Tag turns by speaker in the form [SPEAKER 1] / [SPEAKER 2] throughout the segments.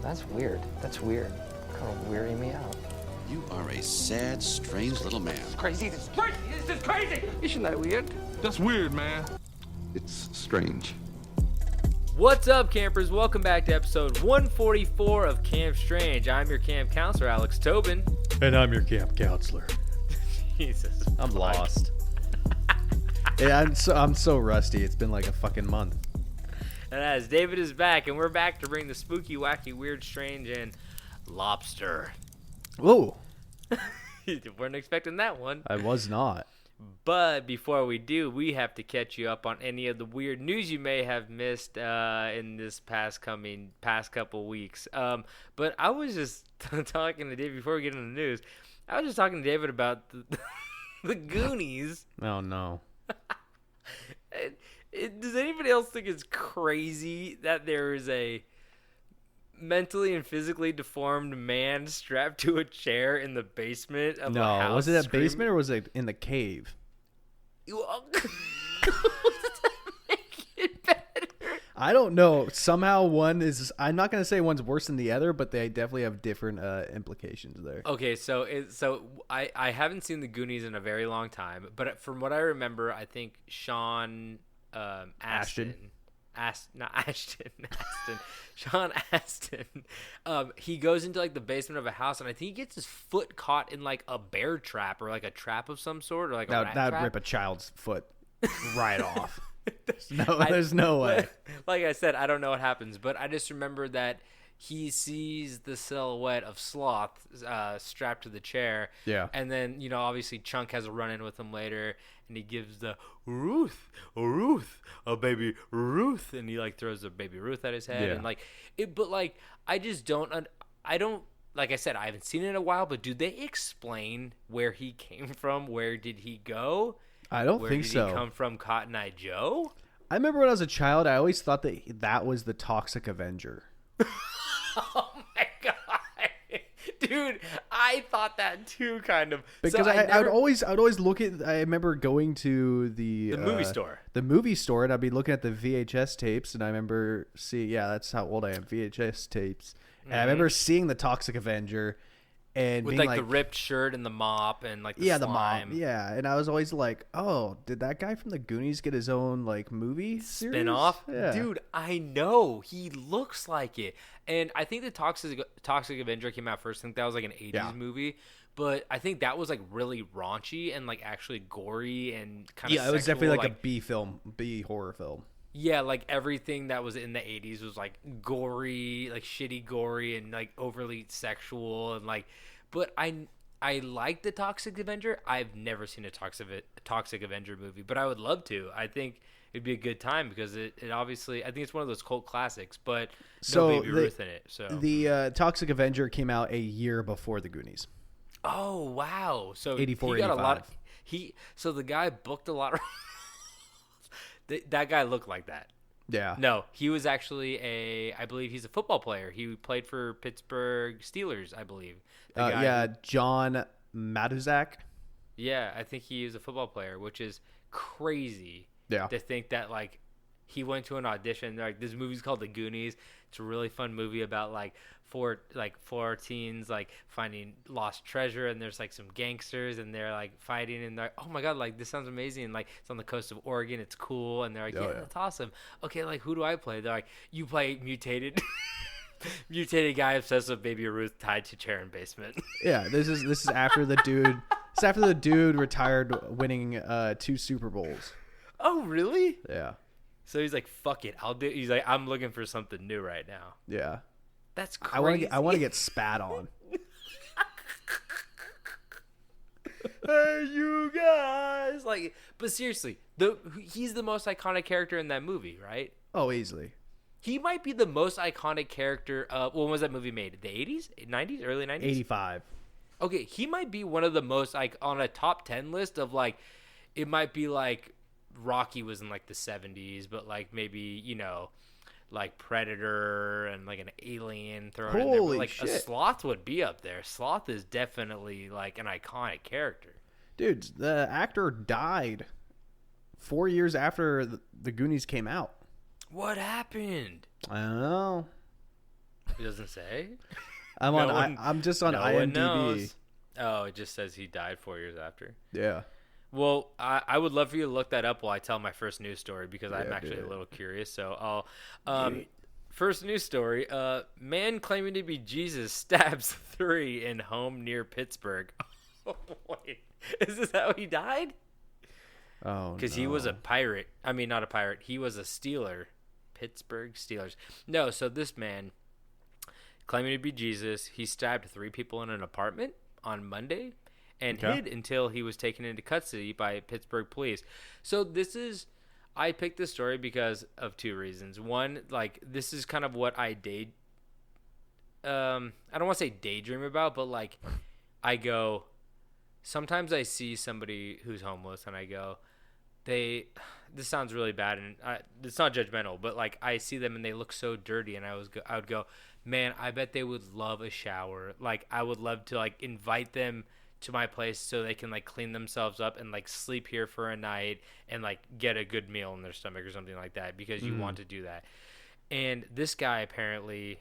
[SPEAKER 1] That's weird. That's weird. Kind of weirding me out.
[SPEAKER 2] You are a sad, strange little man.
[SPEAKER 1] Crazy. This is crazy. This is crazy. Isn't that weird?
[SPEAKER 3] That's weird, man.
[SPEAKER 4] It's strange.
[SPEAKER 5] What's up, campers? Welcome back to episode 144 of Camp Strange. I'm your camp counselor, Alex Tobin.
[SPEAKER 6] And I'm your camp counselor.
[SPEAKER 5] Jesus.
[SPEAKER 6] I'm lost. Yeah, I'm so rusty. It's been like a fucking month.
[SPEAKER 5] And as David is back, and we're back to bring the spooky, wacky, weird, strange, and Lobster.
[SPEAKER 6] Whoa.
[SPEAKER 5] Weren't expecting that one.
[SPEAKER 6] I was not.
[SPEAKER 5] But before we do, we have to catch you up on any of the weird news you may have missed in this past couple weeks. But I was just talking to David before we get into the news. I was just talking to David about the Goonies.
[SPEAKER 6] Oh, no.
[SPEAKER 5] Does anybody else think it's crazy that there is a mentally and physically deformed man strapped to a chair in the basement of a house?
[SPEAKER 6] No, was it a basement or was it in the cave?
[SPEAKER 5] Does that make it better?
[SPEAKER 6] I don't know. Somehow one is, I'm not going to say one's worse than the other, but they definitely have different implications there.
[SPEAKER 5] Okay, so I haven't seen the Goonies in a very long time, but from what I remember, I think Sean Astin. Sean Astin. He goes into like the basement of a house, and I think he gets his foot caught in like a bear trap or like a trap of some sort, or like a rat
[SPEAKER 6] That would
[SPEAKER 5] trap.
[SPEAKER 6] rip a child's foot right off. There's no way.
[SPEAKER 5] Like I said, I don't know what happens, but I just remember that he sees the silhouette of Sloth strapped to the chair.
[SPEAKER 6] Yeah.
[SPEAKER 5] And then, obviously Chunk has a run-in with him later, and he gives the Ruth, baby Ruth, and he like throws the baby Ruth at his head.
[SPEAKER 6] Yeah.
[SPEAKER 5] And like it, but like I just don't. Like I said, I haven't seen it in a while, but do they explain where he came from? Where did he go?
[SPEAKER 6] I don't think so.
[SPEAKER 5] Where did he come from, Cotton Eye Joe?
[SPEAKER 6] I remember when I was a child, I always thought that was the Toxic Avenger.
[SPEAKER 5] Oh my god, dude! I thought that too, kind of.
[SPEAKER 6] Because I'd always look at. I remember going to the
[SPEAKER 5] movie store.
[SPEAKER 6] The movie store, and I'd be looking at the VHS tapes, and I remember seeing. Yeah, that's how old I am. VHS tapes, and I remember seeing the Toxic Avenger, and
[SPEAKER 5] with
[SPEAKER 6] being
[SPEAKER 5] like the ripped shirt and the mop and like the
[SPEAKER 6] the
[SPEAKER 5] slime.
[SPEAKER 6] mom, yeah. And I was always like, oh, did that guy from the Goonies get his own like movie series?
[SPEAKER 5] Spin-off?
[SPEAKER 6] Yeah.
[SPEAKER 5] Dude, I know. He looks like it. And I think the Toxic Avenger came out first. I think that was like an 80s movie. But I think that was like really raunchy and like actually gory and kind of
[SPEAKER 6] Yeah, it was definitely like
[SPEAKER 5] a
[SPEAKER 6] B horror film.
[SPEAKER 5] Yeah, like everything that was in the 80s was like gory, like shitty gory and like overly sexual and like, but I like the Toxic Avenger. I've never seen a Toxic Avenger movie, but I would love to. I think it'd be a good time because it obviously, I think it's one of those cult classics, but no Baby Ruth in it. So
[SPEAKER 6] the Toxic Avenger came out a year before the Goonies.
[SPEAKER 5] Oh, wow. So
[SPEAKER 6] 84,
[SPEAKER 5] he got
[SPEAKER 6] 85.
[SPEAKER 5] a lot so the guy booked a lot of that guy looked like that.
[SPEAKER 6] Yeah.
[SPEAKER 5] No, he was actually I believe he's a football player. He played for Pittsburgh Steelers, I believe.
[SPEAKER 6] John Matuzak.
[SPEAKER 5] Yeah, I think he is a football player, which is crazy.
[SPEAKER 6] Yeah.
[SPEAKER 5] To think that like he went to an audition. Like this movie's called The Goonies. It's a really fun movie about like four teens like finding lost treasure, and there's like some gangsters and they're like fighting, and they're like, oh my god, like this sounds amazing. And, like it's on the coast of Oregon, it's cool, and they're like, yeah, that's awesome. Okay, like who do I play? They're like, you play mutated guy obsessed with Baby Ruth tied to chair in basement.
[SPEAKER 6] Yeah, this is after the dude. It's after the dude retired, winning 2 Super Bowls.
[SPEAKER 5] Oh really?
[SPEAKER 6] Yeah.
[SPEAKER 5] So he's like, fuck it, I'll do. He's like, I'm looking for something new right now.
[SPEAKER 6] Yeah.
[SPEAKER 5] That's crazy.
[SPEAKER 6] I want to get spat on.
[SPEAKER 5] Hey, you guys! Like, but seriously, he's the most iconic character in that movie, right?
[SPEAKER 6] Oh, easily.
[SPEAKER 5] He might be the most iconic character. When was that movie made? The 80s, 90s, early 90s.
[SPEAKER 6] 85.
[SPEAKER 5] Okay, he might be one of the most like on a top 10 list of like. It might be like Rocky was in like the 70s, but like maybe like Predator and like an alien thrown in there. But like
[SPEAKER 6] shit.
[SPEAKER 5] A Sloth would be up there. Sloth is definitely like an iconic character.
[SPEAKER 6] Dude, the actor died 4 years after the Goonies came out.
[SPEAKER 5] What happened?
[SPEAKER 6] I don't know.
[SPEAKER 5] It doesn't say.
[SPEAKER 6] I'm just on
[SPEAKER 5] No one
[SPEAKER 6] IMDb.
[SPEAKER 5] knows. Oh, it just says he died 4 years after.
[SPEAKER 6] Yeah.
[SPEAKER 5] Well, I would love for you to look that up while I tell my first news story because I'm actually
[SPEAKER 6] do it.
[SPEAKER 5] a little curious. So I'll. First news story: man claiming to be Jesus stabs 3 in home near Pittsburgh. Oh, wait, is this how he died?
[SPEAKER 6] Oh,
[SPEAKER 5] Because he was a pirate. I mean, not a pirate. He was a Steeler. Pittsburgh Steelers. No, so this man claiming to be Jesus, he stabbed 3 people in an apartment on Monday and hid until he was taken into custody by Pittsburgh police. So I picked this story because of 2 reasons. One, like, this is kind of what I don't want to say daydream about, but like sometimes I see somebody who's homeless and I go, this sounds really bad, and it's not judgmental, but like I see them and they look so dirty, and I would go, man, I bet they would love a shower. Like, I would love to like invite them to my place so they can like clean themselves up and like sleep here for a night and like get a good meal in their stomach or something like that, because you want to do that. And this guy apparently,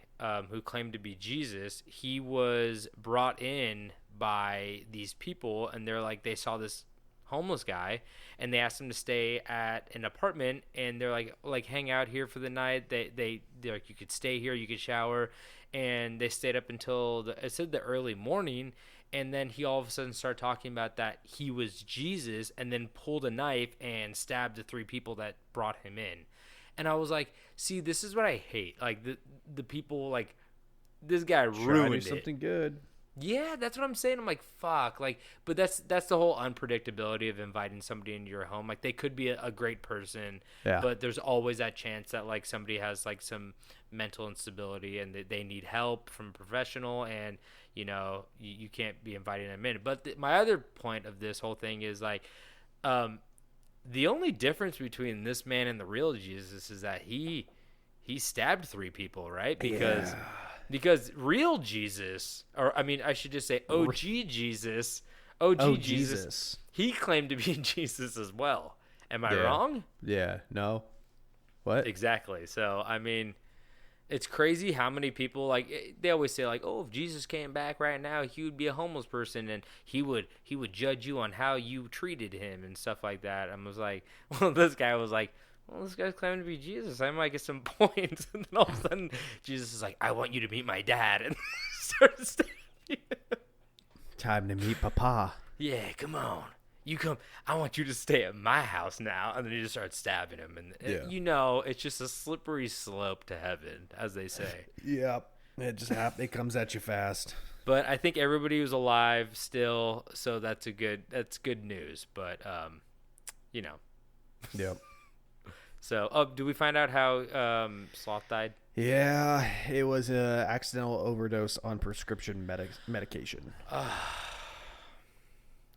[SPEAKER 5] who claimed to be Jesus, he was brought in by these people, and they saw this homeless guy and they asked him to stay at an apartment, and they're like hang out here for the night. They're like, you could stay here, you could shower, and they stayed up until the early morning. And then he all of a sudden started talking about that he was Jesus, and then pulled a knife and stabbed the 3 people that brought him in. And I was like, see, this is what I hate. Like the people, like, this guy ruined it.
[SPEAKER 6] Something good.
[SPEAKER 5] Yeah, that's what I'm saying. I'm like, fuck. Like, but that's the whole unpredictability of inviting somebody into your home. Like, they could be a great person, but there's always that chance that like somebody has like some mental instability and they need help from a professional, and you can't be inviting them in. But my other point of this whole thing is like, the only difference between this man and the real Jesus is that he stabbed 3 people, right? Because real Jesus, or I mean, I should just say OG Jesus, Jesus, he claimed to be Jesus as well. Am I wrong?
[SPEAKER 6] Yeah. No. What?
[SPEAKER 5] Exactly. So, I mean, it's crazy how many people, like, they always say, like, oh, if Jesus came back right now, he would be a homeless person, and he would judge you on how you treated him and stuff like that. I was like, well, this guy was like, well, this guy's claiming to be Jesus. I might get some points. And then all of a sudden, Jesus is like, I want you to meet my dad. And started stabbing him.
[SPEAKER 6] Time to meet Papa.
[SPEAKER 5] Yeah, come on. You come. I want you to stay at my house now. And then he just starts stabbing him. And it's just a slippery slope to heaven, as they say.
[SPEAKER 6] Yep. It comes at you fast.
[SPEAKER 5] But I think everybody was alive still, so that's good news. But
[SPEAKER 6] Yep.
[SPEAKER 5] So, do we find out how Sloth died?
[SPEAKER 6] Yeah, it was an accidental overdose on prescription medication.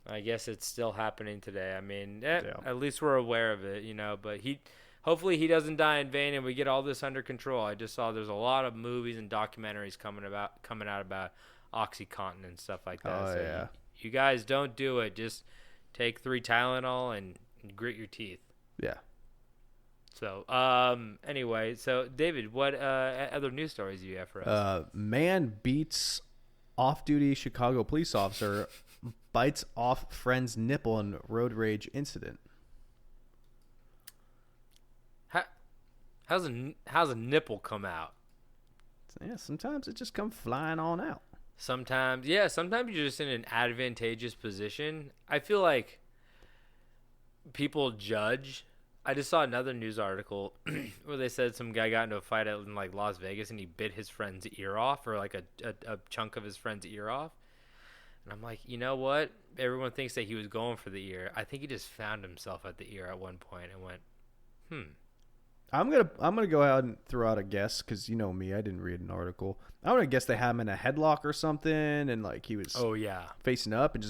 [SPEAKER 5] I guess it's still happening today. I mean, at least we're aware of it, But hopefully he doesn't die in vain, and we get all this under control. I just saw there's a lot of movies and documentaries coming out about OxyContin and stuff like that.
[SPEAKER 6] Oh,
[SPEAKER 5] so
[SPEAKER 6] yeah.
[SPEAKER 5] You guys don't do it. Just take 3 Tylenol and grit your teeth.
[SPEAKER 6] Yeah.
[SPEAKER 5] So, anyway, so David, what other news stories do you have for us?
[SPEAKER 6] Man beats off-duty Chicago police officer, bites off friend's nipple in road rage incident.
[SPEAKER 5] How's a nipple come out?
[SPEAKER 6] Yeah, sometimes it just comes flying on out.
[SPEAKER 5] Sometimes you're just in an advantageous position. I feel like people judge. I just saw another news article where they said some guy got into a fight in like Las Vegas and he bit his friend's ear off, or like a chunk of his friend's ear off. And I'm like, you know what? Everyone thinks that he was going for the ear. I think he just found himself at the ear at one point and went,
[SPEAKER 6] I'm gonna go ahead and throw out a guess, because you know me, I didn't read an article. I'm gonna guess they had him in a headlock or something, and like he was facing up and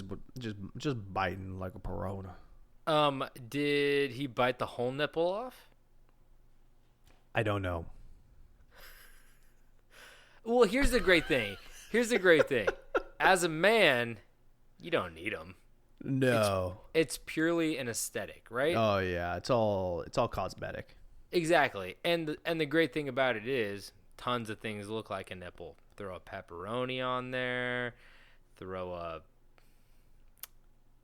[SPEAKER 6] just biting like a piranha.
[SPEAKER 5] Did he bite the whole nipple off?
[SPEAKER 6] I don't know.
[SPEAKER 5] Well, here's the great thing. As a man, you don't need them.
[SPEAKER 6] No.
[SPEAKER 5] It's purely an aesthetic, right?
[SPEAKER 6] Oh yeah, it's all cosmetic.
[SPEAKER 5] Exactly. And the great thing about it is tons of things look like a nipple. Throw a pepperoni on there. Throw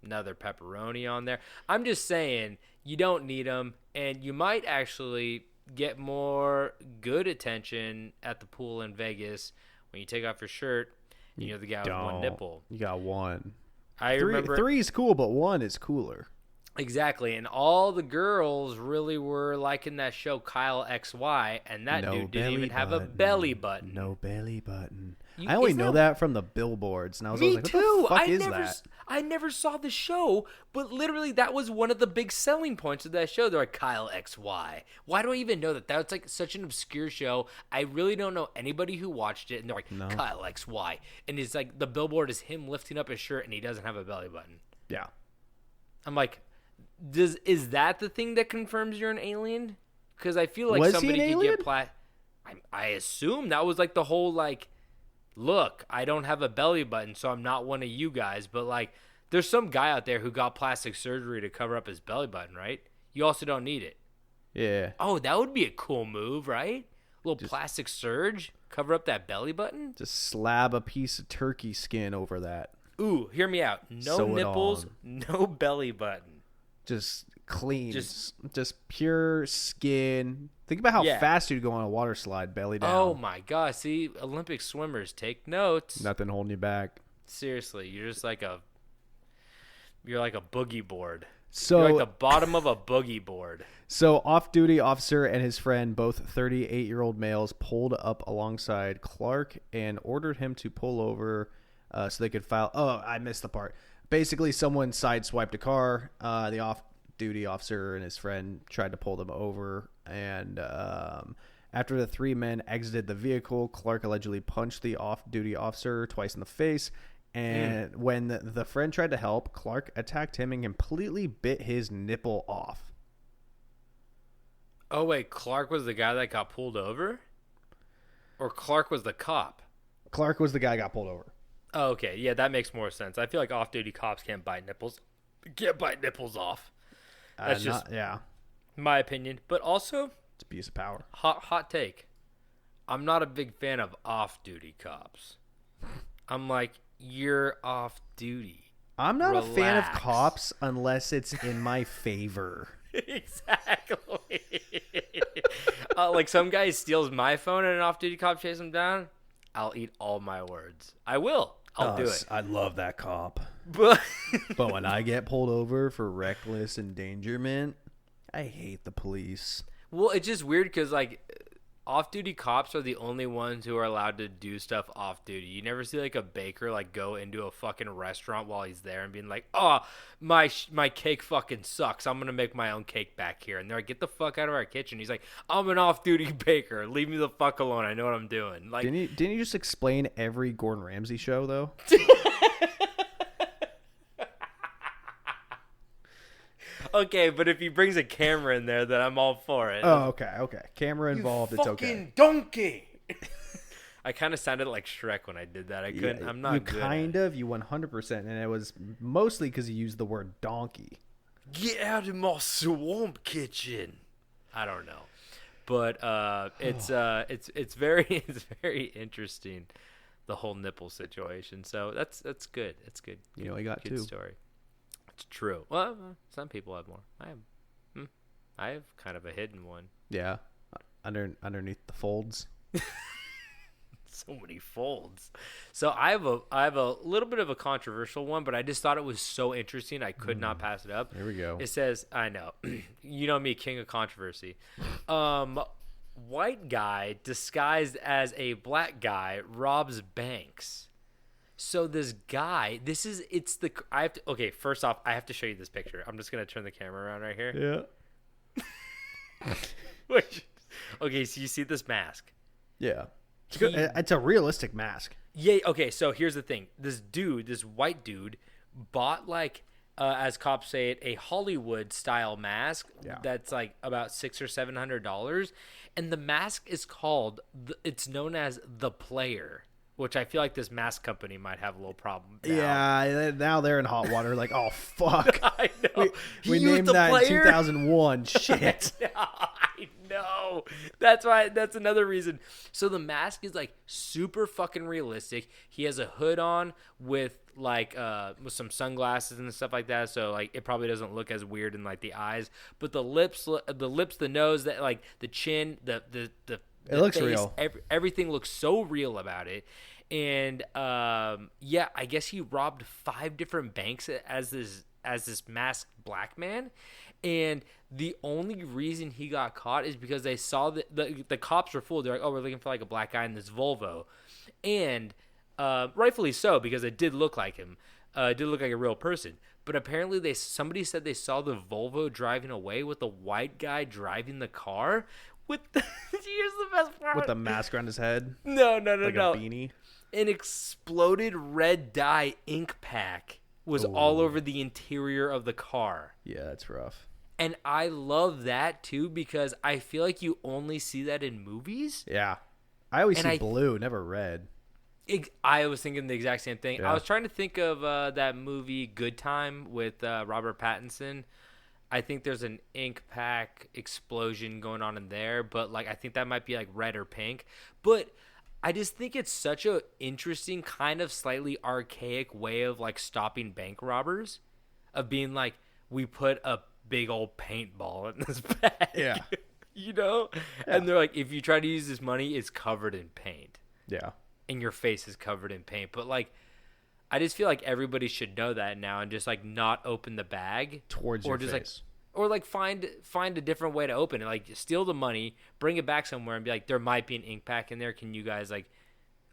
[SPEAKER 5] another pepperoni on there. I'm just saying, you don't need them, and you might actually get more good attention at the pool in Vegas when you take off your shirt. You're the guy with one nipple.
[SPEAKER 6] You got one.
[SPEAKER 5] I remember
[SPEAKER 6] 3 is cool, but 1 is cooler.
[SPEAKER 5] Exactly, and all the girls really were liking that show Kyle XY, and that dude didn't even have a belly button.
[SPEAKER 6] No belly button. I only know that from the billboards, and I was like, what the fuck is that?
[SPEAKER 5] I never saw the show, but literally that was one of the big selling points of that show. They're like, Kyle XY. Why do I even know that? That's like such an obscure show. I really don't know anybody who watched it, and they're like, Kyle XY. And it's like, the billboard is him lifting up his shirt, and he doesn't have a belly button.
[SPEAKER 6] Yeah.
[SPEAKER 5] I'm like, is that the thing that confirms you're an alien? Because I feel like somebody could get I assume that was like the whole like, look, I don't have a belly button, so I'm not one of you guys. But like, there's some guy out there who got plastic surgery to cover up his belly button, right? You also don't need it.
[SPEAKER 6] Yeah.
[SPEAKER 5] Oh, that would be a cool move, right? A little plastic surge, cover up that belly button.
[SPEAKER 6] Just slab a piece of turkey skin over that.
[SPEAKER 5] Ooh, hear me out. No nipples, no belly button.
[SPEAKER 6] Just clean, just pure skin. Think about how fast you'd go on a water slide, belly down.
[SPEAKER 5] Oh my gosh! See, Olympic swimmers, take notes.
[SPEAKER 6] Nothing holding you back.
[SPEAKER 5] Seriously, you're just like a boogie board.
[SPEAKER 6] So
[SPEAKER 5] you're like the bottom of a boogie board.
[SPEAKER 6] So off-duty officer and his friend, both 38-year-old males, pulled up alongside Clark and ordered him to pull over so they could file. Oh, I missed the part. Basically, someone sideswiped a car. The off-duty officer and his friend tried to pull them over. And after the 3 men exited the vehicle, Clark allegedly punched the off-duty officer twice in the face. And when the friend tried to help, Clark attacked him and completely bit his nipple off.
[SPEAKER 5] Oh, wait. Clark was the guy that got pulled over? Or Clark was the cop?
[SPEAKER 6] Clark was the guy that got pulled over.
[SPEAKER 5] Oh, okay. Yeah, that makes more sense. I feel like off-duty cops can't bite nipples. Can't bite nipples off. That's just my opinion. But also,
[SPEAKER 6] it's abuse of power.
[SPEAKER 5] Hot take. I'm not a big fan of off-duty cops. I'm like, you're off-duty.
[SPEAKER 6] I'm not a fan of cops unless it's in my favor.
[SPEAKER 5] Exactly. Like some guy steals my phone and an off-duty cop chases him down. I'll eat all my words. I will. I'll do it.
[SPEAKER 6] I love that cop. But when I get pulled over for reckless endangerment, I hate the police.
[SPEAKER 5] Well, it's just weird because, like, off-duty cops are the only ones who are allowed to do stuff off-duty. You never see, like, a baker, like, go into a fucking restaurant while he's there and being like, oh, my cake fucking sucks. I'm going to make my own cake back here. And they're like, get the fuck out of our kitchen. He's like, I'm an off-duty baker. Leave me the fuck alone. I know what I'm doing. Like,
[SPEAKER 6] didn't you just explain every Gordon Ramsay show, though?
[SPEAKER 5] Okay, but if he brings a camera in there, then I'm all for it.
[SPEAKER 6] Oh, okay. Camera involved, it's okay.
[SPEAKER 5] Fucking donkey! I kind of sounded like Shrek when I did that. I couldn't. I'm not good.
[SPEAKER 6] You 100%, and it was mostly because you used the word donkey.
[SPEAKER 5] Get out of my swamp kitchen. I don't know, but it's very interesting, the whole nipple situation. So that's good. It's good.
[SPEAKER 6] You only got
[SPEAKER 5] good
[SPEAKER 6] 2.
[SPEAKER 5] Story. It's true. Well, some people have more. I have kind of a hidden one.
[SPEAKER 6] Yeah, underneath the folds.
[SPEAKER 5] So many folds. So I have a little bit of a controversial one, but I just thought it was so interesting I could not pass it up.
[SPEAKER 6] Here we go.
[SPEAKER 5] It says, I know, you know me, king of controversy. White guy disguised as a black guy robs banks. So this guy, first off, I have to show you this picture. I'm just going to turn the camera around right here.
[SPEAKER 6] Yeah.
[SPEAKER 5] Okay, so you see this mask?
[SPEAKER 6] Yeah. It's a realistic mask.
[SPEAKER 5] Yeah, okay, so here's the thing. This white dude, bought, like, as cops say it, a Hollywood-style mask that's, like, about $600 or $700. And the mask is it's known as The Player, which I feel like this mask company might have a little problem now.
[SPEAKER 6] Yeah, now they're in hot water. Like, oh, fuck.
[SPEAKER 5] I know.
[SPEAKER 6] We named that in 2001. Shit.
[SPEAKER 5] I know. That's another reason. So the mask is like super fucking realistic. He has a hood on with like with some sunglasses and stuff like that, so like it probably doesn't look as weird in like the eyes, but the lips, the nose, that like the chin, the
[SPEAKER 6] it looks
[SPEAKER 5] face,
[SPEAKER 6] real.
[SPEAKER 5] Everything looks so real about it. And yeah, I guess he robbed 5 different banks as this masked black man. And the only reason he got caught is because they saw the cops were fooled. They're like, oh, we're looking for like a black guy in this Volvo. And rightfully so, because it did look like him. It did look like a real person. But apparently somebody said they saw the Volvo driving away with a white guy driving the car. Here's the best part.
[SPEAKER 6] With the mask around his head?
[SPEAKER 5] No.
[SPEAKER 6] Like a beanie?
[SPEAKER 5] An exploded red dye ink pack was all over the interior of the car.
[SPEAKER 6] Yeah, that's rough.
[SPEAKER 5] And I love that too, because I feel like you only see that in movies.
[SPEAKER 6] Yeah. I always see blue, never red.
[SPEAKER 5] I was thinking the exact same thing.
[SPEAKER 6] Yeah.
[SPEAKER 5] I was trying to think of that movie Good Time with Robert Pattinson. I think there's an ink pack explosion going on in there, but like I think that might be like red or pink. But I just think it's such a interesting kind of slightly archaic way of like stopping bank robbers, of being like, we put a big old paintball in this bag.
[SPEAKER 6] Yeah.
[SPEAKER 5] You know? Yeah. And they're like, if you try to use this money, it's covered in paint.
[SPEAKER 6] Yeah. And
[SPEAKER 5] your face is covered in paint. But like, I just feel like everybody should know that now and just like not open the bag
[SPEAKER 6] towards your face.
[SPEAKER 5] Like, or like find a different way to open it. Like steal the money, bring it back somewhere, and be like, there might be an ink pack in there. Can you guys like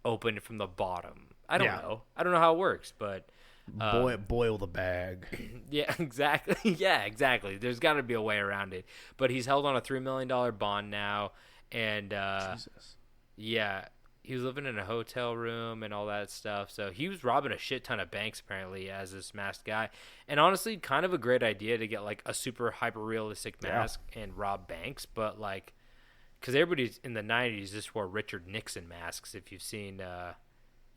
[SPEAKER 5] open it from the bottom? I don't know. I don't know how it works, but
[SPEAKER 6] boil the bag.
[SPEAKER 5] Yeah, exactly. Yeah, exactly. There's got to be a way around it. But he's held on a $3 million bond now, and
[SPEAKER 6] Jesus.
[SPEAKER 5] Yeah. He was living in a hotel room and all that stuff. So he was robbing a shit ton of banks, apparently, as this masked guy. And honestly, kind of a great idea to get, like, a super hyper-realistic mask and rob banks. But, like, because everybody in the 90s just wore Richard Nixon masks, if you've seen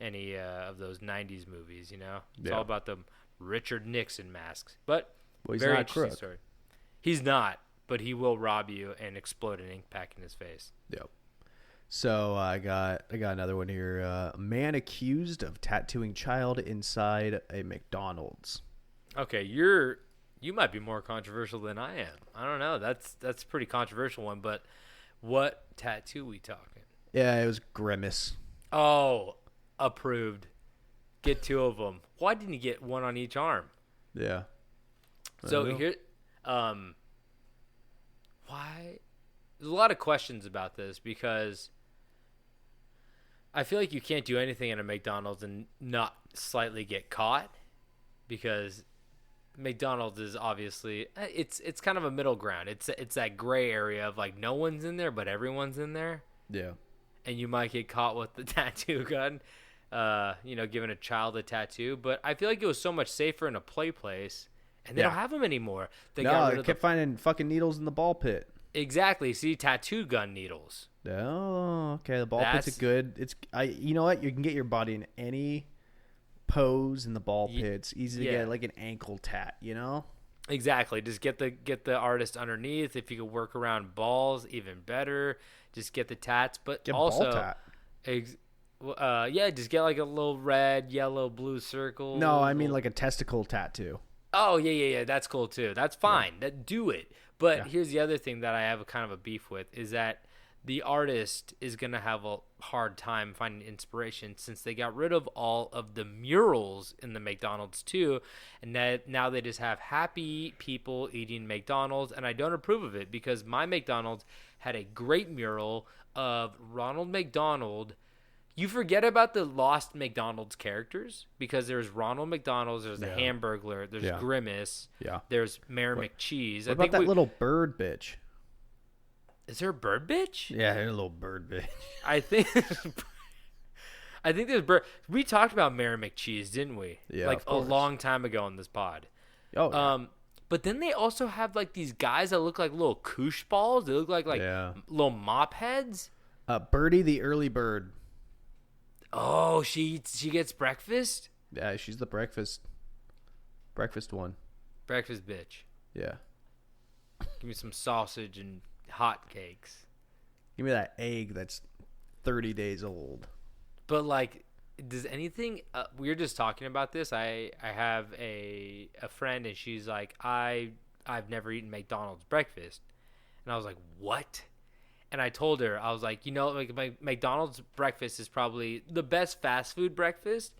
[SPEAKER 5] any of those 90s movies, you know? It's all about the Richard Nixon masks. But
[SPEAKER 6] he's
[SPEAKER 5] very
[SPEAKER 6] not
[SPEAKER 5] interesting story. He's not, but he will rob you and explode an ink pack in his face.
[SPEAKER 6] Yep. So I got another one here. A man accused of tattooing child inside a McDonald's.
[SPEAKER 5] Okay, you might be more controversial than I am. I don't know. That's a pretty controversial one. But what tattoo we talking?
[SPEAKER 6] Yeah, it was Grimace.
[SPEAKER 5] Oh, approved. Get 2 of them. Why didn't you get one on each arm?
[SPEAKER 6] Yeah.
[SPEAKER 5] So here, why? There's a lot of questions about this because I feel like you can't do anything at a McDonald's and not slightly get caught, because McDonald's is obviously it's kind of a middle ground. It's that gray area of like no one's in there but everyone's in there.
[SPEAKER 6] Yeah.
[SPEAKER 5] And you might get caught with the tattoo gun, giving a child a tattoo. But I feel like it was so much safer in a play place, and they don't have them anymore. They
[SPEAKER 6] kept finding fucking needles in the ball pit.
[SPEAKER 5] Exactly. See, tattoo gun needles.
[SPEAKER 6] Oh, okay. The ball pit's good. You know what? You can get your body in any pose in the ball pit. It's easy to get like an ankle tat, you know?
[SPEAKER 5] Exactly. Just get the artist underneath. If you could work around balls, even better. Just get the tats, but
[SPEAKER 6] get
[SPEAKER 5] also
[SPEAKER 6] ball tat.
[SPEAKER 5] Just get like a little red, yellow, blue circle.
[SPEAKER 6] No, I mean like a testicle tattoo.
[SPEAKER 5] Oh yeah. That's cool too. That's fine. Do it. But here's the other thing that I have a kind of a beef with is that the artist is going to have a hard time finding inspiration since they got rid of all of the murals in the McDonald's too. And that now they just have happy people eating McDonald's. And I don't approve of it because my McDonald's had a great mural of Ronald McDonald. You forget about the lost McDonald's characters because there's Ronald McDonald's, there's the Hamburglar, there's Grimace, there's Mayor McCheese.
[SPEAKER 6] What about that little bird bitch?
[SPEAKER 5] Is there a bird bitch?
[SPEAKER 6] Yeah, there's a little bird bitch.
[SPEAKER 5] I think there's bird. We talked about Mayor McCheese, didn't we?
[SPEAKER 6] Yeah,
[SPEAKER 5] like a long time ago on this pod.
[SPEAKER 6] Oh, yeah.
[SPEAKER 5] But then they also have like these guys that look like little koosh balls. They look like little mop heads.
[SPEAKER 6] Birdie the early bird.
[SPEAKER 5] Oh, she gets breakfast?
[SPEAKER 6] Yeah, she's the breakfast one.
[SPEAKER 5] Breakfast bitch.
[SPEAKER 6] Yeah.
[SPEAKER 5] Give me some sausage and hotcakes.
[SPEAKER 6] Give me that egg that's 30 days old.
[SPEAKER 5] But like, does anything? We were just talking about this. I have a friend, and she's like, I've never eaten McDonald's breakfast, and I was like, what? And I told her, I was like, like my McDonald's breakfast is probably the best fast food breakfast,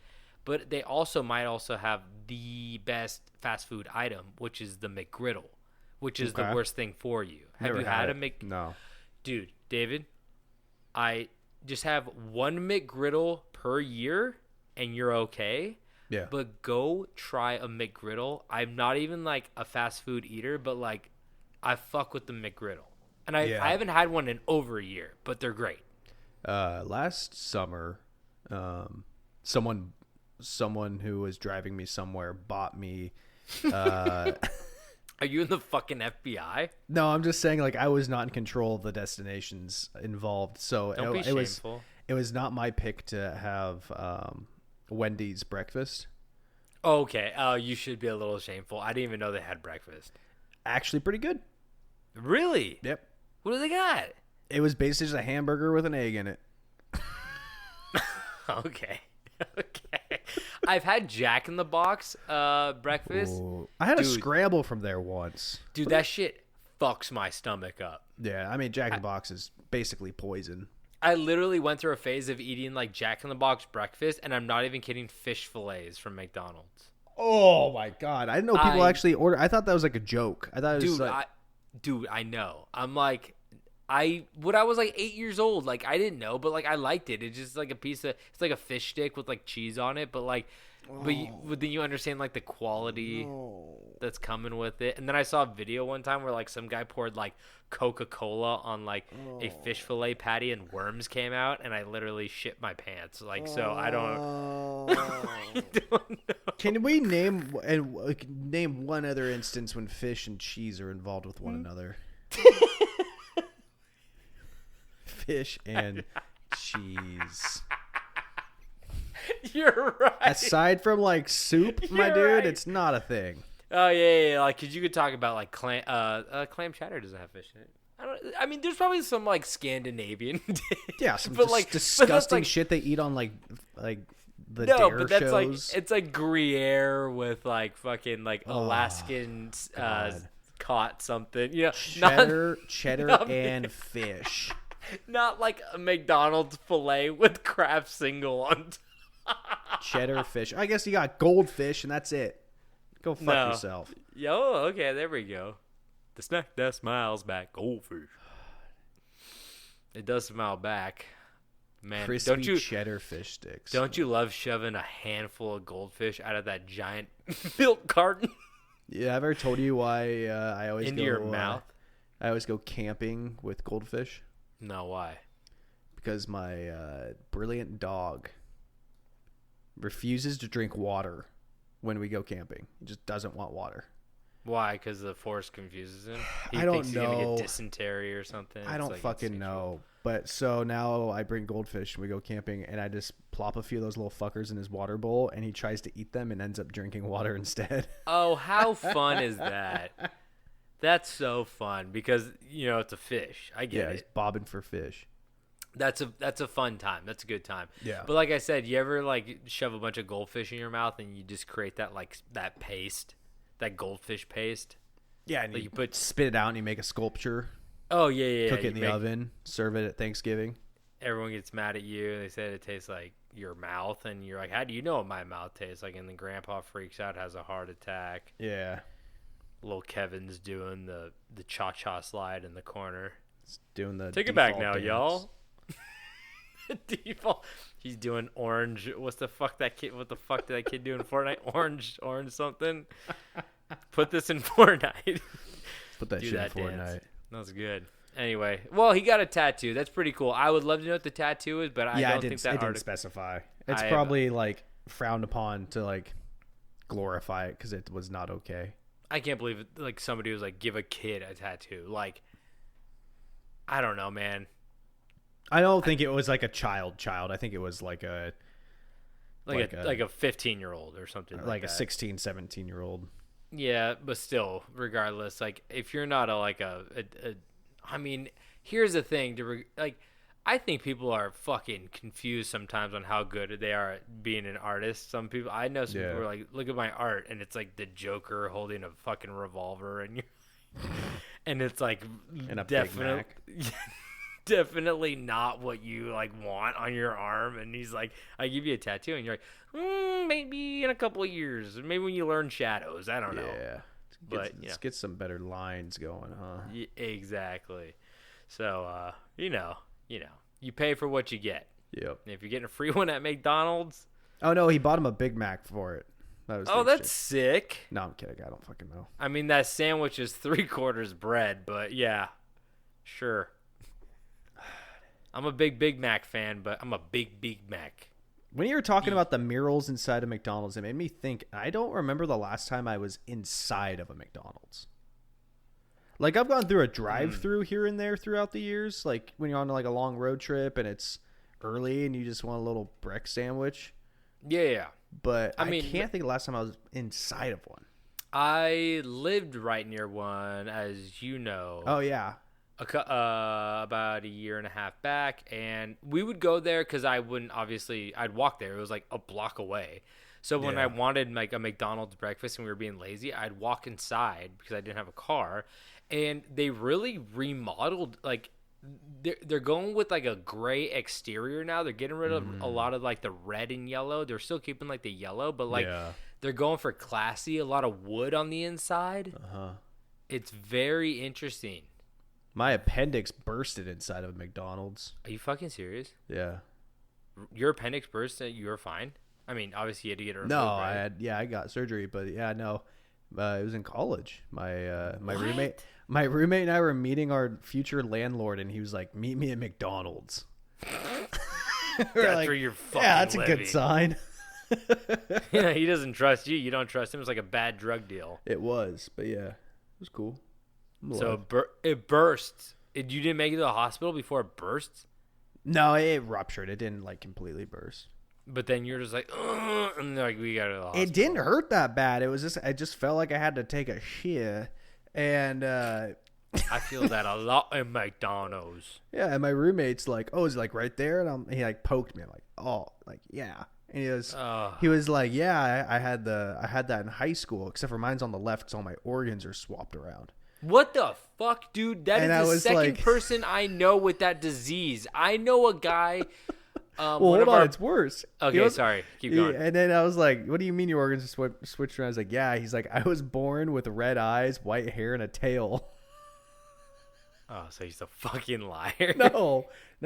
[SPEAKER 5] but they might also have the best fast food item, which is the McGriddle, which is the worst thing for you. Have you had a
[SPEAKER 6] No.
[SPEAKER 5] Dude, David, I just have one McGriddle per year, and you're okay.
[SPEAKER 6] Yeah.
[SPEAKER 5] But go try a McGriddle. I'm not even like a fast food eater, but like I fuck with the McGriddle. And I haven't had one in over a year, but they're great.
[SPEAKER 6] Last summer, someone who was driving me somewhere bought me.
[SPEAKER 5] Are you in the fucking FBI?
[SPEAKER 6] No, I'm just saying, like, I was not in control of the destinations involved, so
[SPEAKER 5] Don't be shameful.
[SPEAKER 6] It was not my pick to have Wendy's breakfast.
[SPEAKER 5] Okay. Oh, you should be a little shameful. I didn't even know they had breakfast.
[SPEAKER 6] Actually, pretty good.
[SPEAKER 5] Really?
[SPEAKER 6] Yep.
[SPEAKER 5] What do they got?
[SPEAKER 6] It was basically just a hamburger with an egg in it.
[SPEAKER 5] Okay. I've had Jack in the Box breakfast.
[SPEAKER 6] Ooh. I had a scramble from there once.
[SPEAKER 5] Dude, that shit fucks my stomach up.
[SPEAKER 6] Yeah, I mean, Jack in the Box is basically poison.
[SPEAKER 5] I literally went through a phase of eating like Jack in the Box breakfast, and I'm not even kidding, fish fillets from McDonald's.
[SPEAKER 6] Oh my god! I didn't know people actually order. I thought that was like a joke. I thought it was
[SPEAKER 5] I know. I'm like, I was like 8 years old. Like I didn't know, but like I liked it. It's just like it's like a fish stick with like cheese on it, but like. But then you understand like the quality that's coming with it. And then I saw a video one time where like some guy poured like Coca-Cola on like a fish fillet patty and worms came out, and I literally shit my pants. Like so I don't, I don't know.
[SPEAKER 6] Can we name one other instance when fish and cheese are involved with one another? Fish and cheese.
[SPEAKER 5] You're right.
[SPEAKER 6] Aside from like soup, my dude, right. It's not a thing.
[SPEAKER 5] Oh yeah. Like, cause you could talk about like clam chowder doesn't have fish in it. I mean, there's probably some like Scandinavian.
[SPEAKER 6] Yeah, some disgusting shit they eat on like the dare
[SPEAKER 5] but that's
[SPEAKER 6] shows.
[SPEAKER 5] Like it's like Gruyere with like fucking like Alaskan caught something. You know,
[SPEAKER 6] cheddar and fish.
[SPEAKER 5] Not like a McDonald's filet with Kraft single on top.
[SPEAKER 6] Cheddar fish. I guess you got goldfish and that's it. Go fuck yourself.
[SPEAKER 5] Yo, okay, there we go. The snack that smiles back, goldfish. It does smile back. Man,
[SPEAKER 6] crispy
[SPEAKER 5] don't you
[SPEAKER 6] cheddar fish sticks.
[SPEAKER 5] Don't you love shoving a handful of goldfish out of that giant milk carton?
[SPEAKER 6] Yeah, I've ever told you why I always
[SPEAKER 5] into your mouth.
[SPEAKER 6] I always go camping with goldfish.
[SPEAKER 5] No, why?
[SPEAKER 6] Because my brilliant dog refuses to drink water when we go camping. He just doesn't want water.
[SPEAKER 5] Why? Because the force confuses him?
[SPEAKER 6] I don't know.
[SPEAKER 5] He's going to get dysentery or something?
[SPEAKER 6] I don't fucking know. But so now I bring goldfish and we go camping, and I just plop a few of those little fuckers in his water bowl, and he tries to eat them and ends up drinking water instead.
[SPEAKER 5] Oh, how fun is that? That's so fun because, it's a fish. I get it.
[SPEAKER 6] He's bobbing for fish.
[SPEAKER 5] That's a fun time. That's a good time.
[SPEAKER 6] Yeah.
[SPEAKER 5] But like I said, you ever like shove a bunch of goldfish in your mouth and you just create that paste, that goldfish paste?
[SPEAKER 6] Yeah, and you spit it out and you make a sculpture.
[SPEAKER 5] Oh yeah.
[SPEAKER 6] Cook it in the oven, serve it at Thanksgiving.
[SPEAKER 5] Everyone gets mad at you. They said it tastes like your mouth, and you're like, "How do you know what my mouth tastes like?" And then Grandpa freaks out, has a heart attack.
[SPEAKER 6] Yeah.
[SPEAKER 5] Little Kevin's doing the cha-cha slide in the corner.
[SPEAKER 6] He's doing the
[SPEAKER 5] take it back now,
[SPEAKER 6] dance.
[SPEAKER 5] y'all. Default. He's doing orange. What the fuck did that kid do in Fortnite? Orange something. Put this in Fortnite.
[SPEAKER 6] Put that shit in Fortnite.
[SPEAKER 5] Dance. That was good. Anyway, well, he got a tattoo. That's pretty cool. I would love to know what the tattoo is, but I don't think that
[SPEAKER 6] didn't specify. It's probably like frowned upon to like glorify it because it was not okay.
[SPEAKER 5] I can't believe it. Like somebody was like, give a kid a tattoo. Like, I don't know, man.
[SPEAKER 6] I don't think it was like a child. I think it was like a
[SPEAKER 5] 15-year-old or something
[SPEAKER 6] like a 16, 17-year-old.
[SPEAKER 5] Yeah, but still, regardless, like if you're not a I mean, here's the thing. I think people are fucking confused sometimes on how good they are at being an artist. Some people, I know some people are like, look at my art, and it's like the Joker holding a fucking revolver, and it's like definitely not what you like want on your arm. And he's like, I give you a tattoo, and you're like, maybe in a couple of years, maybe when you learn shadows, I don't know.
[SPEAKER 6] Yeah,
[SPEAKER 5] but
[SPEAKER 6] let's get some better lines going, huh?
[SPEAKER 5] Yeah, exactly. So you pay for what you get.
[SPEAKER 6] Yep.
[SPEAKER 5] And if you're getting a free one at McDonald's.
[SPEAKER 6] Oh no, he bought him a Big Mac for it.
[SPEAKER 5] That's sick.
[SPEAKER 6] No, I'm kidding. I don't fucking know.
[SPEAKER 5] I mean, that sandwich is 3/4 bread, but yeah, sure. I'm a Big Mac fan, but I'm a Big Mac.
[SPEAKER 6] When you were talking about the murals inside of McDonald's, it made me think, I don't remember the last time I was inside of a McDonald's. Like, I've gone through a drive-through here and there throughout the years. Like, when you're on, like, a long road trip and it's early and you just want a little breakfast sandwich.
[SPEAKER 5] Yeah.
[SPEAKER 6] But I can't think of the last time I was inside of one.
[SPEAKER 5] I lived right near one, as you know.
[SPEAKER 6] Oh, yeah.
[SPEAKER 5] About a year and a half back, and we would go there because I'd walk there. It was like a block away. So when I wanted like a McDonald's breakfast and we were being lazy, I'd walk inside because I didn't have a car. And they really remodeled, like they're going with like a gray exterior now. They're getting rid of a lot of like the red and yellow. They're still keeping like the yellow, but like they're going for classy, a lot of wood on the inside. It's very interesting.
[SPEAKER 6] My appendix bursted inside of a McDonald's.
[SPEAKER 5] Are you fucking serious?
[SPEAKER 6] Yeah.
[SPEAKER 5] Your appendix burst and you were fine? I mean, obviously you had to get it removed.
[SPEAKER 6] No,
[SPEAKER 5] right?
[SPEAKER 6] I got surgery, but yeah, no. It was in college. My roommate and I were meeting our future landlord, and he was like, "Meet me at McDonald's."
[SPEAKER 5] That's where you're fucking
[SPEAKER 6] that's
[SPEAKER 5] living.
[SPEAKER 6] a good sign.
[SPEAKER 5] Yeah, he doesn't trust you. You don't trust him. It's like a bad drug deal.
[SPEAKER 6] It was, but yeah, it was cool.
[SPEAKER 5] So it burst. You didn't make it to the hospital before it burst?
[SPEAKER 6] No, it ruptured. It didn't like completely burst.
[SPEAKER 5] But then you're just like, ugh, and they're like, we got to the hospital.
[SPEAKER 6] It didn't hurt that bad. It was just, I just felt like I had to take a shit. And
[SPEAKER 5] I feel that a lot in McDonald's.
[SPEAKER 6] Yeah, and my roommate's like, "Oh, is it like right there?" And he like poked me. I'm like, "Oh, like yeah." And he was like, "Yeah, I had that in high school, except for mine's on the left because all my organs are swapped around."
[SPEAKER 5] What the fuck, dude? That is the second person I know with that disease. I know a guy.
[SPEAKER 6] Well, hold on, it's worse.
[SPEAKER 5] Okay, sorry. Keep going.
[SPEAKER 6] And then I was like, "What do you mean your organs are switched around?" I was like, "Yeah." He's like, "I was born with red eyes, white hair, and a tail."
[SPEAKER 5] Oh, so he's a fucking liar.
[SPEAKER 6] No,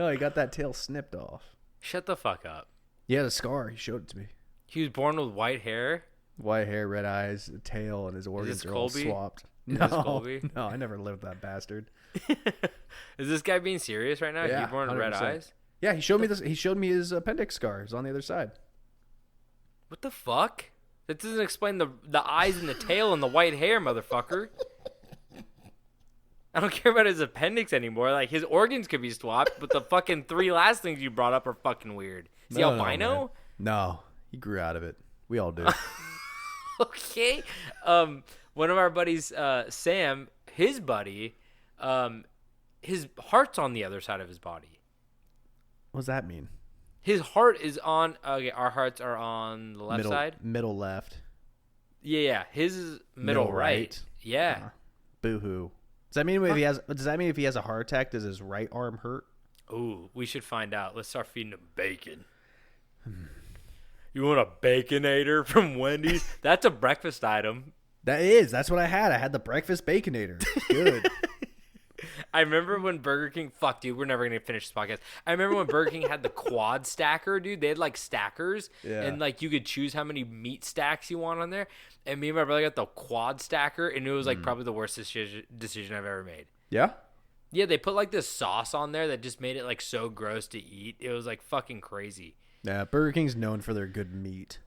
[SPEAKER 6] he got that tail snipped off.
[SPEAKER 5] Shut the fuck up.
[SPEAKER 6] He had a scar. He showed it to me.
[SPEAKER 5] He was born with white hair?
[SPEAKER 6] White hair, red eyes, a tail, and his organs are all swapped. No, I never lived that bastard.
[SPEAKER 5] Is this guy being serious right now?
[SPEAKER 6] Yeah,
[SPEAKER 5] you born with red eyes?
[SPEAKER 6] Yeah, he showed me this. He showed me his appendix scars on the other side.
[SPEAKER 5] What the fuck? That doesn't explain the eyes and the tail and the white hair, motherfucker. I don't care about his appendix anymore. Like, his organs could be swapped, but the fucking 3 last things you brought up are fucking weird. Is he albino?
[SPEAKER 6] No, he grew out of it. We all do.
[SPEAKER 5] Okay. One of our buddies, Sam, his buddy, his heart's on the other side of his body.
[SPEAKER 6] What does that mean?
[SPEAKER 5] His heart is on. Okay, our hearts are on the left side.
[SPEAKER 6] Middle left.
[SPEAKER 5] Yeah. His is middle right. Yeah.
[SPEAKER 6] Boo-hoo. Does that mean if he has a heart attack, does his right arm hurt?
[SPEAKER 5] Ooh, we should find out. Let's start feeding him bacon. You want a Baconator from Wendy's? That's a breakfast item.
[SPEAKER 6] That's what I had. I had the breakfast Baconator. It's good.
[SPEAKER 5] I remember when Burger King, fuck dude, we're never going to finish this podcast. I remember when Burger King had the quad stacker, dude. They had like stackers and like you could choose how many meat stacks you want on there. And me and my brother got the quad stacker and it was like probably the worst decision I've ever made.
[SPEAKER 6] Yeah?
[SPEAKER 5] Yeah, they put like this sauce on there that just made it like so gross to eat. It was like fucking crazy.
[SPEAKER 6] Yeah, Burger King's known for their good meat.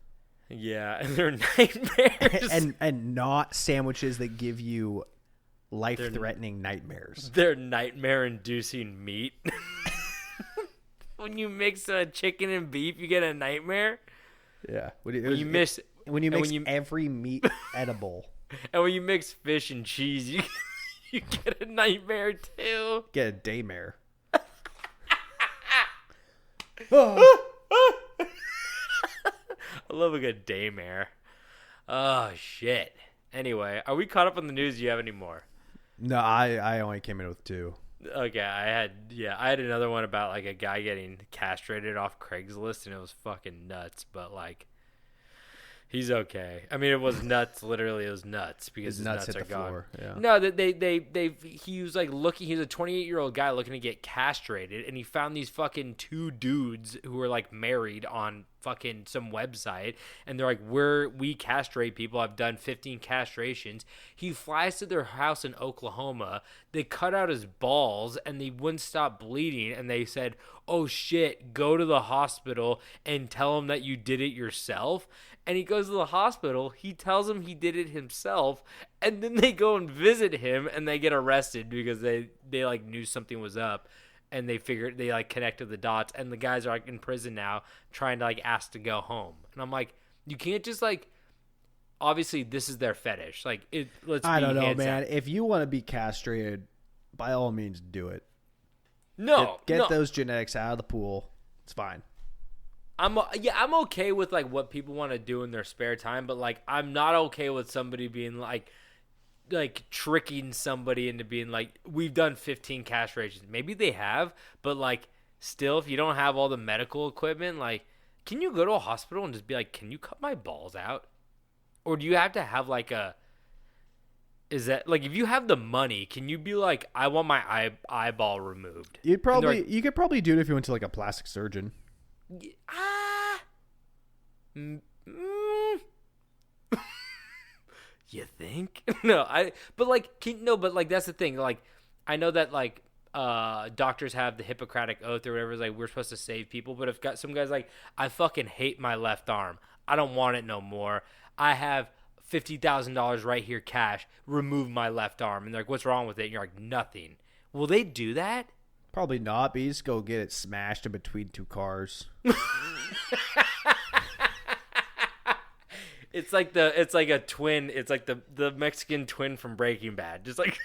[SPEAKER 5] Yeah, and their nightmares.
[SPEAKER 6] and not sandwiches that give you life-threatening nightmares.
[SPEAKER 5] They're nightmare-inducing meat. When you mix chicken and beef, you get a nightmare.
[SPEAKER 6] Yeah. When you mix every meat edible.
[SPEAKER 5] And when you mix fish and cheese, you You get a nightmare too.
[SPEAKER 6] Get a daymare.
[SPEAKER 5] I love a good daymare. Oh shit. Anyway, are we caught up on the news? Do you have any more?
[SPEAKER 6] No, I only came in with 2.
[SPEAKER 5] Okay, I had another one about like a guy getting castrated off Craigslist, and it was fucking nuts. But like, he's okay. I mean, it was nuts. Literally, it was nuts because his nuts are gone.
[SPEAKER 6] Floor. Yeah.
[SPEAKER 5] No, he was like looking. He's a 28-year-old guy looking to get castrated, and he found these fucking 2 dudes who were like married on fucking some website, and they're like, we castrate people. I've done 15 castrations. He flies to their house in Oklahoma. They cut out his balls, and they wouldn't stop bleeding, and they said, oh shit, go to the hospital and tell them that you did it yourself. And he goes to the hospital. He tells them he did it himself, and then they go and visit him, and they get arrested because they like knew something was up. And they like connected the dots, and the guys are like in prison now trying to like ask to go home. And I'm like, you can't just like, obviously this is their fetish. Like
[SPEAKER 6] I don't know, man. If you want to be castrated, by all means do it.
[SPEAKER 5] No.
[SPEAKER 6] Get those genetics out of the pool. It's fine.
[SPEAKER 5] I'm okay with like what people want to do in their spare time, but like I'm not okay with somebody being like tricking somebody into being like, we've done 15 castrations. Maybe they have, but like still, if you don't have all the medical equipment, like, can you go to a hospital and just be like, can you cut my balls out? Or do you have to have like is that like, if you have the money, can you be like, I want my eyeball removed?
[SPEAKER 6] You could probably do it if you went to like a plastic surgeon.
[SPEAKER 5] You think? But that's the thing. Like, I know that like doctors have the Hippocratic Oath or whatever. It's like, we're supposed to save people. But if some guy's like, I fucking hate my left arm. I don't want it no more. I have $50,000 right here cash. Remove my left arm. And they're like, what's wrong with it? And you're like, nothing. Will they do that?
[SPEAKER 6] Probably not, but you just go get it smashed in between 2 cars.
[SPEAKER 5] It's like a twin. It's like the Mexican twin from Breaking Bad. Just like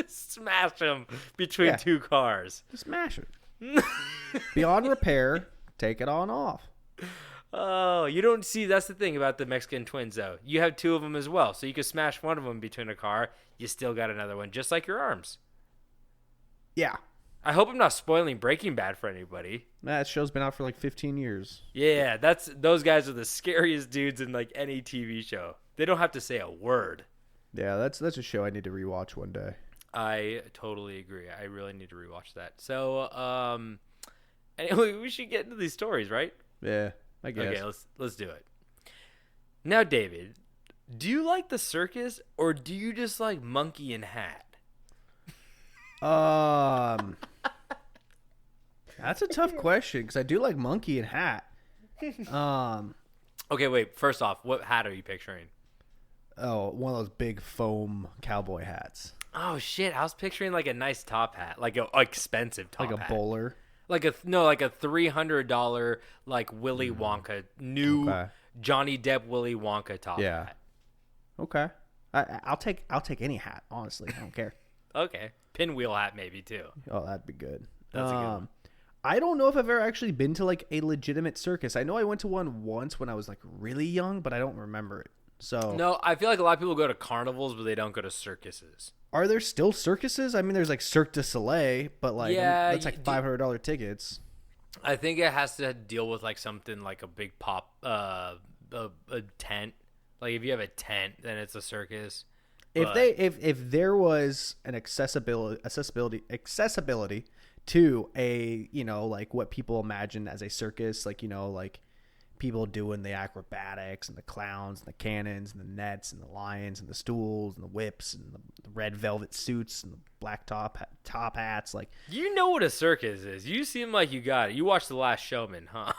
[SPEAKER 5] smash them between 2 cars.
[SPEAKER 6] Just smash it. Beyond repair, take it on off.
[SPEAKER 5] Oh, you don't see. That's the thing about the Mexican twins, though. You have 2 of them as well, so you can smash one of them between a car. You still got another one, just like your arms.
[SPEAKER 6] Yeah.
[SPEAKER 5] I hope I'm not spoiling Breaking Bad for anybody.
[SPEAKER 6] That show's been out for like 15 years.
[SPEAKER 5] Yeah, those guys are the scariest dudes in like any TV show. They don't have to say a word.
[SPEAKER 6] Yeah, that's a show I need to rewatch one day.
[SPEAKER 5] I totally agree. I really need to rewatch that. So, anyway, we should get into these stories, right?
[SPEAKER 6] Yeah, I guess.
[SPEAKER 5] Okay, let's do it. Now, David, do you like the circus or do you just like monkey and hat?
[SPEAKER 6] That's a tough question because I do like monkey and hat.
[SPEAKER 5] Okay, wait. First off, what hat are you picturing?
[SPEAKER 6] Oh, one of those big foam cowboy hats.
[SPEAKER 5] Oh shit! I was picturing like a nice top hat, like a expensive top hat,
[SPEAKER 6] like a bowler.
[SPEAKER 5] Like a $300 like Willy Wonka Johnny Depp Willy Wonka top hat.
[SPEAKER 6] Okay. I'll take any hat. Honestly, I don't care.
[SPEAKER 5] Okay, pinwheel hat maybe too.
[SPEAKER 6] Oh, that'd be good.
[SPEAKER 5] That's a good one.
[SPEAKER 6] I don't know if I've ever actually been to like a legitimate circus. I know I went to one once when I was like really young, but I don't remember it. So
[SPEAKER 5] no, I feel like a lot of people go to carnivals, but they don't go to circuses.
[SPEAKER 6] Are there still circuses? I mean, there's like Cirque du Soleil, but like that's like $500 tickets.
[SPEAKER 5] I think it has to deal with like something like a big pop, a tent. Like if you have a tent, then it's a circus.
[SPEAKER 6] If there was an accessibility to a, you know, like what people imagine as a circus, like, you know, like people doing the acrobatics and the clowns and the cannons and the nets and the lions and the stools and the whips and the red velvet suits and the black top hats, like,
[SPEAKER 5] you know what a circus is. You seem like you got it. You watched The Last Showman, huh?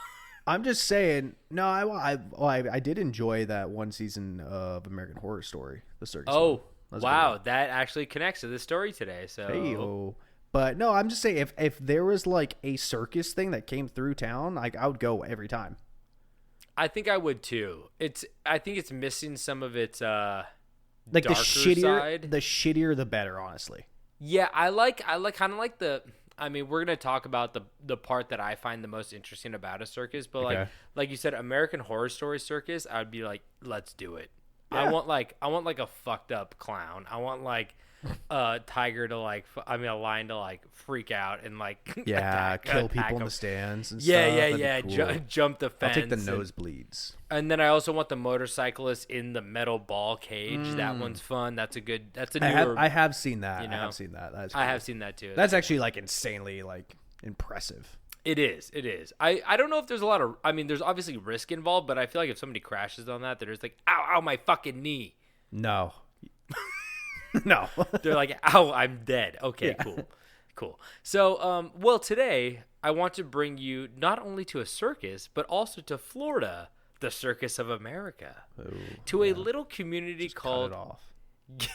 [SPEAKER 6] I'm just saying. No, I did enjoy that one season of American Horror Story, the circus.
[SPEAKER 5] Oh, wow, that actually connects to the story today. So,
[SPEAKER 6] hey-o. But no, I'm just saying if there was like a circus thing that came through town, like I would go every time.
[SPEAKER 5] I think I would too. I think it's missing some of its
[SPEAKER 6] Like
[SPEAKER 5] darker side.
[SPEAKER 6] the shittier the better, honestly.
[SPEAKER 5] Yeah, I like kind of like the. I mean, we're gonna talk about the part that I find the most interesting about a circus, but like you said, American Horror Story circus, I'd be like, let's do it. Yeah. I want like a fucked up clown. I want like a tiger to like, a lion to like freak out and like
[SPEAKER 6] kill people in the stands and
[SPEAKER 5] stuff.
[SPEAKER 6] Yeah.
[SPEAKER 5] Cool. Jump the fence.
[SPEAKER 6] I'll take the nosebleeds.
[SPEAKER 5] And then I also want the motorcyclist in the metal ball cage. That one's fun. That's a newer.
[SPEAKER 6] I have seen that. You know? I have seen that. That's cool.
[SPEAKER 5] I have seen that too.
[SPEAKER 6] That's actually like insanely like impressive.
[SPEAKER 5] It is. I don't know if there's a lot of. I mean, there's obviously risk involved, but I feel like if somebody crashes on that, they're just like, ow, my fucking knee.
[SPEAKER 6] No. No.
[SPEAKER 5] They're like, ow, I'm dead. Okay, yeah. Cool. So, well, today I want to bring you not only to a circus, but also to Florida, the Circus of America, a little community
[SPEAKER 6] just
[SPEAKER 5] called.
[SPEAKER 6] Cut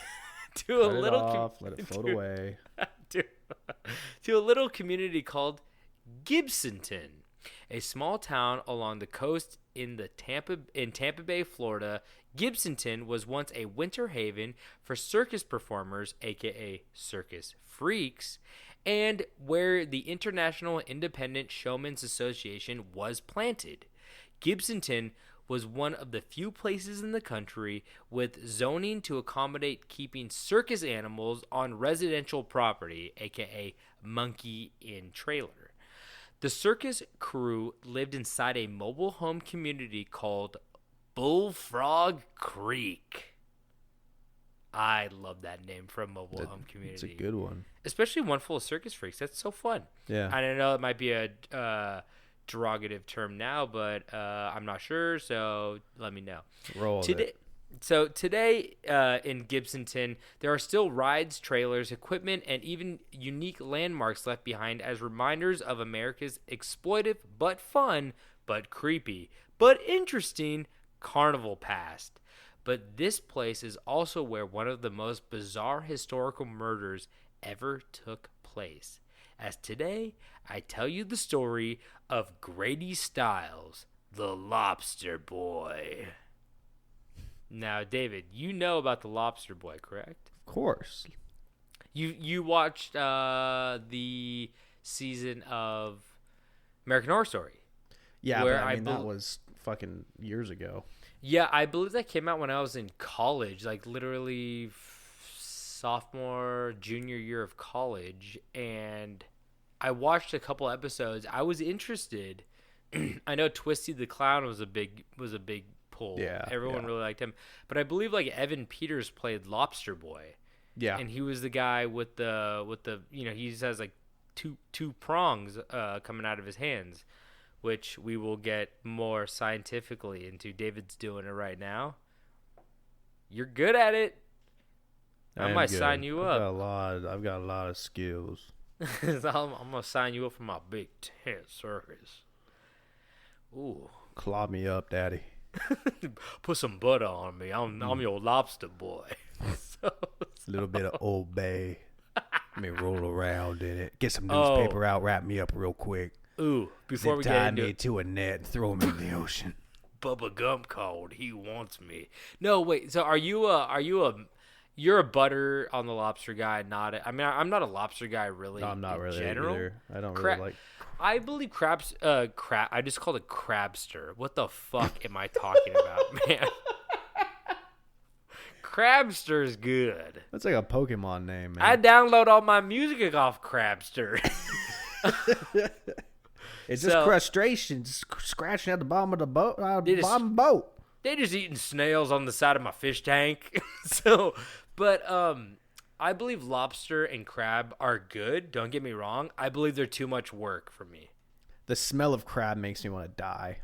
[SPEAKER 6] it off. Let it float away.
[SPEAKER 5] To a little community called Gibsonton, a small town along the coast in Tampa Bay, Florida. Gibsonton was once a winter haven for circus performers, aka circus freaks, and where the International Independent Showmen's Association was planted. Gibsonton was one of the few places in the country with zoning to accommodate keeping circus animals on residential property, aka monkey in trailer. The circus crew lived inside a mobile home community called Bullfrog Creek. I love that name for a mobile home community.
[SPEAKER 6] It's a good one.
[SPEAKER 5] Especially one full of circus freaks. That's so fun.
[SPEAKER 6] Yeah.
[SPEAKER 5] I don't know, it might be a derogative term now, but I'm not sure, so let me know.
[SPEAKER 6] Roll it.
[SPEAKER 5] So today in Gibsonton, there are still rides, trailers, equipment, and even unique landmarks left behind as reminders of America's exploitive but fun, but creepy, but interesting carnival past. But this place is also where one of the most bizarre historical murders ever took place. As today, I tell you the story of Grady Stiles, the Lobster Boy. Now, David, you know about the Lobster Boy, correct?
[SPEAKER 6] Of course.
[SPEAKER 5] You watched the season of American Horror Story.
[SPEAKER 6] Yeah, but I mean, that was fucking years ago.
[SPEAKER 5] Yeah, I believe that came out when I was in college, like literally sophomore, junior year of college, and I watched a couple episodes. I was interested. I know Twisty the Clown was a big pull.
[SPEAKER 6] Yeah,
[SPEAKER 5] everyone really liked him, but I believe like Evan Peters played Lobster Boy.
[SPEAKER 6] Yeah,
[SPEAKER 5] and he was the guy with the he just has like two prongs coming out of his hands, which we will get more scientifically into. David's doing it right now. You're good at it. I might sign you up.
[SPEAKER 6] I've got a lot of skills.
[SPEAKER 5] I'm gonna sign you up for my big tent circus. Ooh,
[SPEAKER 6] claw me up, Daddy.
[SPEAKER 5] Put some butter on me. I'm your lobster boy.
[SPEAKER 6] A little bit of Old Bay. Let me roll around in it. Get some newspaper out. Wrap me up real quick.
[SPEAKER 5] Ooh, before we get into
[SPEAKER 6] tie me to a net and throw me in the ocean.
[SPEAKER 5] Bubba Gump called. He wants me. No, wait. So you're a butter on the lobster guy? I'm not a lobster guy really.
[SPEAKER 6] No, I'm not really
[SPEAKER 5] general.
[SPEAKER 6] Either. I don't really like.
[SPEAKER 5] I believe crabs. I just called it crabster. What the fuck am I talking about, man? Crabster's good.
[SPEAKER 6] That's like a Pokemon name, man.
[SPEAKER 5] I download all my music off Crabster.
[SPEAKER 6] It's just frustration, just scratching at the bottom of the boat.
[SPEAKER 5] They just eating snails on the side of my fish tank. But I believe lobster and crab are good. Don't get me wrong. I believe they're too much work for me.
[SPEAKER 6] The smell of crab makes me want to die.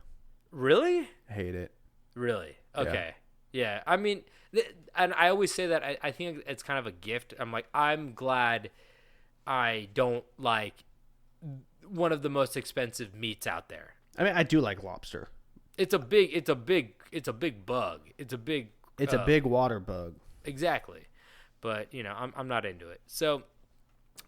[SPEAKER 5] Really?
[SPEAKER 6] I hate it.
[SPEAKER 5] Really? Okay. Yeah. I mean, and I always say that I think it's kind of a gift. I'm glad I don't like one of the most expensive meats out there.
[SPEAKER 6] I mean, I do like lobster.
[SPEAKER 5] It's a big bug. It's a big
[SPEAKER 6] water bug.
[SPEAKER 5] Exactly. But, I'm not into it. So,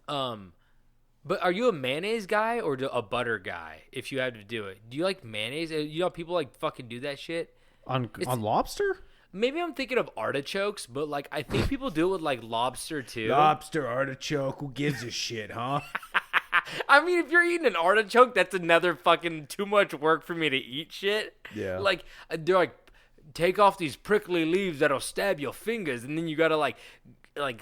[SPEAKER 5] but are you a mayonnaise guy or a butter guy if you had to do it? Do you like mayonnaise? You know people like fucking do that shit?
[SPEAKER 6] On lobster?
[SPEAKER 5] Maybe I'm thinking of artichokes, but like I think people do it with like lobster too.
[SPEAKER 6] Lobster, artichoke, who gives a shit, huh?
[SPEAKER 5] I mean, if you're eating an artichoke, that's another fucking too much work for me to eat shit.
[SPEAKER 6] Yeah.
[SPEAKER 5] Like, they're like, take off these prickly leaves that'll stab your fingers, and then you gotta like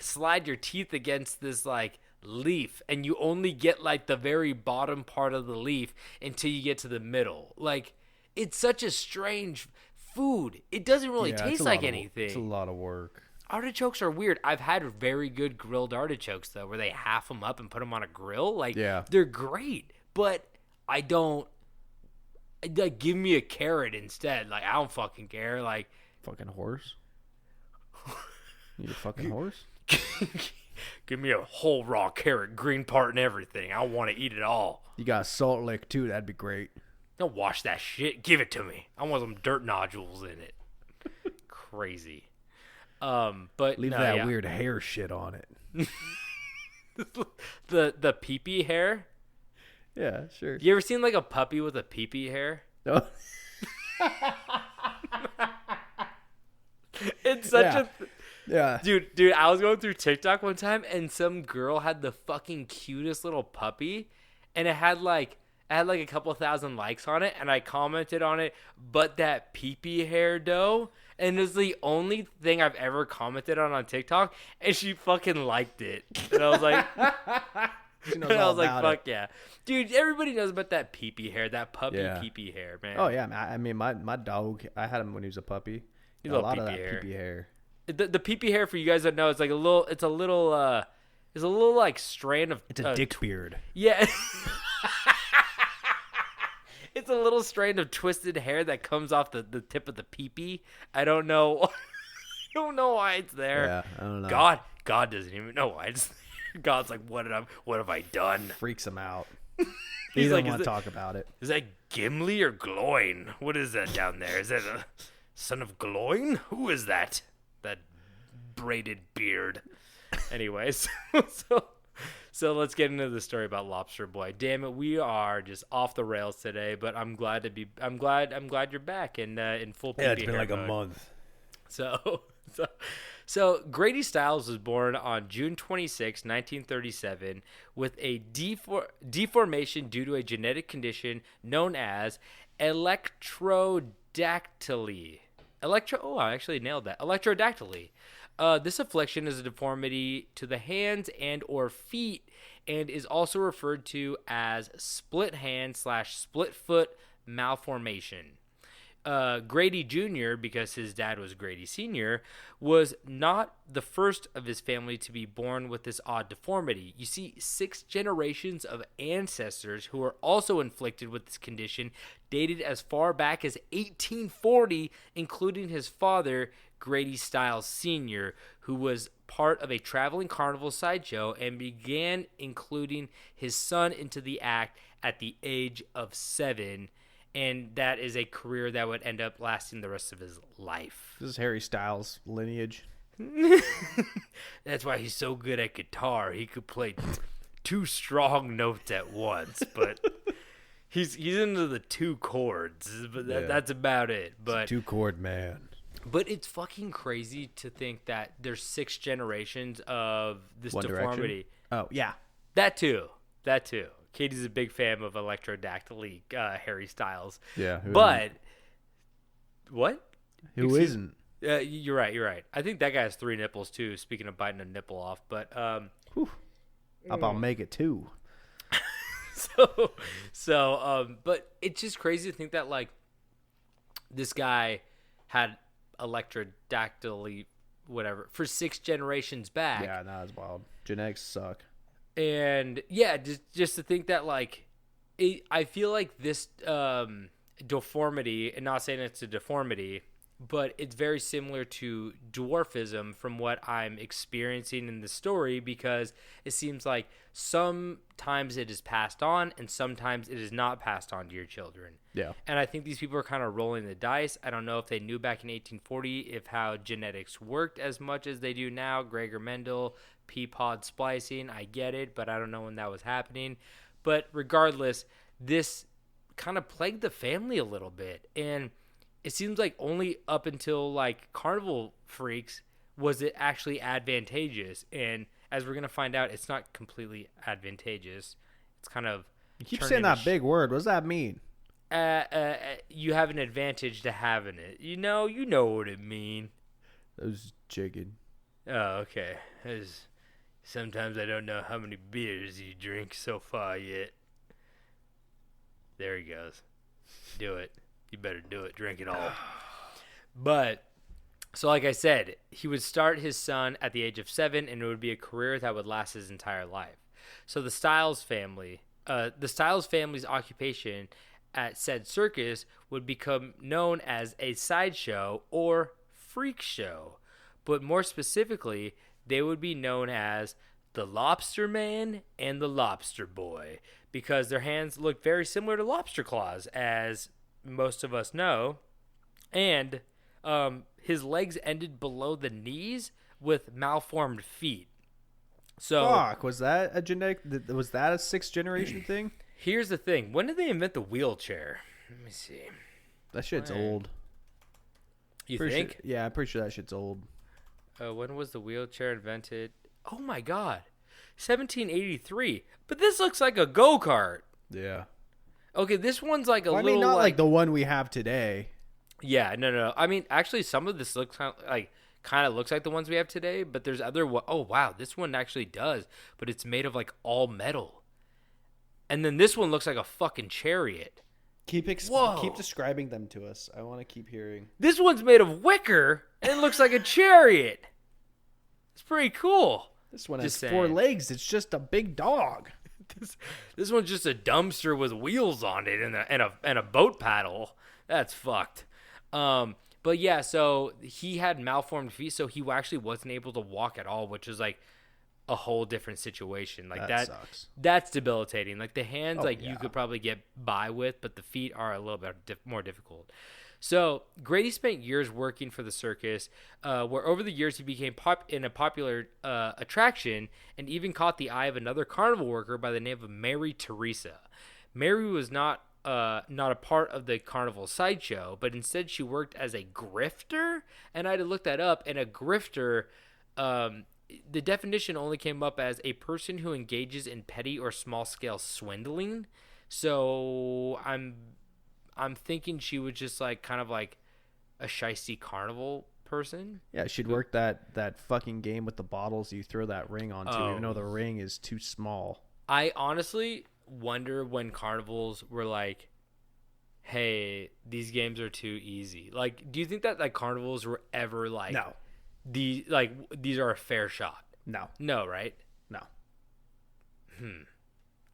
[SPEAKER 5] slide your teeth against this like leaf, and you only get like the very bottom part of the leaf until you get to the middle. Like, it's such a strange food. It doesn't really taste like anything.
[SPEAKER 6] It's a lot of work.
[SPEAKER 5] Artichokes are weird. I've had very good grilled artichokes, though, where they half them up and put them on a grill. Like, they're great, but I don't, like, give me a carrot instead. Like, I don't fucking care. Like,
[SPEAKER 6] fucking horse? You a fucking horse?
[SPEAKER 5] Give me a whole raw carrot, green part and everything. I want to eat it all.
[SPEAKER 6] You got a salt lick, too. That'd be great.
[SPEAKER 5] Don't wash that shit. Give it to me. I want some dirt nodules in it. Crazy. But
[SPEAKER 6] leave that weird hair shit on it.
[SPEAKER 5] the pee-pee hair.
[SPEAKER 6] Yeah, sure.
[SPEAKER 5] You ever seen like a puppy with a pee-pee hair?
[SPEAKER 6] No.
[SPEAKER 5] It's such
[SPEAKER 6] yeah.
[SPEAKER 5] Dude, I was going through TikTok one time and some girl had the fucking cutest little puppy, and it had like a couple thousand likes on it, and I commented on it, but that pee-pee hair dough. And it's the only thing I've ever commented on TikTok, and she fucking liked it. And I was like, fuck yeah. Dude, everybody knows about that pee-pee hair, that puppy pee-pee hair, man.
[SPEAKER 6] Oh, yeah. I mean, my dog, I had him when he was a puppy.
[SPEAKER 5] He's
[SPEAKER 6] a lot of that pee-pee hair.
[SPEAKER 5] The pee-pee hair, for you guys that know, it's like a little like strand of...
[SPEAKER 6] It's a dick beard.
[SPEAKER 5] Yeah. It's a little strand of twisted hair that comes off the tip of the pee-pee. I don't know. I don't know why it's there.
[SPEAKER 6] Yeah, I don't know.
[SPEAKER 5] God doesn't even know why it's there. God's like, what have I done?
[SPEAKER 6] Freaks him out.
[SPEAKER 5] He
[SPEAKER 6] doesn't want to talk about it.
[SPEAKER 5] Is that Gimli or Gloin? What is that down there? Is that a son of Gloin? Who is that? That braided beard. Anyways, So let's get into the story about Lobster Boy. Damn it, we are just off the rails today, but I'm glad you're back and in full PB.
[SPEAKER 6] Yeah, it's been like
[SPEAKER 5] mode.
[SPEAKER 6] a month.
[SPEAKER 5] So Grady Stiles was born on June 26, 1937, with a deformation due to a genetic condition known as electrodactyly. I actually nailed that. Electrodactyly. This affliction is a deformity to the hands and or feet and is also referred to as split hand / split foot malformation. Grady Jr., because his dad was Grady Sr., was not the first of his family to be born with this odd deformity. You see, 6 generations of ancestors who were also inflicted with this condition dated as far back as 1840, including his father, Grady Stiles Sr., who was part of a traveling carnival sideshow and began including his son into the act at the age of 7. And that is a career that would end up lasting the rest of his life.
[SPEAKER 6] This is Harry Styles' lineage.
[SPEAKER 5] That's why he's so good at guitar. He could play 2 strong notes at once, but he's into the 2 chords. But that's about it. But
[SPEAKER 6] 2-chord man.
[SPEAKER 5] But it's fucking crazy to think that there's 6 generations of this
[SPEAKER 6] One
[SPEAKER 5] deformity.
[SPEAKER 6] Direction? Oh, yeah.
[SPEAKER 5] That too. Katie's a big fan of electrodactyly Harry Styles.
[SPEAKER 6] Yeah.
[SPEAKER 5] But what?
[SPEAKER 6] Who isn't?
[SPEAKER 5] You're right. I think that guy has 3 nipples too. Speaking of biting a nipple off, but
[SPEAKER 6] I'll make it 2.
[SPEAKER 5] But it's just crazy to think that like this guy had electrodactyly whatever for 6 generations back.
[SPEAKER 6] Yeah, that's wild. Genetics suck.
[SPEAKER 5] And yeah, just to think that like, I feel like this deformity, and not saying it's a deformity, but it's very similar to dwarfism from what I'm experiencing in the story, because it seems like sometimes it is passed on and sometimes it is not passed on to your children.
[SPEAKER 6] Yeah.
[SPEAKER 5] And I think these people are kind of rolling the dice. I don't know if they knew back in 1840 if how genetics worked as much as they do now. Gregor Mendel, pea-pod splicing, I get it, but I don't know when that was happening. But regardless, this kind of plagued the family a little bit. And it seems like only up until like Carnival Freaks was it actually advantageous. And as we're going to find out, it's not completely advantageous. It's kind of...
[SPEAKER 6] You keep saying that big word. What does that mean?
[SPEAKER 5] You have an advantage to having it. You know what it mean.
[SPEAKER 6] That was chicken.
[SPEAKER 5] Oh, okay. Sometimes I don't know how many beers you drink so far yet. There he goes. Do it. You better do it. Drink it all. But, so like I said, he would start his son at the age of 7, and it would be a career that would last his entire life. So the Stiles family's occupation at said circus would become known as a sideshow or freak show. But more specifically, they would be known as the Lobster Man and the Lobster Boy, because their hands look very similar to lobster claws, as most of us know. And his legs ended below the knees with malformed feet. So,
[SPEAKER 6] fuck, was that a sixth generation thing?
[SPEAKER 5] Here's the thing. When did they invent the wheelchair? Let me see.
[SPEAKER 6] That shit's old.
[SPEAKER 5] You think?
[SPEAKER 6] Sure, yeah, I'm pretty sure that shit's old.
[SPEAKER 5] When was the wheelchair invented? Oh my god. 1783. But this looks like a go-kart.
[SPEAKER 6] Yeah.
[SPEAKER 5] Okay, this one's like
[SPEAKER 6] I mean, not like the one we have today.
[SPEAKER 5] Yeah, no. I mean, actually, some of this looks kind of looks like the ones we have today, but there's other... Oh, wow, this one actually does, but it's made of, like, all metal. And then this one looks like a fucking chariot.
[SPEAKER 6] Keep describing them to us. I want to keep hearing.
[SPEAKER 5] This one's made of wicker, and it looks like a chariot. It's pretty cool.
[SPEAKER 6] This one has 4 legs. It's just a big dog.
[SPEAKER 5] This one's just a dumpster with wheels on it and a boat paddle. That's fucked. But yeah, so he had malformed feet, so he actually wasn't able to walk at all, which is like a whole different situation. Like that
[SPEAKER 6] sucks.
[SPEAKER 5] That's debilitating. Like the hands, you could probably get by with, but the feet are a little bit more difficult. So Grady spent years working for the circus, where over the years he became a popular attraction, and even caught the eye of another carnival worker by the name of Mary Teresa. Mary was not a part of the carnival sideshow, but instead she worked as a grifter. And I had to look that up. And a grifter, the definition only came up as a person who engages in petty or small scale swindling. So I'm thinking she was just like kind of like a shiesty carnival person.
[SPEAKER 6] Yeah, she'd work that fucking game with the bottles you throw that ring onto, even though the ring is too small.
[SPEAKER 5] I honestly wonder when carnivals were like, hey, these games are too easy. Like, do you think that like carnivals were ever like,
[SPEAKER 6] no,
[SPEAKER 5] these are a fair shot? No, right?
[SPEAKER 6] No.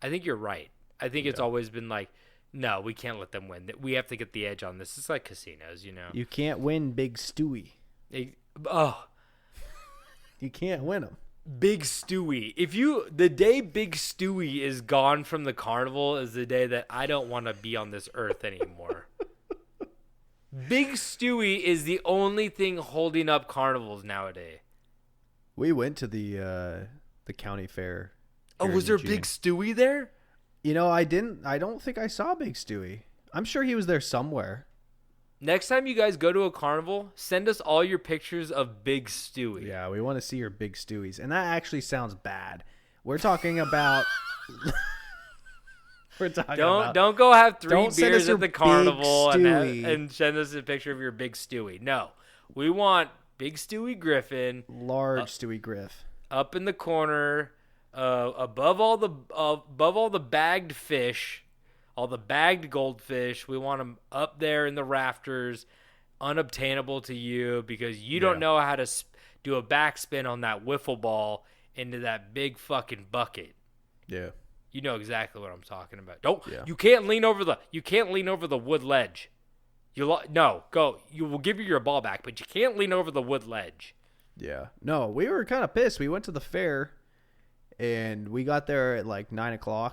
[SPEAKER 5] I think you're right. I think it's always been like, no, we can't let them win. We have to get the edge on this. It's like casinos, you know.
[SPEAKER 6] You can't win Big Stewie. You can't win them.
[SPEAKER 5] Big Stewie. The day Big Stewie is gone from the carnival is the day that I don't want to be on this earth anymore. Big Stewie is the only thing holding up carnivals nowadays.
[SPEAKER 6] We went to the county fair.
[SPEAKER 5] Oh, was there Big Stewie there?
[SPEAKER 6] You know, I don't think I saw Big Stewie. I'm sure he was there somewhere.
[SPEAKER 5] Next time you guys go to a carnival, send us all your pictures of Big Stewie.
[SPEAKER 6] Yeah, we want to see your Big Stewies. And that actually sounds bad. We're talking about...
[SPEAKER 5] Don't go have 3 beers at the carnival and send us a picture of your Big Stewie. No. We want Big Stewie Griffin.
[SPEAKER 6] Large Stewie Griff.
[SPEAKER 5] Up in the corner, above all the bagged fish. All the bagged goldfish, we want them up there in the rafters, unobtainable to you because you don't know how to do a backspin on that wiffle ball into that big fucking bucket.
[SPEAKER 6] Yeah,
[SPEAKER 5] you know exactly what I'm talking about. You can't lean over the wood ledge. You will give you your ball back, but you can't lean over the wood ledge.
[SPEAKER 6] Yeah, no, we were kind of pissed. We went to the fair, and we got there at like 9:00.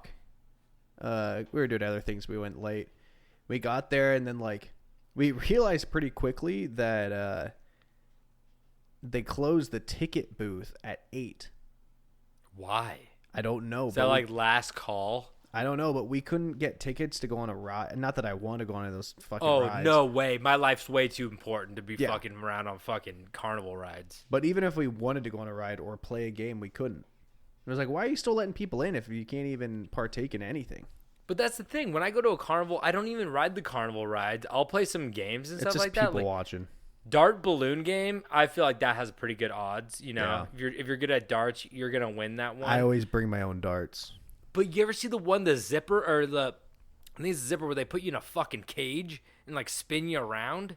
[SPEAKER 6] We were doing other things. We went late. We got there, and then like we realized pretty quickly that they closed the ticket booth at 8.
[SPEAKER 5] Why?
[SPEAKER 6] I don't know.
[SPEAKER 5] Is that like last call?
[SPEAKER 6] I don't know, but we couldn't get tickets to go on a ride. Not that I want to go on any of those fucking rides.
[SPEAKER 5] Oh, no way. My life's way too important to be fucking around on fucking carnival rides.
[SPEAKER 6] But even if we wanted to go on a ride or play a game, we couldn't. It was like, why are you still letting people in if you can't even partake in anything?
[SPEAKER 5] But that's the thing. When I go to a carnival, I don't even ride the carnival rides. I'll play some games and stuff like that.
[SPEAKER 6] It's just people watching.
[SPEAKER 5] Dart balloon game, I feel like that has pretty good odds. You know, if you're good at darts, you're gonna win that one.
[SPEAKER 6] I always bring my own darts.
[SPEAKER 5] But you ever see the zipper or I think it's the zipper where they put you in a fucking cage and like spin you around?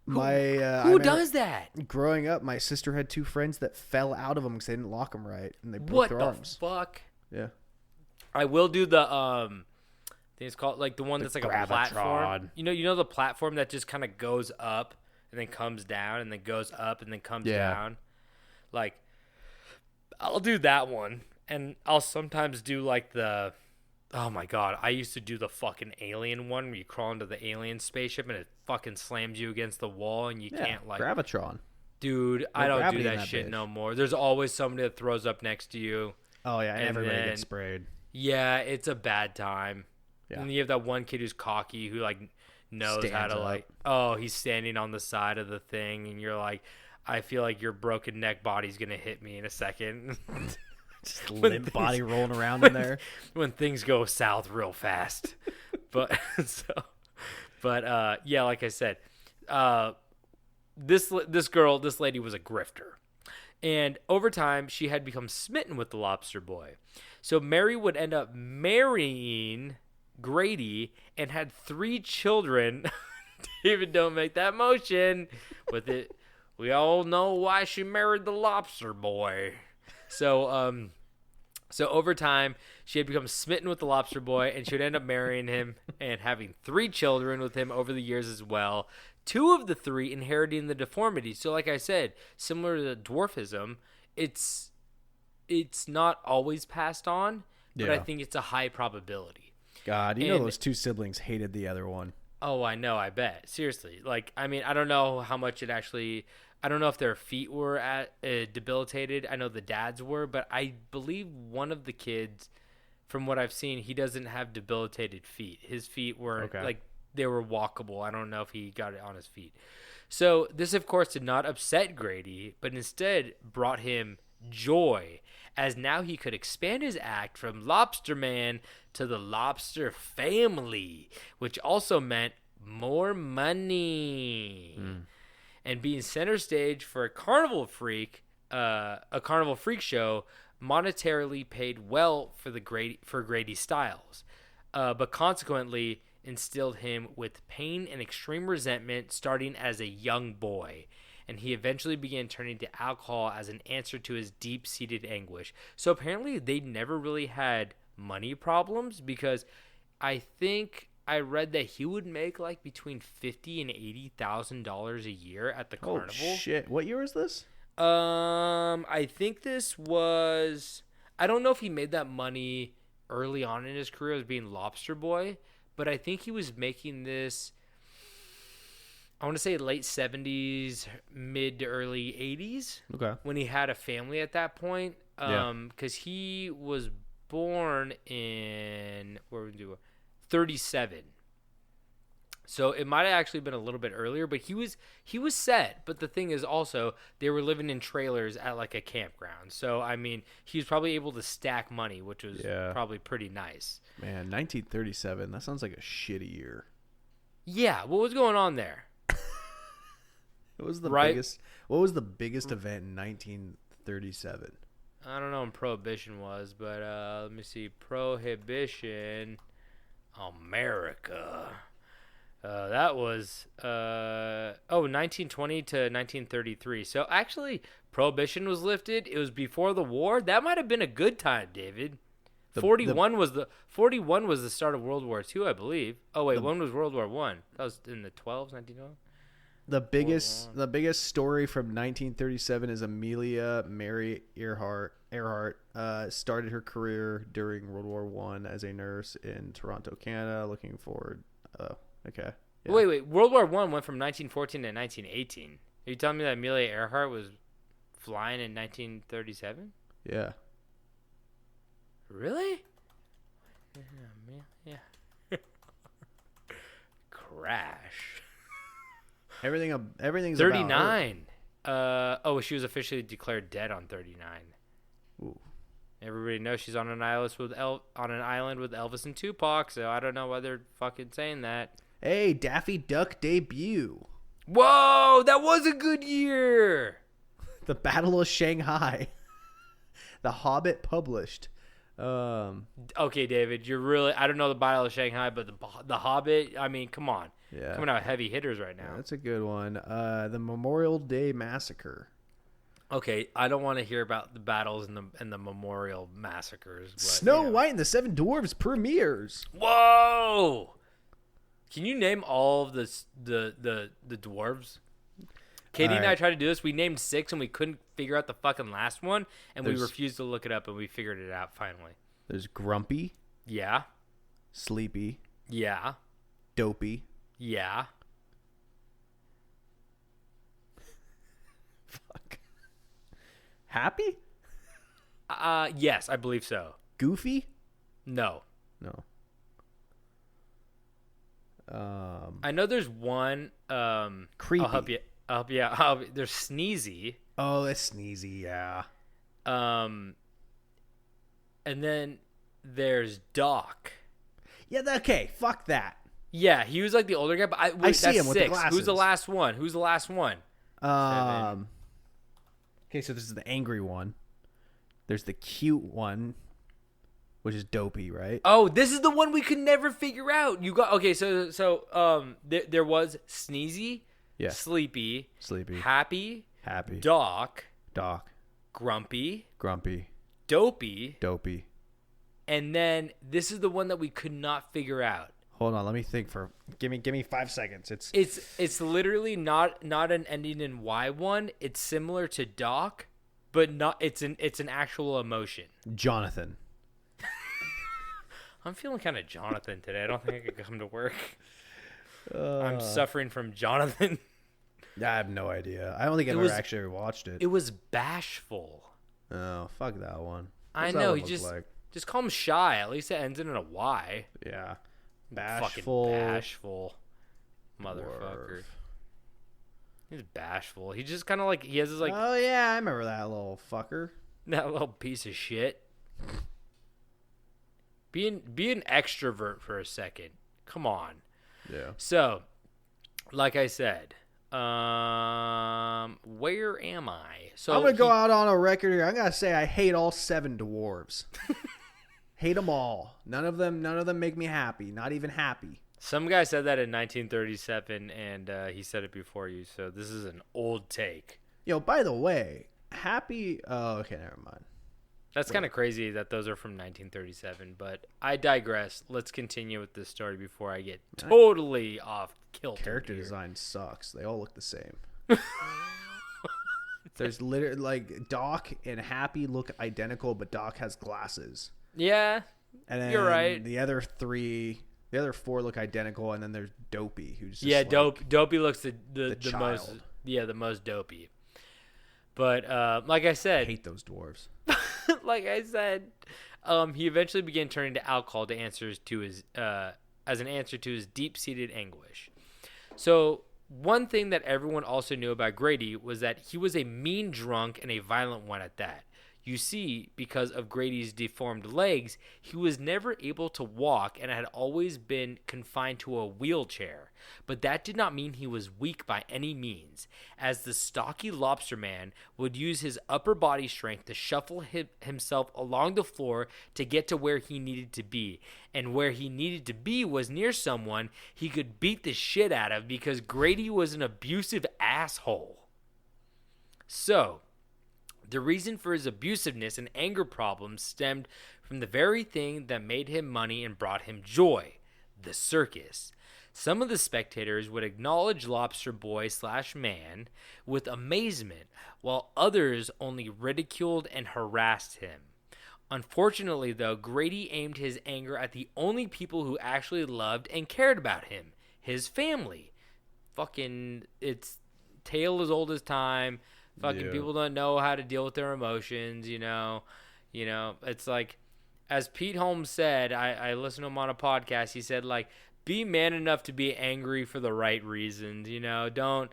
[SPEAKER 5] Who does that?
[SPEAKER 6] Growing up, my sister had 2 friends that fell out of them because they didn't lock them right, and they broke their arms.
[SPEAKER 5] What the fuck?
[SPEAKER 6] Yeah.
[SPEAKER 5] I will do the I think it's called like the one that's like a platform. You know the platform that just kind of goes up and then comes down and then goes up and then comes down. Like, I'll do that one, and I'll sometimes do like the. Oh my god, I used to do the fucking alien one where you crawl into the alien spaceship and it fucking slams you against the wall and you can't like.
[SPEAKER 6] Gravitron.
[SPEAKER 5] Dude, I don't do that shit no more. There's always somebody that throws up next to you.
[SPEAKER 6] Oh yeah, and everybody gets sprayed.
[SPEAKER 5] Yeah, it's a bad time.
[SPEAKER 6] Yeah.
[SPEAKER 5] And you have that one kid who's cocky who like knows
[SPEAKER 6] Stands
[SPEAKER 5] how to
[SPEAKER 6] up.
[SPEAKER 5] like he's standing on the side of the thing and you're like, I feel like your broken neck body's gonna hit me in a second.
[SPEAKER 6] Just limp body rolling around in there.
[SPEAKER 5] When things go south real fast. But yeah, like I said, this lady was a grifter. And over time, she had become smitten with the lobster boy. So Mary would end up marrying Grady and had 3 children. David, don't make that motion with it. We all know why she married the lobster boy. So over time, she had become smitten with the lobster boy, and she would end up marrying him and having 3 children with him over the years as well. 2 of the 3 inheriting the deformity. So like I said, similar to dwarfism, it's not always passed on, but I think it's a high probability.
[SPEAKER 6] God, you know those 2 siblings hated the other one.
[SPEAKER 5] Oh, I know, I bet. Seriously. Like, I mean, I don't know how much it actually... I don't know if their feet were debilitated. I know the dads were, but I believe one of the kids, from what I've seen, he doesn't have debilitated feet. His feet were like they were walkable. I don't know if he got it on his feet. So this, of course, did not upset Grady, but instead brought him joy, as now he could expand his act from Lobster Man to the Lobster Family, which also meant more money. And being center stage for a carnival freak show monetarily paid well for Grady Stiles, but consequently instilled him with pain and extreme resentment starting as a young boy, and he eventually began turning to alcohol as an answer to his deep-seated anguish. So apparently they never really had money problems, because I think I read that he would make like between $50,000 and $80,000 a year at the carnival.
[SPEAKER 6] Oh shit! What year was this?
[SPEAKER 5] I think this was. I don't know if he made that money early on in his career as being Lobster Boy, but I think he was making this. I want to say late 70s, mid to early 80s.
[SPEAKER 6] Okay.
[SPEAKER 5] When he had a family at that point, because he was born in 37. So it might have actually been a little bit earlier, but he was set. But the thing is also, they were living in trailers at like a campground. So, I mean, he was probably able to stack money, which was probably pretty nice.
[SPEAKER 6] Man, 1937, that sounds like a shitty year.
[SPEAKER 5] Yeah, what was going on there?
[SPEAKER 6] What was the biggest event in 1937?
[SPEAKER 5] I don't know when Prohibition was, but let me see. Prohibition, America. That was 1920 to 1933. So actually, Prohibition was lifted. It was before the war. That might have been a good time, David. 41 was the start of World War II, I believe. Oh wait, when was World War I? That was in the 12s, 1912.
[SPEAKER 6] The biggest story from 1937 is Amelia Mary Earhart started her career during World War I as a nurse in Toronto, Canada. Looking forward. Oh, okay. Yeah.
[SPEAKER 5] Wait. World War I went from 1914 to 1918. Are you telling me that Amelia Earhart was flying in 1937?
[SPEAKER 6] Yeah.
[SPEAKER 5] Really? Yeah. Crash.
[SPEAKER 6] Everything's
[SPEAKER 5] 39. She was officially declared dead on 39.
[SPEAKER 6] Ooh.
[SPEAKER 5] Everybody knows she's on an island with Elvis and Tupac, so I don't know why they're fucking saying that.
[SPEAKER 6] Hey, Daffy Duck debut.
[SPEAKER 5] Whoa, that was a good year.
[SPEAKER 6] The Battle of Shanghai. The Hobbit published.
[SPEAKER 5] Okay, David, you're really... I don't know the Battle of Shanghai, but the Hobbit, I mean, come on.
[SPEAKER 6] Yeah.
[SPEAKER 5] Coming out heavy hitters right now.
[SPEAKER 6] Yeah, that's a good one. The Memorial Day Massacre.
[SPEAKER 5] Okay, I don't want to hear about the battles and the memorial massacres. But,
[SPEAKER 6] Snow White and the Seven Dwarfs premieres.
[SPEAKER 5] Whoa! Can you name all of the dwarves? Katie and I tried to do this. We named 6 and we couldn't figure out the fucking last one, and we refused to look it up, and we figured it out finally.
[SPEAKER 6] There's Grumpy.
[SPEAKER 5] Yeah.
[SPEAKER 6] Sleepy.
[SPEAKER 5] Yeah.
[SPEAKER 6] Dopey.
[SPEAKER 5] Yeah.
[SPEAKER 6] Fuck. Happy?
[SPEAKER 5] Yes, I believe so.
[SPEAKER 6] Goofy?
[SPEAKER 5] No.
[SPEAKER 6] I
[SPEAKER 5] know there's one.
[SPEAKER 6] Creepy.
[SPEAKER 5] I'll help you. There's Sneezy.
[SPEAKER 6] Oh, that's Sneezy, yeah.
[SPEAKER 5] And then there's Doc.
[SPEAKER 6] Yeah, okay, fuck that.
[SPEAKER 5] Yeah, he was like the older guy, but
[SPEAKER 6] I see
[SPEAKER 5] that's
[SPEAKER 6] him with the
[SPEAKER 5] 6.
[SPEAKER 6] glasses.
[SPEAKER 5] Who's the last one?
[SPEAKER 6] Okay, so this is the angry one. There's the cute one, which is Dopey, right?
[SPEAKER 5] Oh, this is the one we could never figure out. You got okay. So there was Sneezy,
[SPEAKER 6] yeah,
[SPEAKER 5] Sleepy, Happy, Doc, Grumpy, Dopey,
[SPEAKER 6] and
[SPEAKER 5] then this is the one that we could not figure out.
[SPEAKER 6] Hold on, let me think give me 5 seconds.
[SPEAKER 5] It's literally not an ending in Y one. It's similar to Doc, but not. It's an actual emotion.
[SPEAKER 6] Jonathan.
[SPEAKER 5] I'm feeling kind of Jonathan today. I don't think I could come to work. I'm suffering from Jonathan.
[SPEAKER 6] I have no idea. I don't think I've ever actually watched it.
[SPEAKER 5] It was Bashful.
[SPEAKER 6] Oh, fuck that one.
[SPEAKER 5] I know. He just call him Shy. At least it ends in a Y.
[SPEAKER 6] Yeah.
[SPEAKER 5] Bashful. Fucking bashful. Motherfucker. He's bashful. He just kind of like, he has his like...
[SPEAKER 6] Oh, yeah, I remember that little fucker.
[SPEAKER 5] That little piece of shit. Be an extrovert for a second. Come on.
[SPEAKER 6] Yeah.
[SPEAKER 5] So, like I said, where am I? So
[SPEAKER 6] I'm going to go out on a record here. I'm going to say I hate all 7 dwarves. Hate them all. None of them make me happy. Not even happy.
[SPEAKER 5] Some guy said that in 1937, and he said it before you, so this is an old take.
[SPEAKER 6] Yo, by the way, happy... Oh, okay, never mind.
[SPEAKER 5] That's kind of crazy that those are from 1937, but I digress. Let's continue with this story before I get totally off kilter.
[SPEAKER 6] Character design sucks. They all look the same. There's literally, like, Doc and Happy look identical, but Doc has glasses.
[SPEAKER 5] Yeah,
[SPEAKER 6] and then
[SPEAKER 5] you're right.
[SPEAKER 6] The other 4 look identical, and then there's Dopey, who's just
[SPEAKER 5] Dopey looks the
[SPEAKER 6] child.
[SPEAKER 5] the most dopey. But like I said,
[SPEAKER 6] I hate those dwarves.
[SPEAKER 5] Like I said, he eventually began turning to alcohol to as an answer to his deep-seated anguish. So one thing that everyone also knew about Grady was that he was a mean drunk and a violent one at that. You see, because of Grady's deformed legs, he was never able to walk and had always been confined to a wheelchair. But that did not mean he was weak by any means, as the stocky lobster man would use his upper body strength to shuffle himself along the floor to get to where he needed to be. And where he needed to be was near someone he could beat the shit out of because Grady was an abusive asshole. So... the reason for his abusiveness and anger problems stemmed from the very thing that made him money and brought him joy, the circus. Some of the spectators would acknowledge Lobster Boy / man with amazement, while others only ridiculed and harassed him. Unfortunately, though, Grady aimed his anger at the only people who actually loved and cared about him, his family. Fucking, it's tale as old as time. Fucking people don't know how to deal with their emotions, you know. It's like, as Pete Holmes said, I listened to him on a podcast. He said, like, be man enough to be angry for the right reasons. You know, don't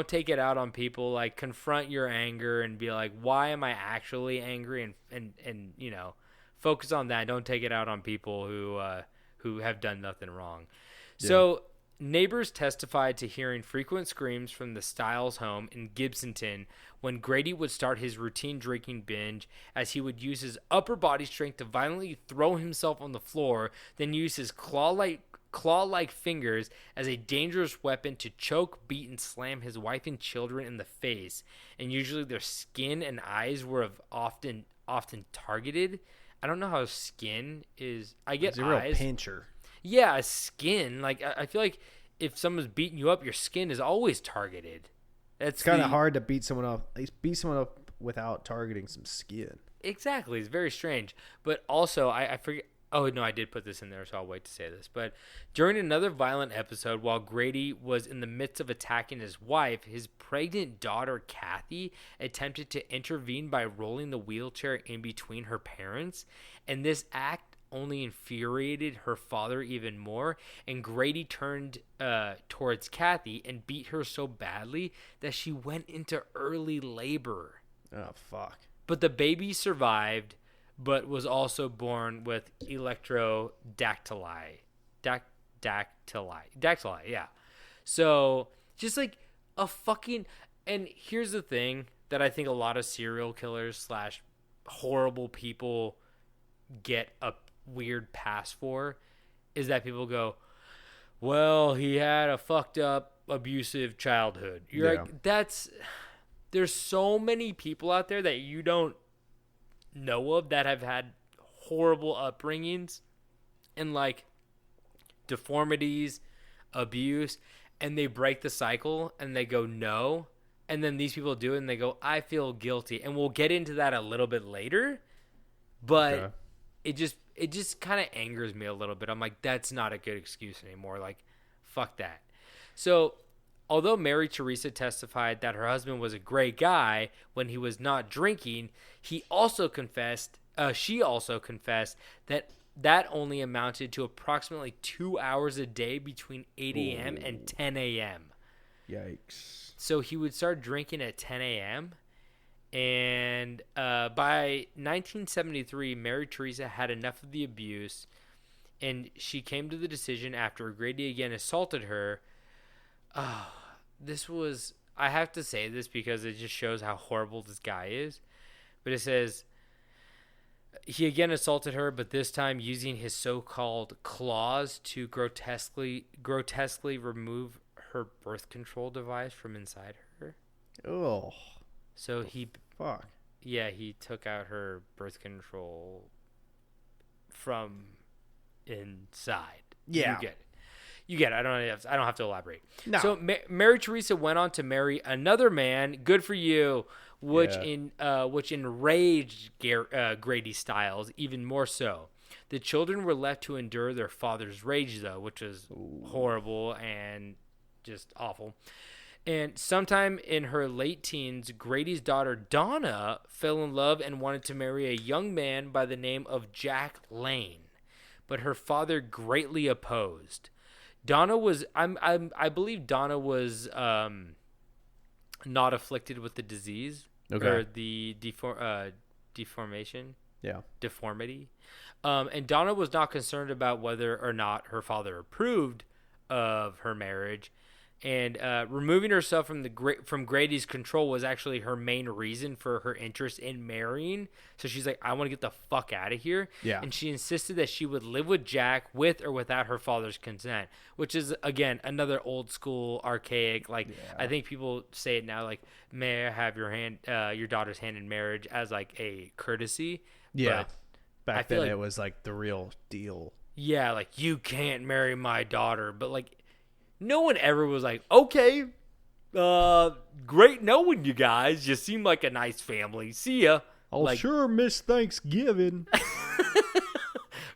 [SPEAKER 5] take it out on people. Like, confront your anger and be like, why am I actually angry? And you know, focus on that. Don't take it out on people who have done nothing wrong. Yeah. So neighbors testified to hearing frequent screams from the Stiles home in Gibsonton when Grady would start his routine drinking binge, as he would use his upper body strength to violently throw himself on the floor, then use his claw-like fingers as a dangerous weapon to choke, beat, and slam his wife and children in the face. And usually their skin and eyes were often targeted. I don't know how skin is. I get
[SPEAKER 6] it's a
[SPEAKER 5] eyes.
[SPEAKER 6] Real pincher.
[SPEAKER 5] Yeah, skin. Like, I feel like if someone's beating you up, your skin is always targeted.
[SPEAKER 6] It's kind of hard to beat someone up. Beat someone up without targeting some skin.
[SPEAKER 5] Exactly. It's very strange. But also, I forget. Oh, no, I did put this in there, so I'll wait to say this. But during another violent episode, while Grady was in the midst of attacking his wife, his pregnant daughter, Kathy, attempted to intervene by rolling the wheelchair in between her parents. And this act only infuriated her father even more, and Grady turned towards Kathy and beat her so badly that she went into early labor.
[SPEAKER 6] Oh, fuck.
[SPEAKER 5] But the baby survived, but was also born with electrodactyly. Dactyli, yeah. So, just like a fucking... And here's the thing that I think a lot of serial killers / horrible people get a weird pass for, is that people go, well, he had a fucked up abusive childhood. You're like, there's so many people out there that you don't know of that have had horrible upbringings and like deformities, abuse, and they break the cycle and they go no, and then these people do it and they go, I feel guilty. And we'll get into that a little bit later, but it just kind of angers me a little bit. I'm like, that's not a good excuse anymore. Like, fuck that. So, although Mary Teresa testified that her husband was a great guy when he was not drinking, she also confessed that only amounted to approximately 2 hours a day between 8 a.m. and 10 a.m.
[SPEAKER 6] Yikes.
[SPEAKER 5] So he would start drinking at 10 a.m., and by 1973, Mary Teresa had enough of the abuse, and she came to the decision after Grady again assaulted her. This was, I have to say this because it just shows how horrible this guy is. But it says, he again assaulted her, but this time using his so-called claws to grotesquely remove her birth control device from inside her.
[SPEAKER 6] Oh.
[SPEAKER 5] So he took out her birth control from inside.
[SPEAKER 6] Yeah.
[SPEAKER 5] You get it. I don't have to elaborate.
[SPEAKER 6] No.
[SPEAKER 5] So Mary Teresa went on to marry another man. Good for you. Which enraged Grady Stiles even more so. The children were left to endure their father's rage, though, which was horrible and just awful. And sometime in her late teens, Grady's daughter Donna fell in love and wanted to marry a young man by the name of Jack Lane, but her father greatly opposed. Donna was, I believe Donna was not afflicted with the disease or the deformation. Yeah, deformity. And Donna was not concerned about whether or not her father approved of her marriage. And removing herself from Grady's control was actually her main reason for her interest in marrying. So she's like, I want to get the fuck out of here. Yeah. And she insisted that she would live with Jack with or without her father's consent, which is, again, another old school, archaic. Like, I think people say it now, like, may I have your daughter's hand in marriage as like a courtesy.
[SPEAKER 6] Yeah. But back then, it was like the real deal.
[SPEAKER 5] Yeah, like, you can't marry my daughter. But like, no one ever was like, okay, great knowing you guys. You seem like a nice family. See ya.
[SPEAKER 6] I'll sure miss Thanksgiving.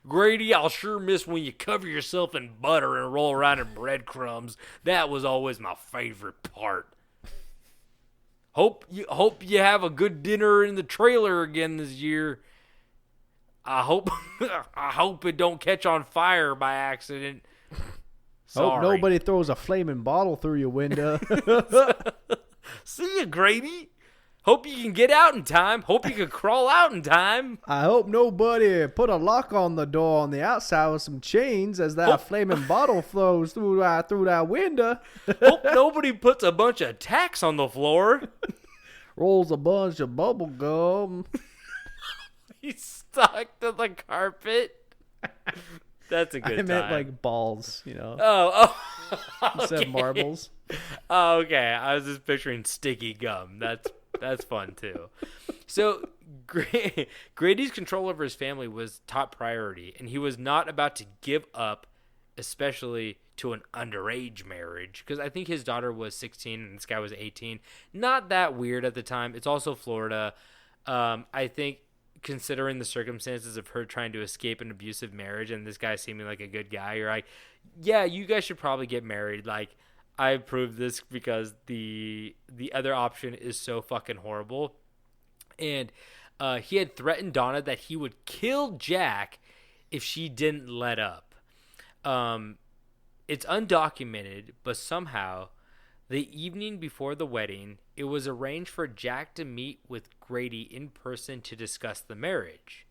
[SPEAKER 5] Grady, I'll sure miss when you cover yourself in butter and roll around in breadcrumbs. That was always my favorite part. Hope you have a good dinner in the trailer again this year. I hope I hope it don't catch on fire by accident. Sorry.
[SPEAKER 6] Hope nobody throws a flaming bottle through your window.
[SPEAKER 5] See you, Grady. Hope you can get out in time. Hope you can crawl out in time.
[SPEAKER 6] I hope nobody put a lock on the door on the outside with some chains as that flaming bottle flows through that window.
[SPEAKER 5] Hope nobody puts a bunch of tacks on the floor.
[SPEAKER 6] Rolls a bunch of bubble gum.
[SPEAKER 5] He's stuck to the carpet. That's a good time.
[SPEAKER 6] I meant like balls, you know.
[SPEAKER 5] Oh.
[SPEAKER 6] Instead of marbles.
[SPEAKER 5] Oh, okay. I was just picturing sticky gum. That's fun too. So Grady's control over his family was top priority, and he was not about to give up, especially to an underage marriage, because I think his daughter was 16 and this guy was 18. Not that weird at the time. It's also Florida. I think considering the circumstances of her trying to escape an abusive marriage and this guy seeming like a good guy, you're like, yeah, you guys should probably get married. Like, I approve this because the other option is so fucking horrible. And he had threatened Donna that he would kill Jack if she didn't let up. It's undocumented, but somehow the evening before the wedding, it was arranged for Jack to meet with Grady in person to discuss the marriage.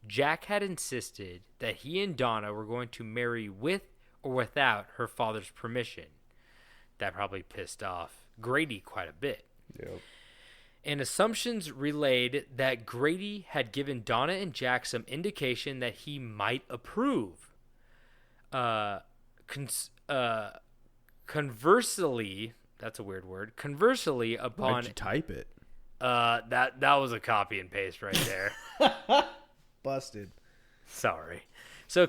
[SPEAKER 5] Jack had insisted that he and Donna were going to marry with or without her father's permission. That probably pissed off Grady quite a bit.
[SPEAKER 6] Yep.
[SPEAKER 5] And assumptions relayed that Grady had given Donna and Jack some indication that he might approve. Conversely, that's a weird word. Conversely, upon
[SPEAKER 6] why'd you type it?
[SPEAKER 5] That was a copy and paste right there.
[SPEAKER 6] Busted.
[SPEAKER 5] Sorry. So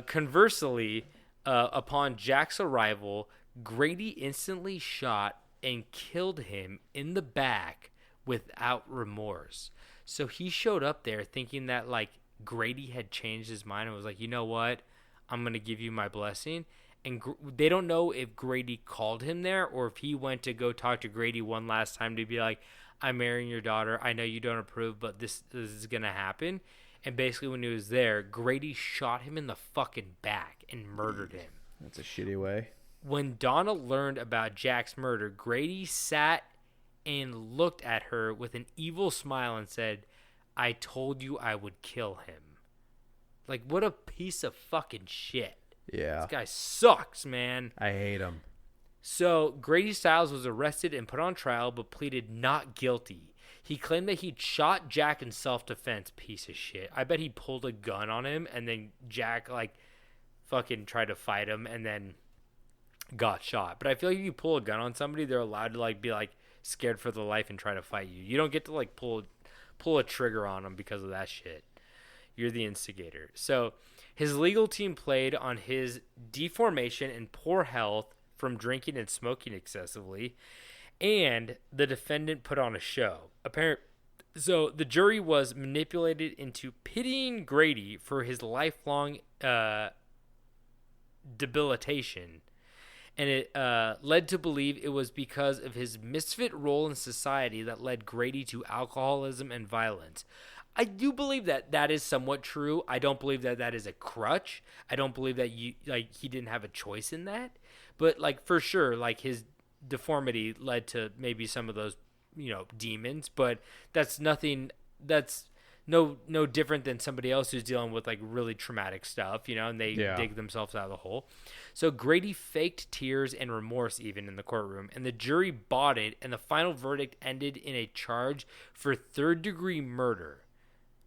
[SPEAKER 5] conversely, upon Jack's arrival, Grady instantly shot and killed him in the back without remorse. So he showed up there thinking that like Grady had changed his mind and was like, you know what? I'm going to give you my blessing. And they don't know if Grady called him there or if he went to go talk to Grady one last time to be like, I'm marrying your daughter. I know you don't approve, but this is going to happen. And basically when he was there, Grady shot him in the fucking back and murdered him.
[SPEAKER 6] That's a shitty way.
[SPEAKER 5] When Donna learned about Jack's murder, Grady sat and looked at her with an evil smile and said, I told you I would kill him. Like, what a piece of fucking shit.
[SPEAKER 6] Yeah.
[SPEAKER 5] This guy sucks, man.
[SPEAKER 6] I hate him.
[SPEAKER 5] So, Grady Stiles was arrested and put on trial, but pleaded not guilty. He claimed that he'd shot Jack in self-defense, piece of shit. I bet he pulled a gun on him, and then Jack, like, fucking tried to fight him, and then got shot. But I feel like if you pull a gun on somebody, they're allowed to, like, be, like, scared for their life and try to fight you. You don't get to, like, pull a trigger on them because of that shit. You're the instigator. So his legal team played on his deformation and poor health from drinking and smoking excessively, and the defendant put on a show. So the jury was manipulated into pitying Grady for his lifelong debilitation, and it led to believe it was because of his misfit role in society that led Grady to alcoholism and violence. I do believe that is somewhat true. I don't believe that is a crutch. I don't believe that he didn't have a choice in that. But like for sure, like his deformity led to maybe some of those, demons. But that's nothing. That's no different than somebody else who's dealing with like really traumatic stuff, and they dig themselves out of the hole. So Grady faked tears and remorse even in the courtroom, and the jury bought it, and the final verdict ended in a charge for third-degree murder.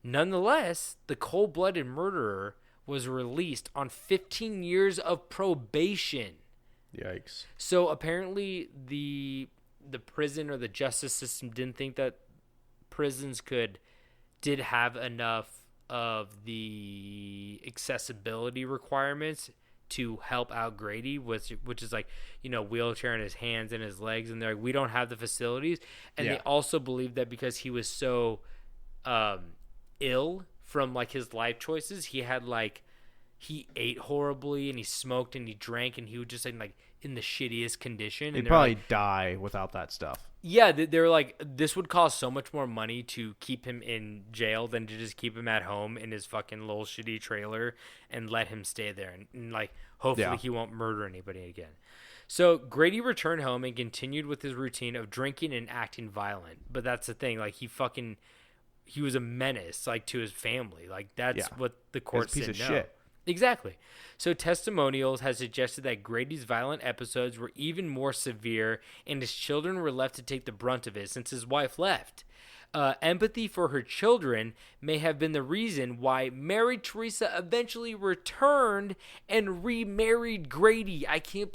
[SPEAKER 5] Nonetheless, the cold-blooded murderer was released on 15 years of probation.
[SPEAKER 6] Yikes.
[SPEAKER 5] So apparently the prison or the justice system didn't think that prisons did have enough of the accessibility requirements to help out Grady, which is like, wheelchair in his hands and his legs. And they're like, we don't have the facilities. And they also believe that because he was so ill from like his life choices, he had like he ate horribly and he smoked and he drank and he was just like in the shittiest condition.
[SPEAKER 6] He'd probably die without that stuff.
[SPEAKER 5] Yeah, they were like, this would cost so much more money to keep him in jail than to just keep him at home in his fucking little shitty trailer and let him stay there. And like, hopefully he won't murder anybody again. So Grady returned home and continued with his routine of drinking and acting violent. But that's the thing. Like, he was a menace, like, to his family. Like, that's what the court said. Piece of shit. Exactly. So testimonials has suggested that Grady's violent episodes were even more severe and his children were left to take the brunt of it since his wife left. Empathy for her children may have been the reason why Mary Teresa eventually returned and remarried Grady. I can't,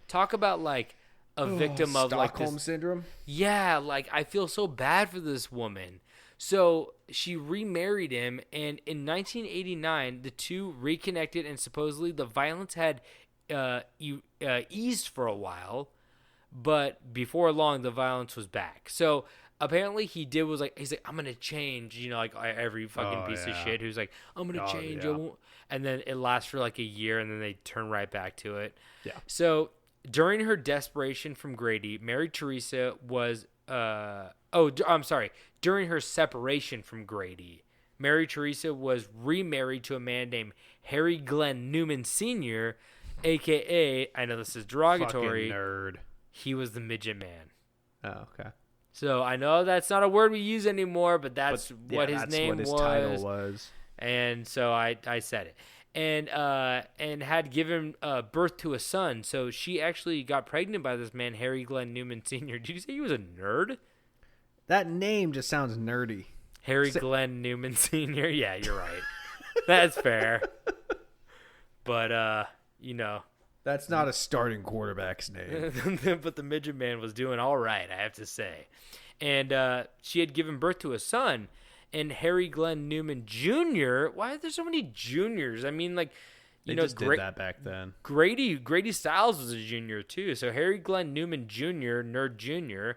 [SPEAKER 5] talk about, like, a victim of, like,
[SPEAKER 6] Stockholm Syndrome?
[SPEAKER 5] Yeah, like, I feel so bad for this woman. So she remarried him, and in 1989, the two reconnected, and supposedly the violence had eased for a while, but before long, the violence was back. So apparently he's like, I'm going to change, you know, like every fucking piece of shit who's like, I'm going to change. I won't. And then it lasts for like a year, and then they turn right back to it. Yeah. So during her desperation from Grady, Mary Teresa was... During her separation from Grady, Mary Teresa was remarried to a man named Harry Glenn Newman Sr., a.k.a., I know this is derogatory.
[SPEAKER 6] Fucking nerd.
[SPEAKER 5] He was the midget man.
[SPEAKER 6] Oh, okay.
[SPEAKER 5] So I know that's not a word we use anymore, but that's what his name was. What his title was. And so I said it. And had given birth to a son. So she actually got pregnant by this man, Harry Glenn Newman Sr. Did you say he was a nerd?
[SPEAKER 6] That name just sounds nerdy.
[SPEAKER 5] Harry Glenn Newman Sr. Yeah, you're right. That's fair. But, you know.
[SPEAKER 6] That's not a starting quarterback's name.
[SPEAKER 5] But the midget man was doing all right, I have to say. And she had given birth to a son. And Harry Glenn Newman Jr. Why are there so many juniors? I mean, like,
[SPEAKER 6] they just did that back then.
[SPEAKER 5] Grady Stiles was a junior too. So Harry Glenn Newman Jr., Nerd Jr.,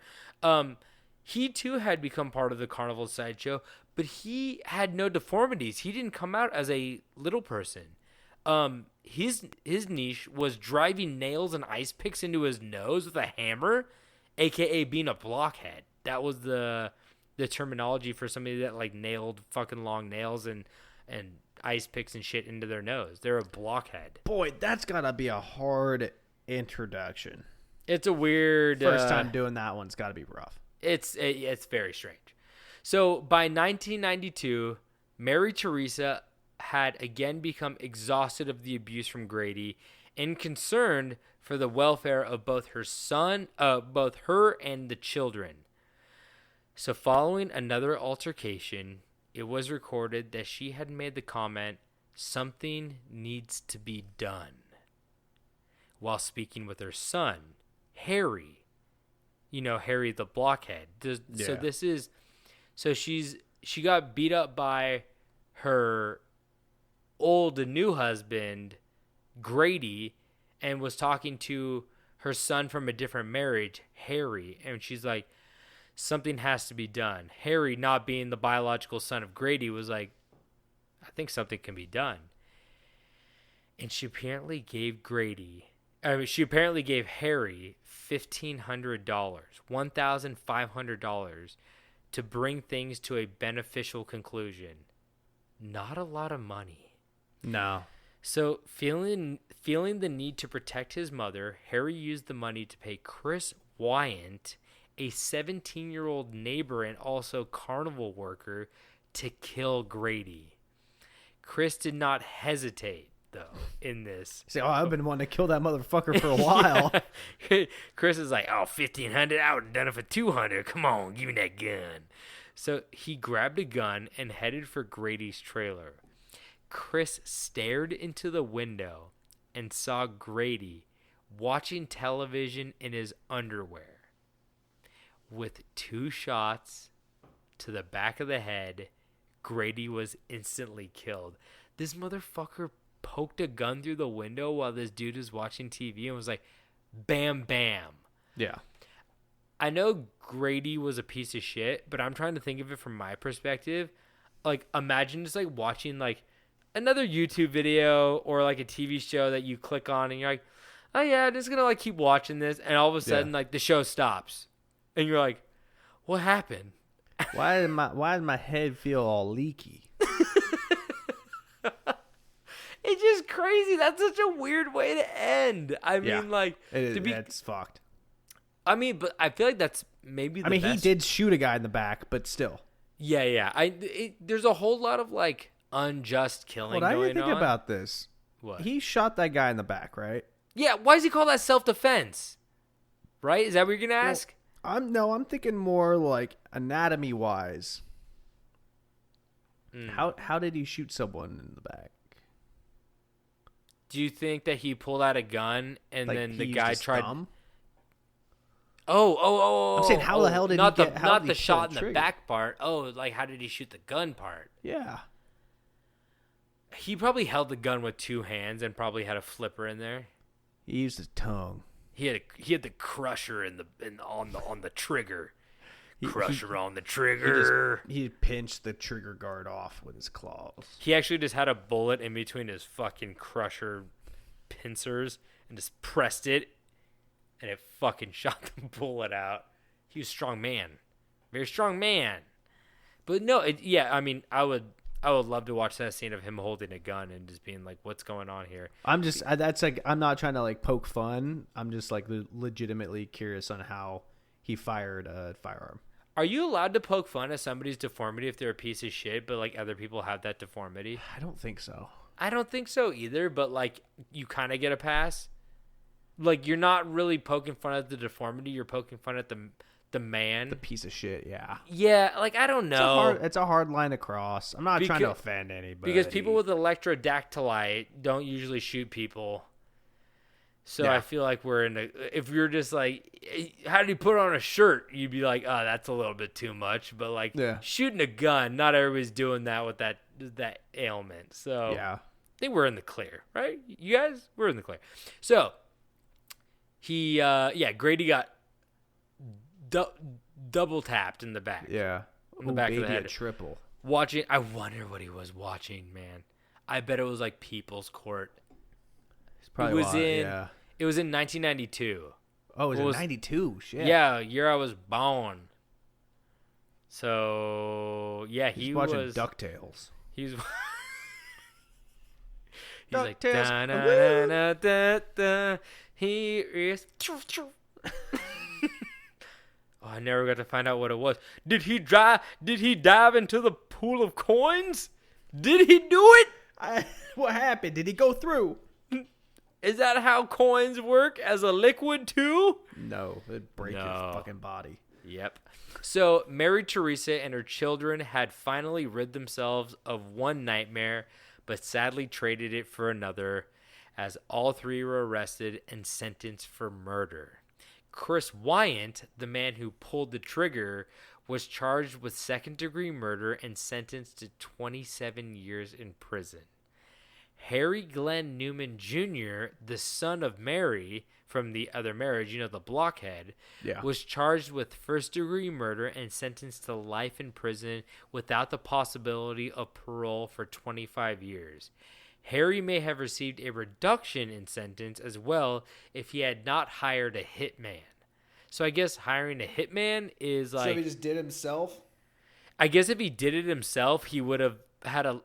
[SPEAKER 5] he too had become part of the carnival sideshow, but he had no deformities. He didn't come out as a little person. His niche was driving nails and ice picks into his nose with a hammer, aka being a blockhead. That was the terminology for somebody that like nailed fucking long nails and ice picks and shit into their nose. They're a blockhead.
[SPEAKER 6] Boy, that's gotta be a hard introduction.
[SPEAKER 5] It's a weird
[SPEAKER 6] first time doing that one's gotta be rough.
[SPEAKER 5] It's very strange. So by 1992, Mary Teresa had again become exhausted of the abuse from Grady and concerned for the welfare of both her and the children. So following another altercation, it was recorded that she had made the comment, "Something needs to be done," while speaking with her son, Harry. You know, Harry the blockhead. So she got beat up by her old new husband, Grady, and was talking to her son from a different marriage, Harry. And she's like, something has to be done. Harry, not being the biological son of Grady, was like, I think something can be done. And she apparently gave Harry $1,500, $1,500 to bring things to a beneficial conclusion. Not a lot of money.
[SPEAKER 6] No.
[SPEAKER 5] So feeling the need to protect his mother, Harry used the money to pay Chris Wyant, a 17-year-old neighbor and also carnival worker, to kill Grady. Chris did not hesitate, though, in this.
[SPEAKER 6] Say, I've been wanting to kill that motherfucker for a while.
[SPEAKER 5] Chris is like, $1,500? I would have done it for $200. Come on, give me that gun. So he grabbed a gun and headed for Grady's trailer. Chris stared into the window and saw Grady watching television in his underwear. With 2 shots to the back of the head, Grady was instantly killed. This motherfucker poked a gun through the window while this dude was watching TV and was like, bam, bam.
[SPEAKER 6] Yeah.
[SPEAKER 5] I know Grady was a piece of shit, but I'm trying to think of it from my perspective. Like, imagine just, like, watching, like, another YouTube video or like a TV show that you click on and you're like, oh yeah, I'm just gonna like keep watching this, and all of a sudden like the show stops, and you're like, what happened?
[SPEAKER 6] Why does my head feel all leaky?
[SPEAKER 5] It's just crazy. That's such a weird way to end. I mean, like,
[SPEAKER 6] it's fucked.
[SPEAKER 5] I mean, but I feel like that's maybe the best.
[SPEAKER 6] He did shoot a guy in the back, but still.
[SPEAKER 5] Yeah. There's a whole lot of, like, unjust killing going on.
[SPEAKER 6] What do you think about this?
[SPEAKER 5] What?
[SPEAKER 6] He shot that guy in the back, right?
[SPEAKER 5] Yeah, why does he call that self-defense? Right? Is that what you're going to ask?
[SPEAKER 6] I'm thinking more, like, anatomy-wise. How did he shoot someone in the back?
[SPEAKER 5] Do you think that he pulled out a gun and like then the guy tried?
[SPEAKER 6] Dumb?
[SPEAKER 5] Oh!
[SPEAKER 6] I'm saying, how the hell did
[SPEAKER 5] not
[SPEAKER 6] he
[SPEAKER 5] the
[SPEAKER 6] get?
[SPEAKER 5] Not the shot in the back part. Oh, like how did he shoot the gun part?
[SPEAKER 6] Yeah.
[SPEAKER 5] He probably held the gun with two hands and probably had a flipper in there.
[SPEAKER 6] He used his tongue.
[SPEAKER 5] He had the crusher on the trigger. Crusher on the trigger.
[SPEAKER 6] He pinched the trigger guard off with his claws.
[SPEAKER 5] He actually just had a bullet in between his fucking crusher pincers and just pressed it, and it fucking shot the bullet out. He was a strong man. Very strong man. But no, I mean, I would love to watch that scene of him holding a gun and just being like, what's going on here? I'm
[SPEAKER 6] not trying to like poke fun. I'm just like legitimately curious on how he fired a firearm.
[SPEAKER 5] Are you allowed to poke fun at somebody's deformity if they're a piece of shit, but like other people have that deformity?
[SPEAKER 6] I don't think so.
[SPEAKER 5] I don't think so either, but like you kind of get a pass. Like you're not really poking fun at the deformity, you're poking fun at the man.
[SPEAKER 6] The piece of shit, yeah.
[SPEAKER 5] Yeah, like I don't know.
[SPEAKER 6] It's a hard line to cross. I'm not trying to offend anybody.
[SPEAKER 5] Because people with electrodactylite don't usually shoot people. So yeah. I feel like if you're just like, how did he put on a shirt? You'd be like, oh, that's a little bit too much. But like shooting a gun, not everybody's doing that with that ailment. So yeah. I think we're in the clear, right? You guys, we're in the clear. So Grady got double tapped in the back.
[SPEAKER 6] Yeah.
[SPEAKER 5] In the back of the head.
[SPEAKER 6] A triple.
[SPEAKER 5] I wonder what he was watching, man. I bet it was like People's Court. It was in 1992.
[SPEAKER 6] Oh, it was in 92? Shit.
[SPEAKER 5] Yeah, year I was born. So, yeah, he was
[SPEAKER 6] watching DuckTales.
[SPEAKER 5] He's
[SPEAKER 6] like,
[SPEAKER 5] da da da da. He is. Oh, I never got to find out what it was. Did he dive into the pool of coins? Did he do it?
[SPEAKER 6] What happened? Did he go through?
[SPEAKER 5] Is that how coins work as a liquid too?
[SPEAKER 6] No, it'd break your fucking body.
[SPEAKER 5] Yep. So Mary Teresa and her children had finally rid themselves of one nightmare, but sadly traded it for another, as all three were arrested and sentenced for murder. Chris Wyant, the man who pulled the trigger, was charged with second-degree murder and sentenced to 27 years in prison. Harry Glenn Newman Jr., the son of Mary from the other marriage, the blockhead, was charged with first-degree murder and sentenced to life in prison without the possibility of parole for 25 years. Harry may have received a reduction in sentence as well if he had not hired a hitman. So I guess hiring a hitman is like...
[SPEAKER 6] So he just did it himself?
[SPEAKER 5] I guess if he did it himself, he would have had a...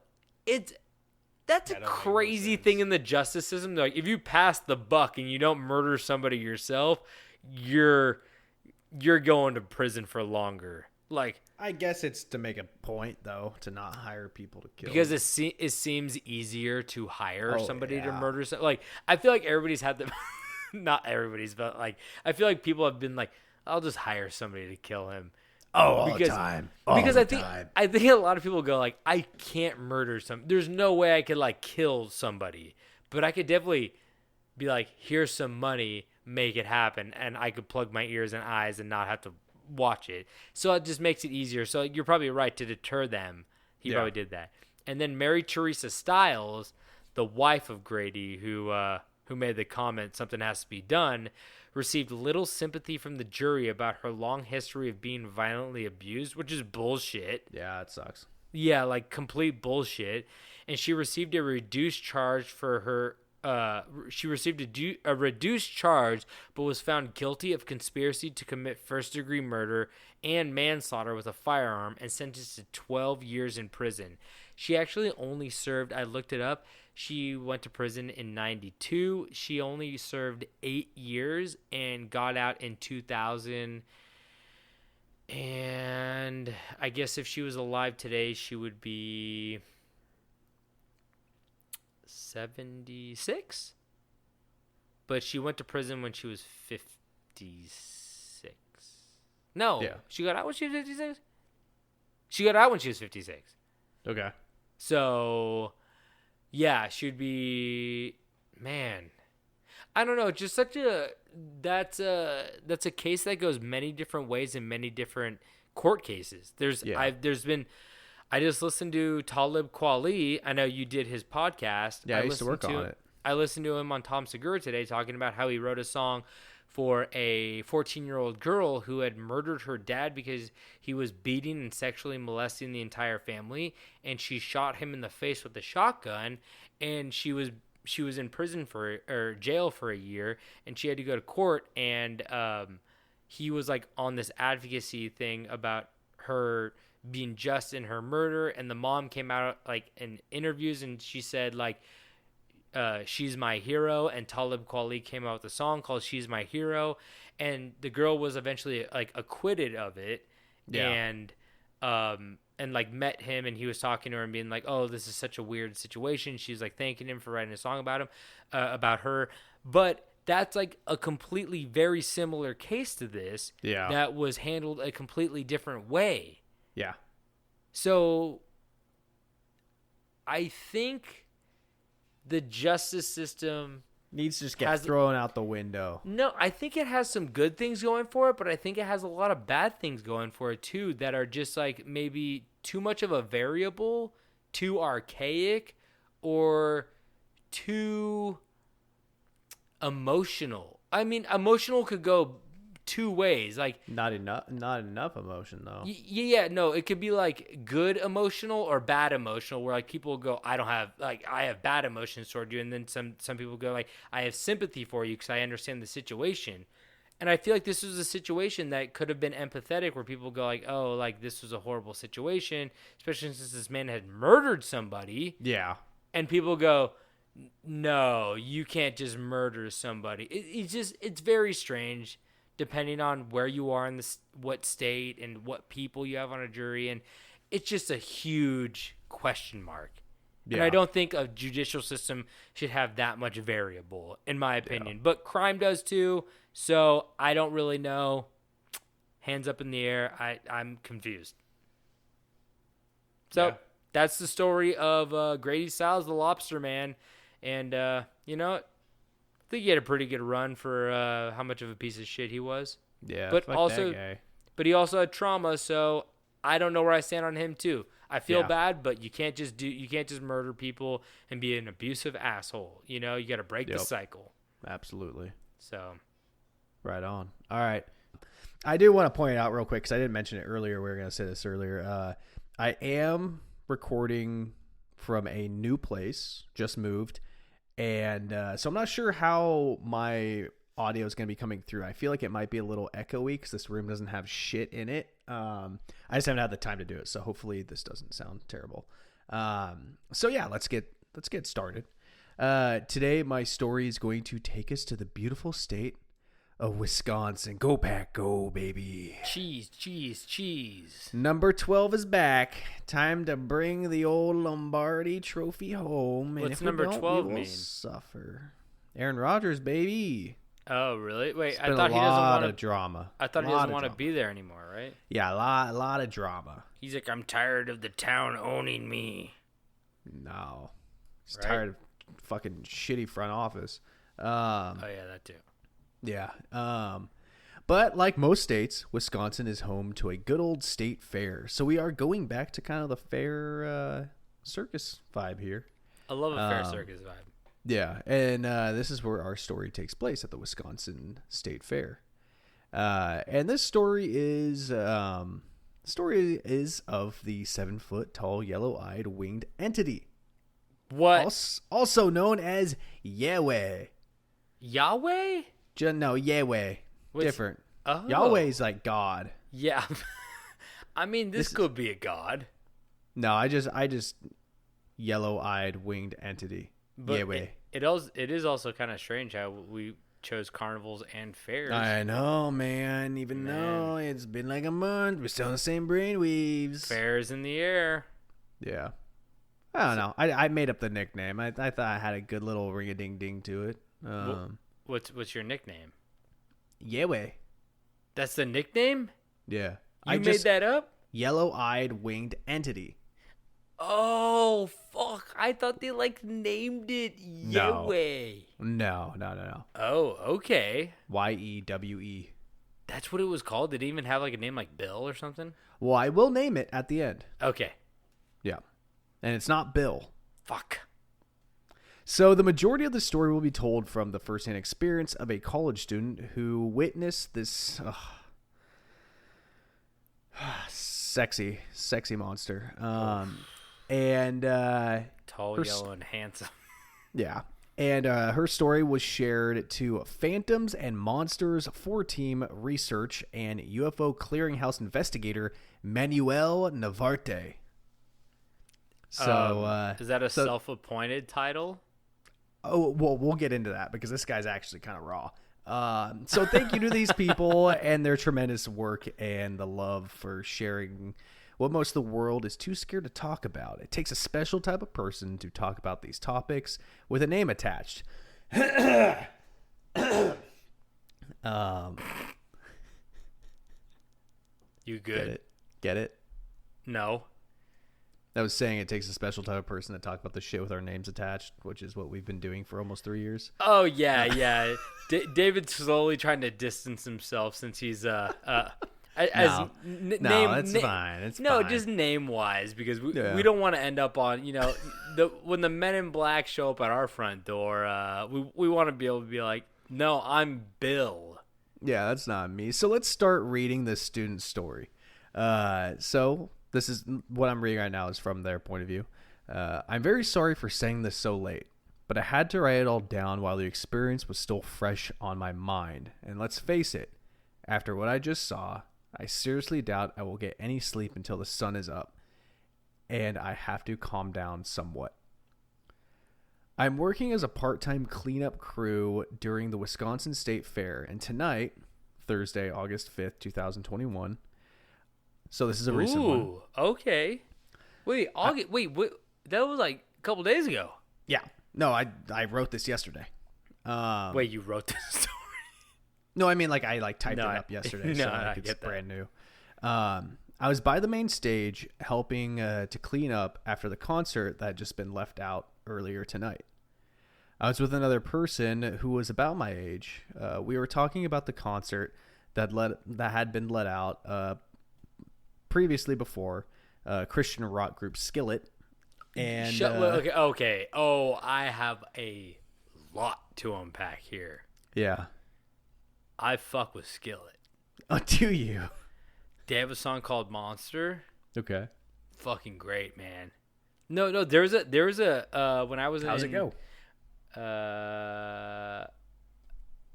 [SPEAKER 5] That's a crazy thing in the justice system. Like, if you pass the buck and you don't murder somebody yourself, you're going to prison for longer. Like,
[SPEAKER 6] I guess it's to make a point, though, to not hire people to kill.
[SPEAKER 5] Because it seems easier to hire somebody to murder. Like, I feel like everybody's had the... not everybody's, but, like, I feel like people have been like, I'll just hire somebody to kill him.
[SPEAKER 6] All the time.
[SPEAKER 5] Because I think a lot of people go like, I can't murder there's no way I could like kill somebody, but I could definitely be like, here's some money, make it happen, and I could plug my ears and eyes and not have to watch it. So it just makes it easier. So you're probably right to deter them. He probably did that. And then Mary Teresa Stiles, the wife of Grady, who made the comment something has to be done, received little sympathy from the jury about her long history of being violently abused, which is bullshit.
[SPEAKER 6] Yeah, it sucks.
[SPEAKER 5] Yeah, like complete bullshit. And she received a reduced charge for her. She received a reduced charge, but was found guilty of conspiracy to commit first-degree murder and manslaughter with a firearm and sentenced to 12 years in prison. She actually only served, I looked it up, she went to prison in 92. She only served 8 years and got out in 2000. And I guess if she was alive today, she would be 76, but she went to prison when she was 56. No, yeah. She got out when she was 56. She got out when she was 56.
[SPEAKER 6] Okay.
[SPEAKER 5] So, yeah, she'd be, man, I don't know, just such a that's a case that goes many different ways in many different court cases. I just listened to Talib Kweli. I know you did his podcast.
[SPEAKER 6] Yeah, I used to work on it.
[SPEAKER 5] I listened to him on Tom Segura today talking about how he wrote a song for a 14-year-old girl who had murdered her dad because he was beating and sexually molesting the entire family, and she shot him in the face with a shotgun, and she was in prison or jail for a year, and she had to go to court, and he was like on this advocacy thing about her being just in her murder, and the mom came out like in interviews and she said like she's my hero, and Talib Kweli came out with a song called She's My Hero, and the girl was eventually like acquitted of it. And like met him, and he was talking to her and being like, oh, this is such a weird situation. She's like thanking him for writing a song about him, about her. But that's like a completely very similar case to this that was handled a completely different way.
[SPEAKER 6] Yeah.
[SPEAKER 5] So I think the justice system
[SPEAKER 6] needs to just get thrown out the window.
[SPEAKER 5] No, I think it has some good things going for it, but I think it has a lot of bad things going for it too that are just like maybe too much of a variable, too archaic, or too emotional. I mean, emotional could go two ways, like
[SPEAKER 6] not enough emotion though.
[SPEAKER 5] No, it could be like good emotional or bad emotional, where like people go, I have bad emotions toward you, and then some people go like, I have sympathy for you because I understand the situation. And I feel like this was a situation that could have been empathetic, where people go like, oh, like this was a horrible situation, especially since this man had murdered somebody.
[SPEAKER 6] Yeah.
[SPEAKER 5] And people go, no, you can't just murder somebody. It's very strange, depending on where you are in what state and what people you have on a jury. And it's just a huge question mark. Yeah. And I don't think a judicial system should have that much variable, in my opinion. Yeah. But crime does too, so I don't really know. Hands up in the air. I'm confused. So that's the story of Grady Stiles, the Lobster Man. And, you know, I think he had a pretty good run for how much of a piece of shit he was.
[SPEAKER 6] Yeah,
[SPEAKER 5] but also, but he also had trauma, so I don't know where I stand on him too. I feel bad, but you can't just murder people and be an abusive asshole. You know, you got to break the cycle.
[SPEAKER 6] Absolutely.
[SPEAKER 5] So,
[SPEAKER 6] right on. All right, I do want to point out real quick because I didn't mention it earlier. We were going to say this earlier. I am recording from a new place, just moved. And so I'm not sure how my audio is going to be coming through. I feel like it might be a little echoey because this room doesn't have shit in it. I just haven't had the time to do it, so hopefully this doesn't sound terrible. So yeah, let's get started. Today my story is going to take us to the beautiful state of Wisconsin. Go Pack, go, baby.
[SPEAKER 5] Cheese.
[SPEAKER 6] Number 12 is back. Time to bring the old Lombardi trophy home.
[SPEAKER 5] What's number 12 mean?
[SPEAKER 6] Suffer. Aaron Rodgers, baby.
[SPEAKER 5] Oh, really? Wait,
[SPEAKER 6] I thought he doesn't want to drama.
[SPEAKER 5] I thought he doesn't want to be there anymore, right?
[SPEAKER 6] Yeah, a lot of drama.
[SPEAKER 5] He's like, I'm tired of the town owning me.
[SPEAKER 6] No. He's tired of fucking shitty front office.
[SPEAKER 5] Oh, yeah, that too.
[SPEAKER 6] Yeah. But like most states, Wisconsin is home to a good old state fair. So we are going back to kind of the fair circus vibe here.
[SPEAKER 5] I love a fair circus vibe.
[SPEAKER 6] Yeah. And this is where our story takes place, at the Wisconsin State Fair. And this story is The story is of the 7-foot-tall, yellow-eyed winged entity.
[SPEAKER 5] What?
[SPEAKER 6] Also known as Yahweh.
[SPEAKER 5] Yahweh?
[SPEAKER 6] No, Yahweh. Different.
[SPEAKER 5] Oh.
[SPEAKER 6] Yahweh's like God.
[SPEAKER 5] Yeah. I mean, this could be a god.
[SPEAKER 6] No, I just yellow-eyed winged entity.
[SPEAKER 5] But
[SPEAKER 6] Yahweh.
[SPEAKER 5] It is also kind of strange how we chose carnivals and fairs.
[SPEAKER 6] I know, man. Even though it's been like a month, we're still in the same brainwaves.
[SPEAKER 5] Fairs in the air.
[SPEAKER 6] Yeah. I don't know. I made up the nickname. I thought I had a good little ring-a-ding-ding to it.
[SPEAKER 5] What's your nickname?
[SPEAKER 6] Yahweh.
[SPEAKER 5] That's the nickname?
[SPEAKER 6] Yeah.
[SPEAKER 5] You made that up?
[SPEAKER 6] Yellow-eyed winged entity.
[SPEAKER 5] Oh, fuck. I thought they, named it Yahweh.
[SPEAKER 6] No.
[SPEAKER 5] Oh, okay.
[SPEAKER 6] Yewe.
[SPEAKER 5] That's what it was called? Did it even have, a name like Bill or something?
[SPEAKER 6] Well, I will name it at the end.
[SPEAKER 5] Okay.
[SPEAKER 6] Yeah. And it's not Bill.
[SPEAKER 5] Fuck.
[SPEAKER 6] So the majority of the story will be told from the firsthand experience of a college student who witnessed this sexy monster. And
[SPEAKER 5] tall, yellow, and handsome.
[SPEAKER 6] Yeah. And her story was shared to Phantoms and Monsters 4-team research and UFO clearinghouse investigator Manuel Navarte. So
[SPEAKER 5] is that a self-appointed title?
[SPEAKER 6] Oh, well, we'll get into that because this guy's actually kind of raw. So thank you to these people and their tremendous work and the love for sharing what most of the world is too scared to talk about. It takes a special type of person to talk about these topics with a name attached.
[SPEAKER 5] You good?
[SPEAKER 6] Get it?
[SPEAKER 5] No.
[SPEAKER 6] I was saying it takes a special type of person to talk about the shit with our names attached, which is what we've been doing for almost 3 years.
[SPEAKER 5] Oh, yeah. David's slowly trying to distance himself since he's
[SPEAKER 6] No, it's fine. It's fine.
[SPEAKER 5] Just name-wise, because we don't want to end up on, when the men in black show up at our front door, we want to be able to be like, no, I'm Bill.
[SPEAKER 6] Yeah, that's not me. So let's start reading this student's story. So this is what I'm reading right now is from their point of view. I'm very sorry for saying this so late, but I had to write it all down while the experience was still fresh on my mind. And let's face it, after what I just saw, I seriously doubt I will get any sleep until the sun is up, and I have to calm down somewhat. I'm working as a part-time cleanup crew during the Wisconsin State Fair, and tonight, Thursday, August 5th, 2021, so this is a recent one.
[SPEAKER 5] Ooh, okay. Wait, that was a couple days ago.
[SPEAKER 6] Yeah. No, I wrote this yesterday.
[SPEAKER 5] Wait, you wrote this story?
[SPEAKER 6] No, I mean I typed it up yesterday, so it's brand new. I was by the main stage helping to clean up after the concert that had just been left out earlier tonight. I was with another person who was about my age. We were talking about the concert that had been let out previously before Christian rock group SKILLET. And
[SPEAKER 5] okay. Oh, I have a lot to unpack here.
[SPEAKER 6] Yeah.
[SPEAKER 5] I fuck with SKILLET.
[SPEAKER 6] Oh, do you?
[SPEAKER 5] They have a song called Monster.
[SPEAKER 6] Okay.
[SPEAKER 5] Fucking great, man. No, there was a when I was
[SPEAKER 6] How's it go?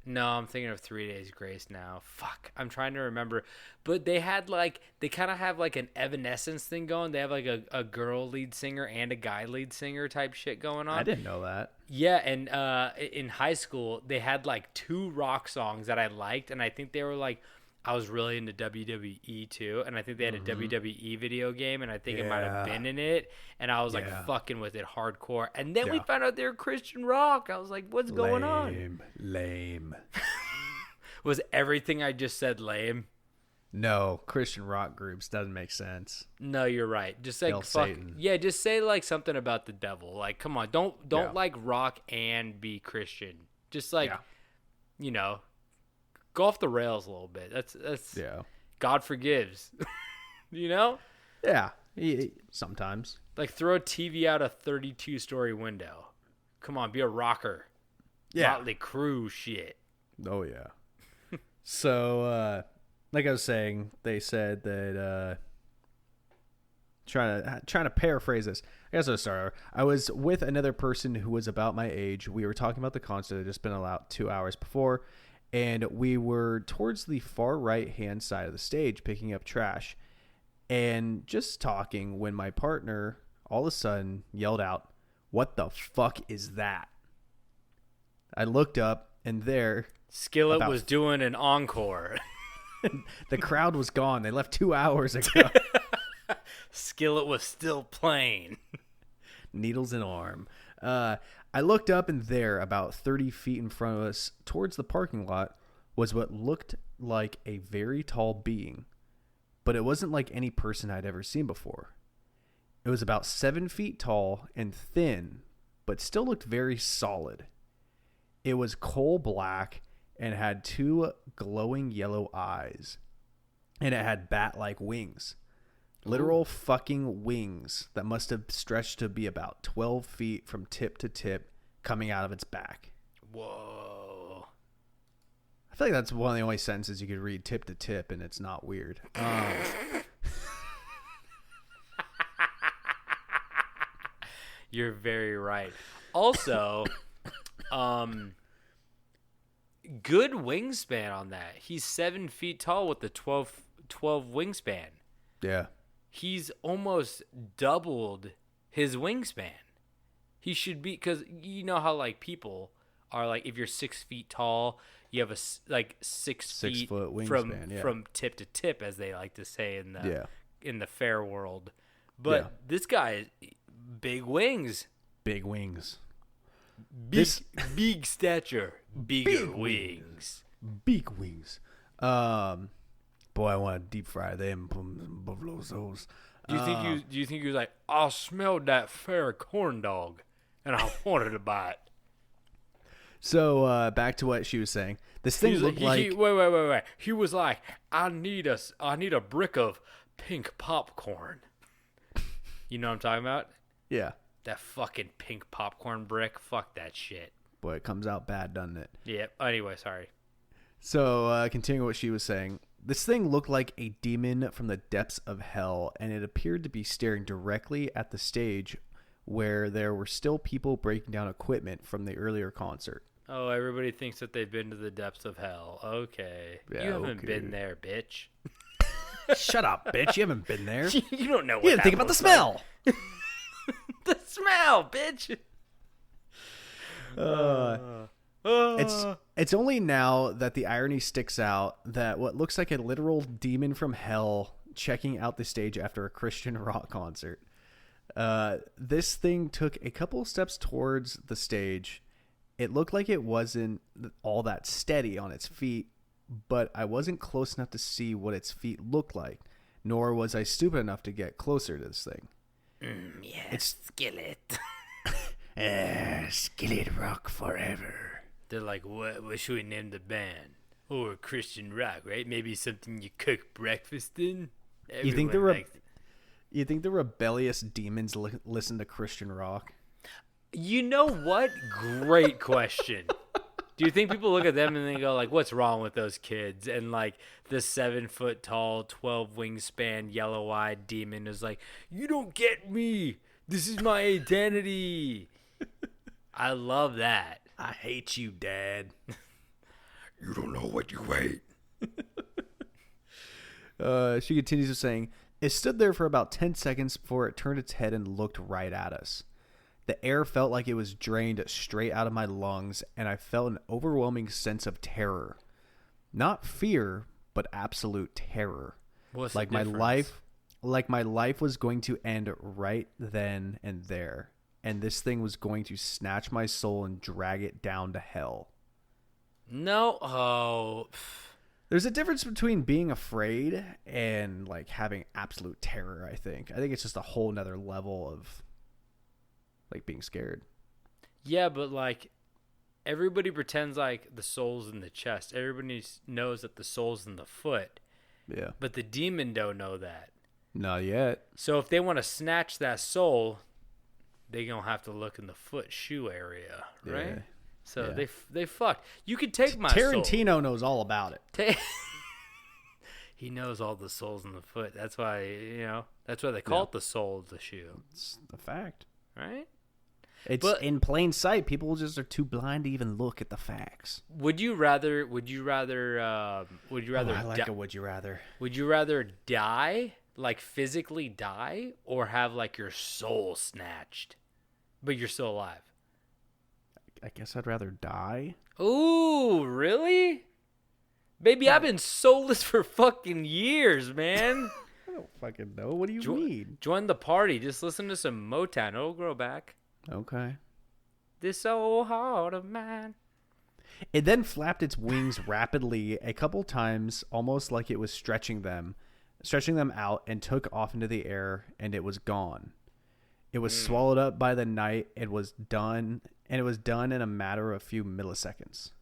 [SPEAKER 5] No, I'm thinking of 3 Days Grace now. Fuck, I'm trying to remember. But they had they kind of have an Evanescence thing going. They have a girl lead singer and a guy lead singer type shit going on.
[SPEAKER 6] I didn't know that.
[SPEAKER 5] Yeah, and in high school they had 2 rock songs that I liked, and I think they were I was really into WWE too, and I think they had a WWE video game, and I think it might have been in it, and I was fucking with it hardcore. And then we found out they were Christian rock. I was like, what's going on?
[SPEAKER 6] Lame.
[SPEAKER 5] Was everything I just said lame?
[SPEAKER 6] No, Christian rock groups doesn't make sense.
[SPEAKER 5] No, you're right. Just say
[SPEAKER 6] Satan.
[SPEAKER 5] Yeah, just say something about the devil. Come on, don't rock and be Christian. Just go off the rails a little bit. That's God forgives.
[SPEAKER 6] Yeah. Sometimes.
[SPEAKER 5] Throw a TV out a 32-story window. Come on, be a rocker.
[SPEAKER 6] Yeah.
[SPEAKER 5] Motley Crue shit.
[SPEAKER 6] Oh yeah. So, like I was saying, they said that trying to paraphrase this. I guess I'll start over. I was with another person who was about my age. We were talking about the concert that had just been allowed 2 hours before, and we were towards the far right-hand side of the stage picking up trash and just talking when my partner all of a sudden yelled out, "What the fuck is that?" I looked up, and there...
[SPEAKER 5] Skillet was doing an encore.
[SPEAKER 6] The crowd was gone. They left 2 hours ago.
[SPEAKER 5] Skillet was still playing.
[SPEAKER 6] Needles in arm. I looked up, and there, about 30 feet in front of us, towards the parking lot, was what looked like a very tall being. But it wasn't like any person I'd ever seen before. It was about 7 feet tall and thin, but still looked very solid. It was coal black and had 2 glowing yellow eyes. And it had bat-like wings. Literal fucking wings that must have stretched to be about 12 feet from tip to tip coming out of its back.
[SPEAKER 5] Whoa.
[SPEAKER 6] I feel like that's one of the only sentences you could read tip to tip and it's not weird.
[SPEAKER 5] You're very right. Also, good wingspan on that. He's 7 feet tall with the 12 wingspan.
[SPEAKER 6] Yeah.
[SPEAKER 5] He's almost doubled his wingspan. He should be, because you know how like people are like, if you're 6 feet tall, you have a like 6 feet
[SPEAKER 6] foot wingspan,
[SPEAKER 5] from tip to tip, as they like to say in the fair world. But this guy, big wings.
[SPEAKER 6] Big wings.
[SPEAKER 5] Big stature, bigger wings.
[SPEAKER 6] Big wings. Boy, I want to deep fry them buffalo sauce.
[SPEAKER 5] Do you think he was like, I smelled that fair corn dog, and I wanted to buy it?
[SPEAKER 6] So back to what she was saying. This thing looked like.
[SPEAKER 5] Wait. He was like, I need a brick of pink popcorn. You know what I'm talking about?
[SPEAKER 6] Yeah.
[SPEAKER 5] That fucking pink popcorn brick. Fuck that shit.
[SPEAKER 6] Boy, it comes out bad, doesn't it?
[SPEAKER 5] Yeah. Anyway, sorry.
[SPEAKER 6] So continuing what she was saying. This thing looked like a demon from the depths of hell, and it appeared to be staring directly at the stage where there were still people breaking down equipment from the earlier concert.
[SPEAKER 5] Oh, everybody thinks that they've been to the depths of hell. Okay.
[SPEAKER 6] Yeah,
[SPEAKER 5] you haven't been there, bitch.
[SPEAKER 6] Shut up, bitch. You haven't been there.
[SPEAKER 5] You don't know what
[SPEAKER 6] you didn't think about the smell.
[SPEAKER 5] Like. The smell, bitch.
[SPEAKER 6] It's only now that the irony sticks out that what looks like a literal demon from hell checking out the stage after a Christian rock concert. This thing took a couple steps towards the stage. It looked like it wasn't all that steady on its feet, but I wasn't close enough to see what its feet looked like, nor was I stupid enough to get closer to this thing.
[SPEAKER 5] It's Skillet.
[SPEAKER 6] Skillet rock forever.
[SPEAKER 5] They're like, what should we name the band? Or Christian rock, right? Maybe something you cook breakfast in?
[SPEAKER 6] You think the rebellious demons listen to Christian rock?
[SPEAKER 5] You know what? Great question. Do you think people look at them and they go like, what's wrong with those kids? And like the 7 foot tall, 12 wingspan, yellow eyed demon is like, you don't get me. This is my identity. I love that.
[SPEAKER 6] I hate you, Dad.
[SPEAKER 2] You don't know what you hate.
[SPEAKER 6] She continues with saying, it stood there for about 10 seconds before it turned its head and looked right at us. The air felt like it was drained straight out of my lungs, and I felt an overwhelming sense of terror. Not fear, but absolute terror.
[SPEAKER 5] What's
[SPEAKER 6] like
[SPEAKER 5] the
[SPEAKER 6] my
[SPEAKER 5] difference?
[SPEAKER 6] my life was going to end right then and there, and this thing was going to snatch my soul and drag it down to hell.
[SPEAKER 5] No. Oh.
[SPEAKER 6] There's a difference between being afraid and like having absolute terror, I think. I think it's just a whole nother level of like being scared.
[SPEAKER 5] Yeah, but like everybody pretends like the soul's in the chest. Everybody knows that the soul's in the foot.
[SPEAKER 6] Yeah.
[SPEAKER 5] But the demon don't know that.
[SPEAKER 6] Not yet.
[SPEAKER 5] So if they want to snatch that soul, they gonna have to look in the foot shoe area, right?
[SPEAKER 6] Yeah.
[SPEAKER 5] So
[SPEAKER 6] Yeah.
[SPEAKER 5] they fucked. You could take my soul.
[SPEAKER 6] Tarantino knows all about it.
[SPEAKER 5] He knows all the soles in the foot. That's why, that's why they call it the sole of the shoe.
[SPEAKER 6] It's a fact.
[SPEAKER 5] Right?
[SPEAKER 6] It's in plain sight. People just are too blind to even look at the facts.
[SPEAKER 5] Would you rather?
[SPEAKER 6] I like a would you rather.
[SPEAKER 5] Would you rather die, like physically die, or have like your soul snatched, but you're still alive?
[SPEAKER 6] I guess I'd rather die.
[SPEAKER 5] Ooh, really? Baby, I've been soulless for fucking years, man.
[SPEAKER 6] I don't fucking know. What do you mean?
[SPEAKER 5] Join the party. Just listen to some Motown. It'll grow back.
[SPEAKER 6] Okay.
[SPEAKER 5] This soul heart of mine.
[SPEAKER 6] It then flapped its wings rapidly a couple times, almost like it was stretching them out, and took off into the air, and it was gone. It was swallowed up by the night. It was done in a matter of a few milliseconds.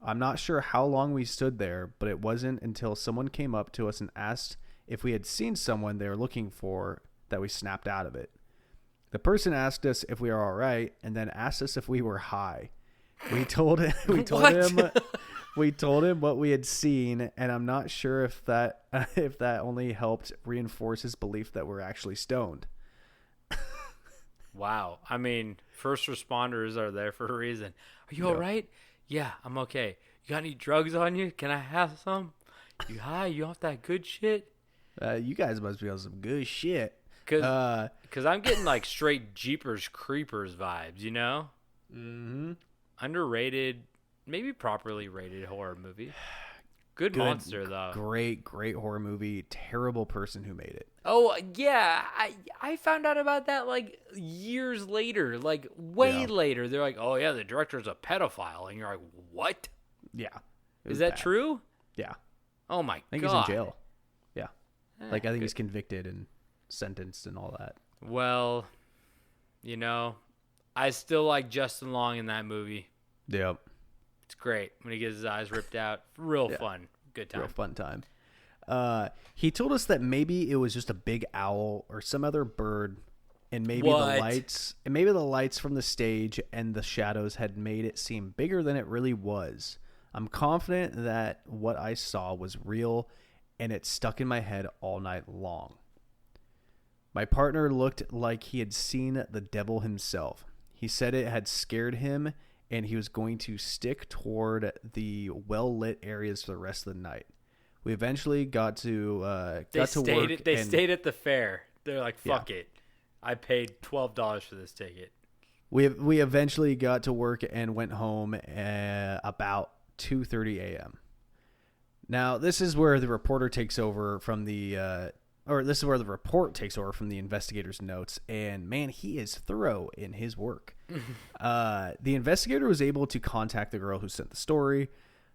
[SPEAKER 6] I'm not sure how long we stood there, but it wasn't until someone came up to us and asked if we had seen someone they were looking for that we snapped out of it. The person asked us if we were all right, and then asked us if we were high. We told him what we had seen, and I'm not sure if that only helped reinforce his belief that we're actually stoned.
[SPEAKER 5] Wow. I mean, first responders are there for a reason. Are you all right? Yeah, I'm okay. You got any drugs on you? Can I have some? You high? You off that good shit?
[SPEAKER 6] You guys must be on some good shit.
[SPEAKER 5] Because I'm getting like straight Jeepers Creepers vibes,
[SPEAKER 6] Mm-hmm.
[SPEAKER 5] Underrated, maybe properly rated horror movie. Good monster, though.
[SPEAKER 6] Great horror movie. Terrible person who made it.
[SPEAKER 5] Oh, yeah. I found out about that like years later, like way later. They're like, oh, yeah, the director's a pedophile. And you're like, what?
[SPEAKER 6] Yeah.
[SPEAKER 5] Is that true?
[SPEAKER 6] Yeah.
[SPEAKER 5] Oh, my God.
[SPEAKER 6] I think he's in jail. Yeah. I think he's convicted and sentenced and all that.
[SPEAKER 5] Well, I still like Justin Long in that movie.
[SPEAKER 6] Yep.
[SPEAKER 5] It's great when he gets his eyes ripped out. Real fun. Good time.
[SPEAKER 6] Real fun time. He told us that maybe it was just a big owl or some other bird, and maybe the lights from the stage and the shadows had made it seem bigger than it really was. I'm confident that what I saw was real, and it stuck in my head all night long. My partner looked like he had seen the devil himself. He said it had scared him, and he was going to stick toward the well-lit areas for the rest of the night. We eventually got to work.
[SPEAKER 5] They stayed at the fair. They're like, fuck it. I paid $12 for this ticket.
[SPEAKER 6] We eventually got to work and went home about 2:30 a.m. Now, this is where the report takes over from the investigator's notes, and man, he is thorough in his work. The investigator was able to contact the girl who sent the story,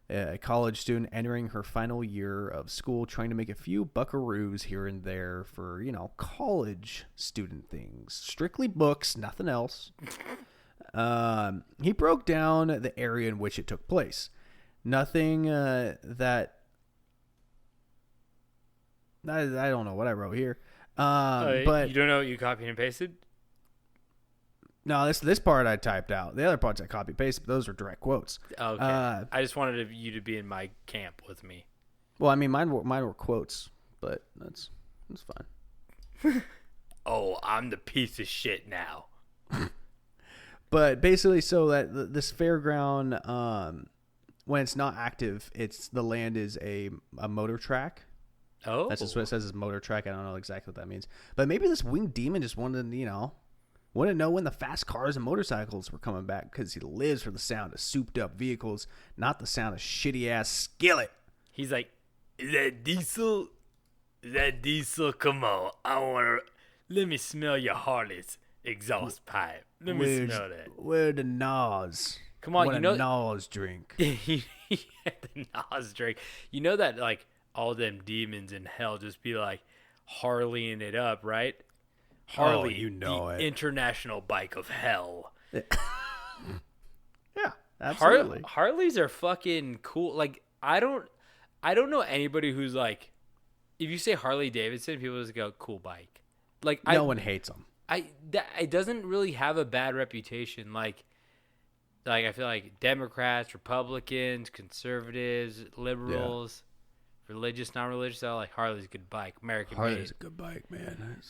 [SPEAKER 6] a college student entering her final year of school, trying to make a few buckaroos here and there for, college student things. Strictly books, nothing else. He broke down the area in which it took place. Nothing that... I don't know what I wrote here. But
[SPEAKER 5] you don't know what you copied and pasted?
[SPEAKER 6] No, this part I typed out. The other parts I copy pasted, but those are direct quotes.
[SPEAKER 5] Okay. I just wanted you to be in my camp with me.
[SPEAKER 6] Well, I mean, mine were quotes, but that's fine.
[SPEAKER 5] Oh, I'm the piece of shit now.
[SPEAKER 6] But basically, so that this fairground, when it's not active, the land is a motor track.
[SPEAKER 5] Oh,
[SPEAKER 6] that's just what it says is motor track. I don't know exactly what that means, but maybe this winged demon just wanted to, wouldn't know when the fast cars and motorcycles were coming back because he lives for the sound of souped up vehicles, not the sound of shitty ass Skillet.
[SPEAKER 5] He's like, is that diesel? Is that diesel? Come on, let me smell your Harley's exhaust pipe. Let me smell that.
[SPEAKER 6] Where the Nas?
[SPEAKER 5] Come on,
[SPEAKER 6] Nas drink.
[SPEAKER 5] The Nas drink. You know that like all them demons in hell just be like Harleying it up, right? Harley, the international bike of hell.
[SPEAKER 6] Yeah, absolutely.
[SPEAKER 5] Harleys are fucking cool. Like I don't know anybody who's like, if you say Harley Davidson, people just go cool bike. Like
[SPEAKER 6] no one hates them.
[SPEAKER 5] It doesn't really have a bad reputation. Like I feel like Democrats, Republicans, conservatives, liberals, Religious, not religious. I like Harley's a good bike. American
[SPEAKER 6] Harley's
[SPEAKER 5] made.
[SPEAKER 6] a good bike, man.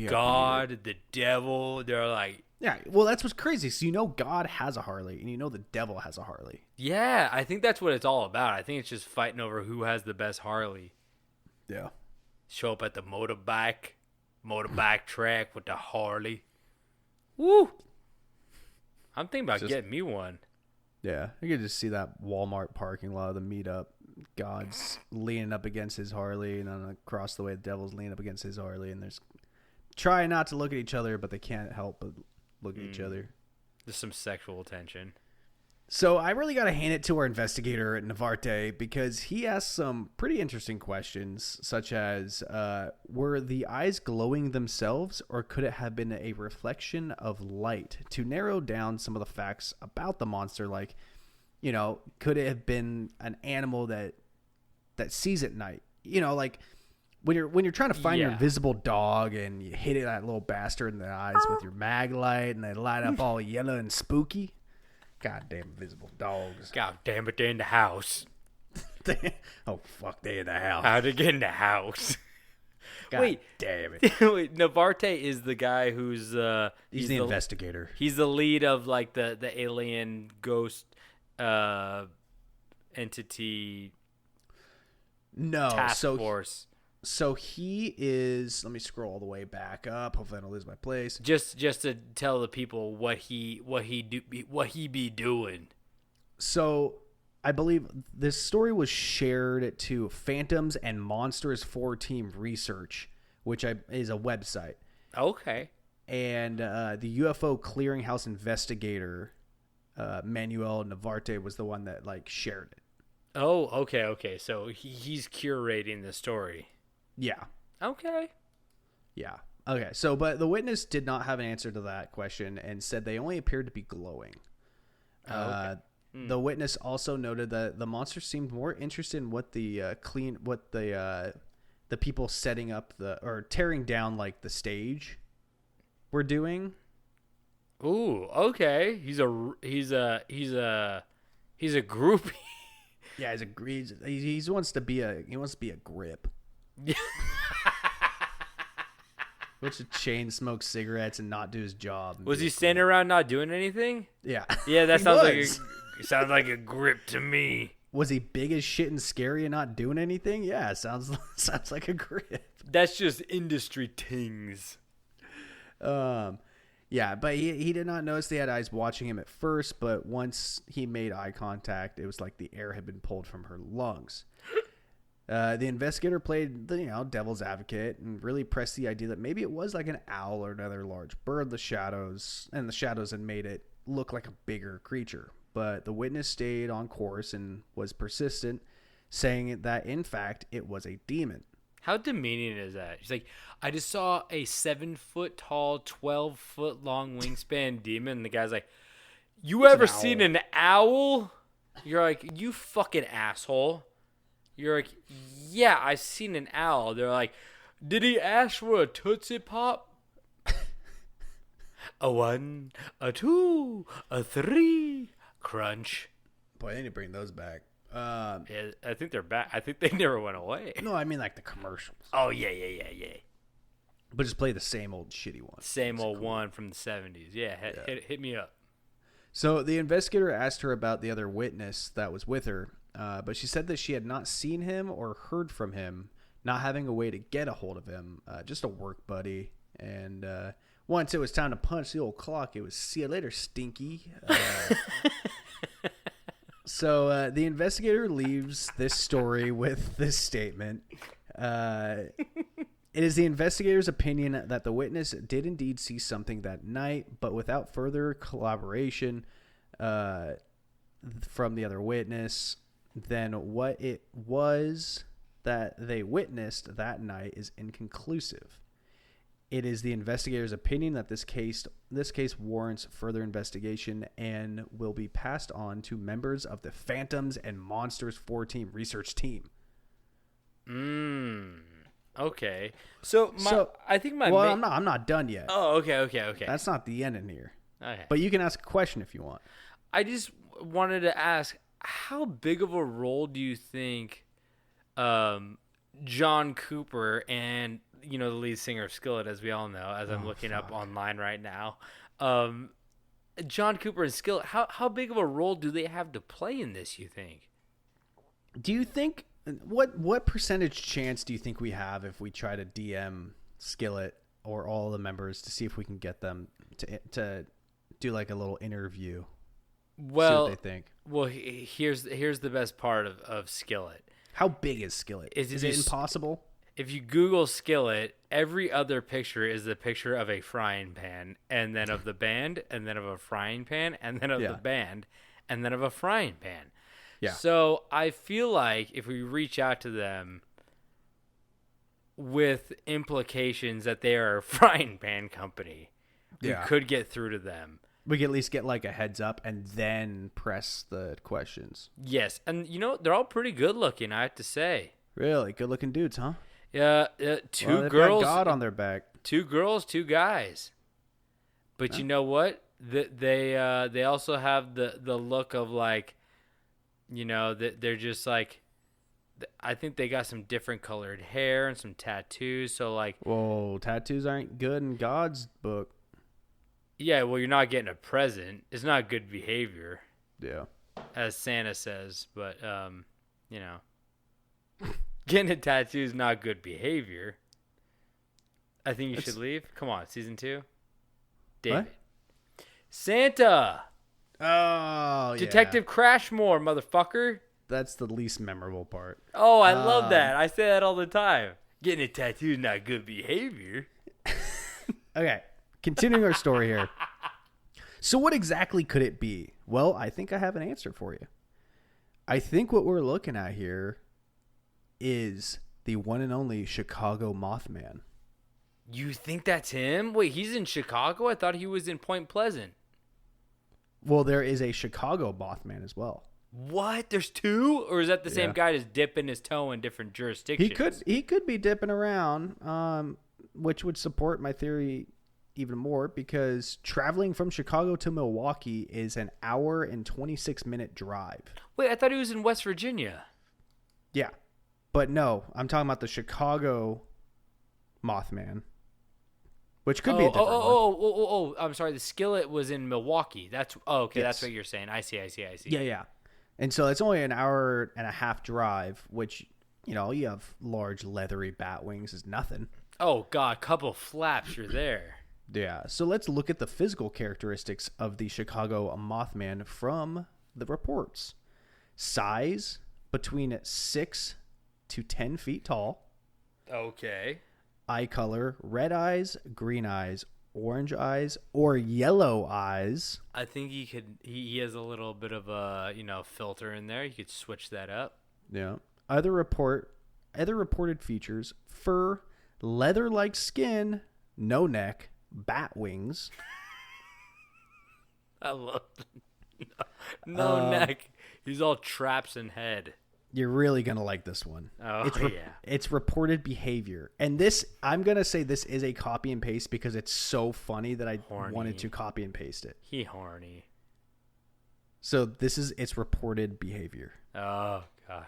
[SPEAKER 5] God, the devil. They're like.
[SPEAKER 6] Yeah, well, that's what's crazy. So God has a Harley, and the devil has a Harley.
[SPEAKER 5] Yeah, I think that's what it's all about. I think it's just fighting over who has the best Harley.
[SPEAKER 6] Yeah.
[SPEAKER 5] Show up at the motorbike track with the Harley. Woo! I'm thinking about getting me one.
[SPEAKER 6] Yeah, I could just see that Walmart parking lot of the meetup. God's leaning up against his Harley, and then across the way, the devil's leaning up against his Harley, and there's trying not to look at each other, but they can't help but look at each other.
[SPEAKER 5] There's some sexual tension.
[SPEAKER 6] So I really got to hand it to our investigator at Navarte because he asked some pretty interesting questions, such as, were the eyes glowing themselves, or could it have been a reflection of light? To narrow down some of the facts about the monster, like, could it have been an animal that sees at night? Like when you're trying to find your invisible dog and you hit that little bastard in the eyes with your mag light and they light up all yellow and spooky. Goddamn invisible dogs.
[SPEAKER 5] God damn it, they're in the house.
[SPEAKER 6] Oh, fuck, they're in the house.
[SPEAKER 5] How'd they get in the house?
[SPEAKER 6] God damn it.
[SPEAKER 5] Wait, Navarte is the guy who's...
[SPEAKER 6] he's the investigator.
[SPEAKER 5] He's the lead of, like, the alien ghost entity task force.
[SPEAKER 6] So he is. Let me scroll all the way back up. Hopefully, I don't lose my place.
[SPEAKER 5] Just to tell the people what he be doing.
[SPEAKER 6] So I believe this story was shared to Phantoms and Monsters 4 Team Research, which is a website.
[SPEAKER 5] Okay.
[SPEAKER 6] And the UFO Clearinghouse investigator, Manuel Navarte, was the one that shared it.
[SPEAKER 5] Oh, okay. So he's curating the story.
[SPEAKER 6] Yeah.
[SPEAKER 5] Okay.
[SPEAKER 6] Yeah. Okay. So, but the witness did not have an answer to that question and said they only appeared to be glowing. Okay. The witness also noted that the monster seemed more interested in what the people setting up or tearing down the stage were doing.
[SPEAKER 5] Ooh. Okay. He's a groupie.
[SPEAKER 6] Yeah, he wants to be a grip. Which to chain smoke cigarettes and not do his job.
[SPEAKER 5] Was he standing around not doing anything?
[SPEAKER 6] Yeah.
[SPEAKER 5] Yeah, that sounds like a grip to me.
[SPEAKER 6] Was he big as shit and scary and not doing anything? Yeah, sounds like a grip.
[SPEAKER 5] That's just industry tings.
[SPEAKER 6] Yeah, but he did not notice they had eyes watching him at first, but once he made eye contact, it was like the air had been pulled from her lungs. The investigator played the devil's advocate and really pressed the idea that maybe it was like an owl or another large bird. The shadows had made it look like a bigger creature. But the witness stayed on course and was persistent, saying that in fact it was a demon.
[SPEAKER 5] How demeaning is that? She's like, I just saw a 7-foot tall, 12-foot long wingspan demon. And the guy's like, you ever seen an owl? You're like, you fucking asshole. You're like, yeah, I've seen an owl. They're like, did he ask for a Tootsie Pop? A 1, a 2, a 3, crunch.
[SPEAKER 6] Boy, they need to bring those back.
[SPEAKER 5] Yeah, I think they're back. I think they never went away.
[SPEAKER 6] No, I mean like the commercials.
[SPEAKER 5] Oh, yeah.
[SPEAKER 6] But just play the same old shitty one.
[SPEAKER 5] Same old one from the 70s. Yeah, hit me up.
[SPEAKER 6] So the investigator asked her about the other witness that was with her, but she said that she had not seen him or heard from him, not having a way to get a hold of him, just a work buddy. And once it was time to punch the old clock, it was see you later, stinky. So the investigator leaves this story with this statement. It is the investigator's opinion that the witness did indeed see something that night, but without further collaboration from the other witness, then what it was that they witnessed that night is inconclusive. It is the investigator's opinion that this case warrants further investigation and will be passed on to members of the Phantoms and Monsters 4 Team research team.
[SPEAKER 5] Okay. So I think
[SPEAKER 6] I'm not done yet.
[SPEAKER 5] Oh, okay.
[SPEAKER 6] That's not the end in here.
[SPEAKER 5] Okay.
[SPEAKER 6] But you can ask a question if you want.
[SPEAKER 5] I just wanted to ask, how big of a role do you think John Cooper and, the lead singer of Skillet, as we all know, as I'm looking up online right now. John Cooper and Skillet, how big of a role do they have to play in this, you think?
[SPEAKER 6] Do you think, what percentage chance do you think we have if we try to DM Skillet or all the members to see if we can get them to do like a little interview?
[SPEAKER 5] Well,
[SPEAKER 6] see what they think.
[SPEAKER 5] Well, here's the best part of Skillet.
[SPEAKER 6] How big is Skillet? Is it impossible?
[SPEAKER 5] If you Google Skillet, every other picture is the picture of a frying pan, and then of the band, and then of a frying pan, and then of the band, and then of a frying pan. Yeah. So I feel like if we reach out to them with implications that they are a frying pan company, we could get through to them.
[SPEAKER 6] We can at least get like a heads up and then press the questions.
[SPEAKER 5] Yes. And, they're all pretty good looking, I have to say. Really?
[SPEAKER 6] Good looking dudes, huh?
[SPEAKER 5] Yeah. Two girls.
[SPEAKER 6] Got God on their back.
[SPEAKER 5] 2 girls, 2 guys. But you know what? They also have the look of like, they're just like, I think they got some different colored hair and some tattoos. So like,
[SPEAKER 6] whoa, tattoos aren't good in God's book.
[SPEAKER 5] Yeah, well, you're not getting a present. It's not good behavior.
[SPEAKER 6] Yeah.
[SPEAKER 5] As Santa says, but, getting a tattoo is not good behavior. I think you should leave. Come on, season 2. David. What? Santa!
[SPEAKER 6] Oh,
[SPEAKER 5] Detective Crashmore, motherfucker.
[SPEAKER 6] That's the least memorable part.
[SPEAKER 5] Oh, I love that. I say that all the time. Getting a tattoo is not good behavior.
[SPEAKER 6] Okay. Continuing our story here. So what exactly could it be? Well, I think I have an answer for you. I think what we're looking at here is the one and only Chicago Mothman.
[SPEAKER 5] You think that's him? Wait, he's in Chicago? I thought he was in Point Pleasant.
[SPEAKER 6] Well, there is a Chicago Mothman as well.
[SPEAKER 5] What? There's 2? Or is that the same guy just dipping his toe in different jurisdictions?
[SPEAKER 6] He could be dipping around, which would support my theory even more, because traveling from Chicago to Milwaukee is an hour and 26-minute drive.
[SPEAKER 5] Wait, I thought he was in West Virginia.
[SPEAKER 6] Yeah. But no, I'm talking about the Chicago Mothman, which could be a different one.
[SPEAKER 5] Oh, I'm sorry. The Skillet was in Milwaukee. That's okay. Yes. That's what you're saying. I see.
[SPEAKER 6] Yeah. And so it's only an hour and a half drive, which, you have large leathery bat wings is nothing.
[SPEAKER 5] Oh, God. Couple flaps, you're there.
[SPEAKER 6] Yeah. So let's look at the physical characteristics of the Chicago Mothman from the reports. Size between 6 to 10 feet tall.
[SPEAKER 5] Okay.
[SPEAKER 6] Eye color, red eyes, green eyes, orange eyes, or yellow eyes.
[SPEAKER 5] I think he has a little bit of a, filter in there. You could switch that up.
[SPEAKER 6] Yeah. Other reported features: fur, leather-like skin, no neck, bat wings.
[SPEAKER 5] I love no neck. He's all traps and head.
[SPEAKER 6] You're really going to like this one.
[SPEAKER 5] Oh,
[SPEAKER 6] It's reported behavior. And this, I'm going to say this is a copy and paste because it's so funny that I wanted to copy and paste it.
[SPEAKER 5] He horny.
[SPEAKER 6] So this is its reported behavior.
[SPEAKER 5] Oh, God.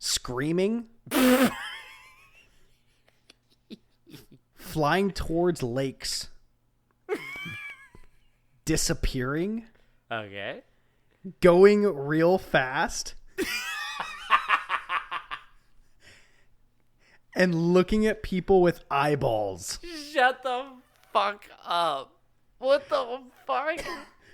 [SPEAKER 6] Screaming. Flying towards lakes. Disappearing.
[SPEAKER 5] Okay.
[SPEAKER 6] Going real fast. And looking at people with eyeballs.
[SPEAKER 5] Shut the fuck up. What the fuck?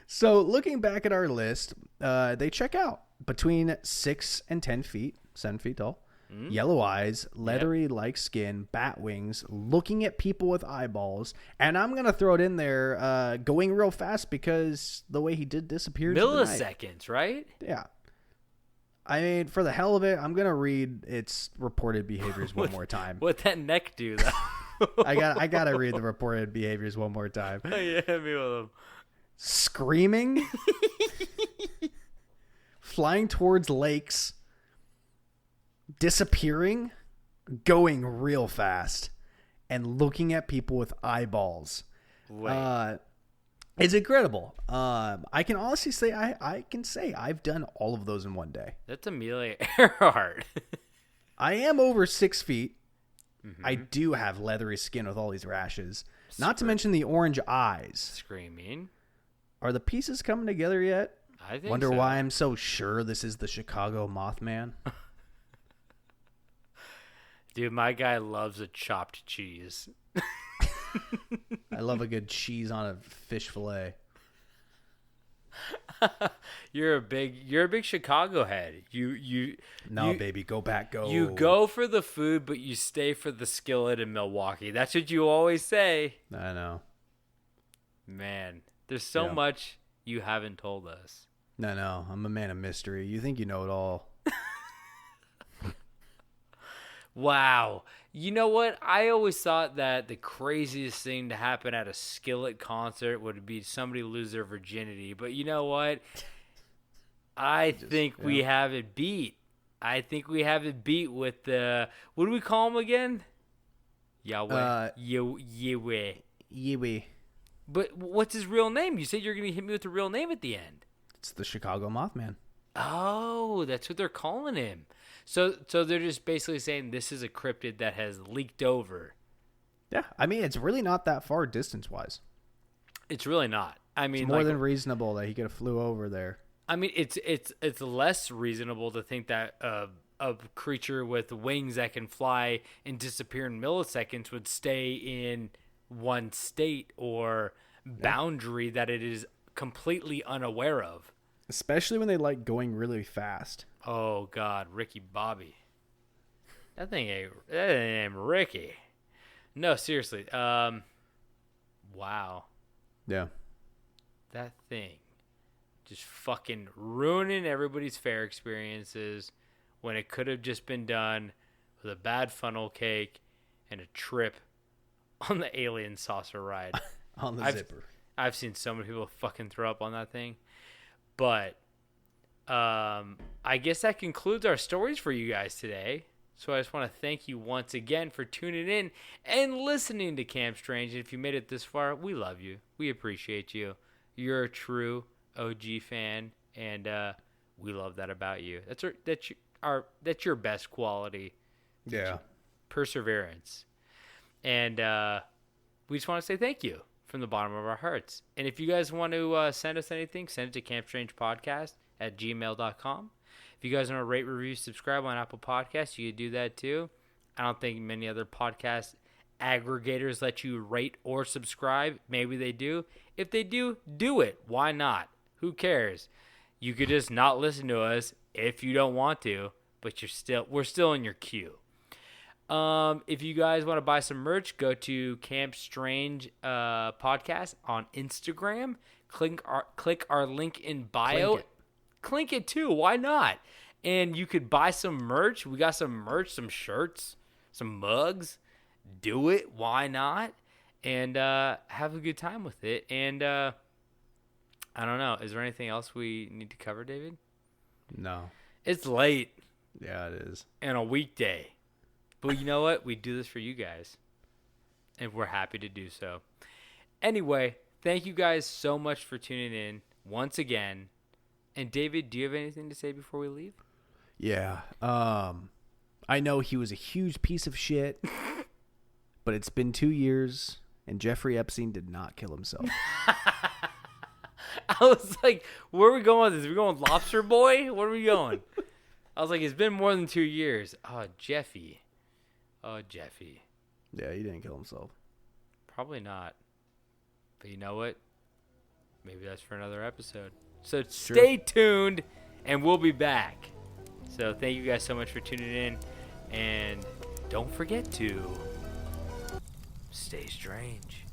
[SPEAKER 6] So looking back at our list, they check out between 6 and 10 feet, 7 feet tall, yellow eyes, leathery like skin, bat wings, looking at people with eyeballs. And I'm going to throw it in there, going real fast because the way he did disappear.
[SPEAKER 5] Milliseconds, right?
[SPEAKER 6] Yeah. I mean, for the hell of it, I'm gonna read its reported behaviors one more time.
[SPEAKER 5] What that neck do, though?
[SPEAKER 6] I gotta read the reported behaviors one more time.
[SPEAKER 5] Yeah, hit me with them.
[SPEAKER 6] Screaming, flying towards lakes, disappearing, going real fast, and looking at people with eyeballs.
[SPEAKER 5] Wait.
[SPEAKER 6] It's incredible. I can honestly say I can say I've done all of those in one day.
[SPEAKER 5] That's Amelia Earhart.
[SPEAKER 6] I am over 6 feet.
[SPEAKER 5] Mm-hmm.
[SPEAKER 6] I do have leathery skin with all these rashes. Not to
[SPEAKER 5] Scream-
[SPEAKER 6] mention the orange eyes.
[SPEAKER 5] Screaming.
[SPEAKER 6] Are the pieces coming together yet?
[SPEAKER 5] I think
[SPEAKER 6] Wonder
[SPEAKER 5] so.
[SPEAKER 6] why I'm so sure this is the Chicago Mothman.
[SPEAKER 5] Dude, my guy loves a chopped cheese.
[SPEAKER 6] I love a good cheese on a fish fillet.
[SPEAKER 5] You're a big Chicago head.
[SPEAKER 6] No, baby, go back, go.
[SPEAKER 5] You go for the food, but you stay for the skillet in Milwaukee. That's what you always say.
[SPEAKER 6] I know.
[SPEAKER 5] Man, there's so much you haven't told us.
[SPEAKER 6] No, I'm a man of mystery. You think you know it all.
[SPEAKER 5] Wow. You know what? I always thought that the craziest thing to happen at a Skillet concert would be somebody lose their virginity. But you know what? I think we have it beat. I think we have it beat with the... What do we call him again? Yahweh. Yahweh.
[SPEAKER 6] Yee.
[SPEAKER 5] But what's his real name? You said you're going to hit me with the real name at the end.
[SPEAKER 6] It's the Chicago Mothman.
[SPEAKER 5] Oh, that's what they're calling him. So they're just basically saying this is a cryptid that has leaked over.
[SPEAKER 6] Yeah, I mean, it's really not that far distance-wise.
[SPEAKER 5] It's really not. I mean,
[SPEAKER 6] it's more than reasonable that he could have flew over there.
[SPEAKER 5] I mean, it's less reasonable to think that a creature with wings that can fly and disappear in milliseconds would stay in one state or boundary that it is completely unaware of.
[SPEAKER 6] Especially when they like going really fast.
[SPEAKER 5] Oh God, Ricky Bobby. That ain't Ricky. No, seriously. Wow.
[SPEAKER 6] Yeah.
[SPEAKER 5] That thing just fucking ruining everybody's fair experiences when it could have just been done with a bad funnel cake and a trip on the alien saucer ride.
[SPEAKER 6] On the zipper.
[SPEAKER 5] I've seen so many people fucking throw up on that thing. But I guess that concludes our stories for you guys today. So I just want to thank you once again for tuning in and listening to Camp Strange. And if you made it this far, we love you. We appreciate you. You're a true OG fan, and we love that about you. That's your best quality.
[SPEAKER 6] Yeah.
[SPEAKER 5] Perseverance. And we just want to say thank you from the bottom of our hearts. And if you guys want to send us anything, send it to campstrangepodcast@gmail.com. If you guys want to rate, review, subscribe on Apple Podcasts, you can do that too. I don't think many other podcast aggregators let you rate or subscribe. Maybe they do. If they do, do it. Why not? Who cares? You could just not listen to us if you don't want to, but we're still in your queue. If you guys want to buy some merch, go to Camp Strange Podcast on Instagram. Click our link in bio. Clink it too. Why not? And you could buy some merch. We got some merch, some shirts, some mugs. Do it. Why not? And have a good time with it. And I don't know. Is there anything else we need to cover, David?
[SPEAKER 6] No.
[SPEAKER 5] It's late.
[SPEAKER 6] Yeah, it is.
[SPEAKER 5] And a weekday. But you know what? We do this for you guys. And we're happy to do so. Anyway, thank you guys so much for tuning in once again. And David, do you have anything to say before we leave?
[SPEAKER 6] Yeah. I know he was a huge piece of shit, but it's been 2 years, and Jeffrey Epstein did not kill himself.
[SPEAKER 5] I was like, where are we going with this? Are we going with Lobster Boy? Where are we going? I was like, it's been more than 2 years. Oh, Jeffy.
[SPEAKER 6] Yeah, he didn't kill himself.
[SPEAKER 5] Probably not. But you know what? Maybe that's for another episode. So stay tuned, and we'll be back. So thank you guys so much for tuning in. And don't forget to stay strange.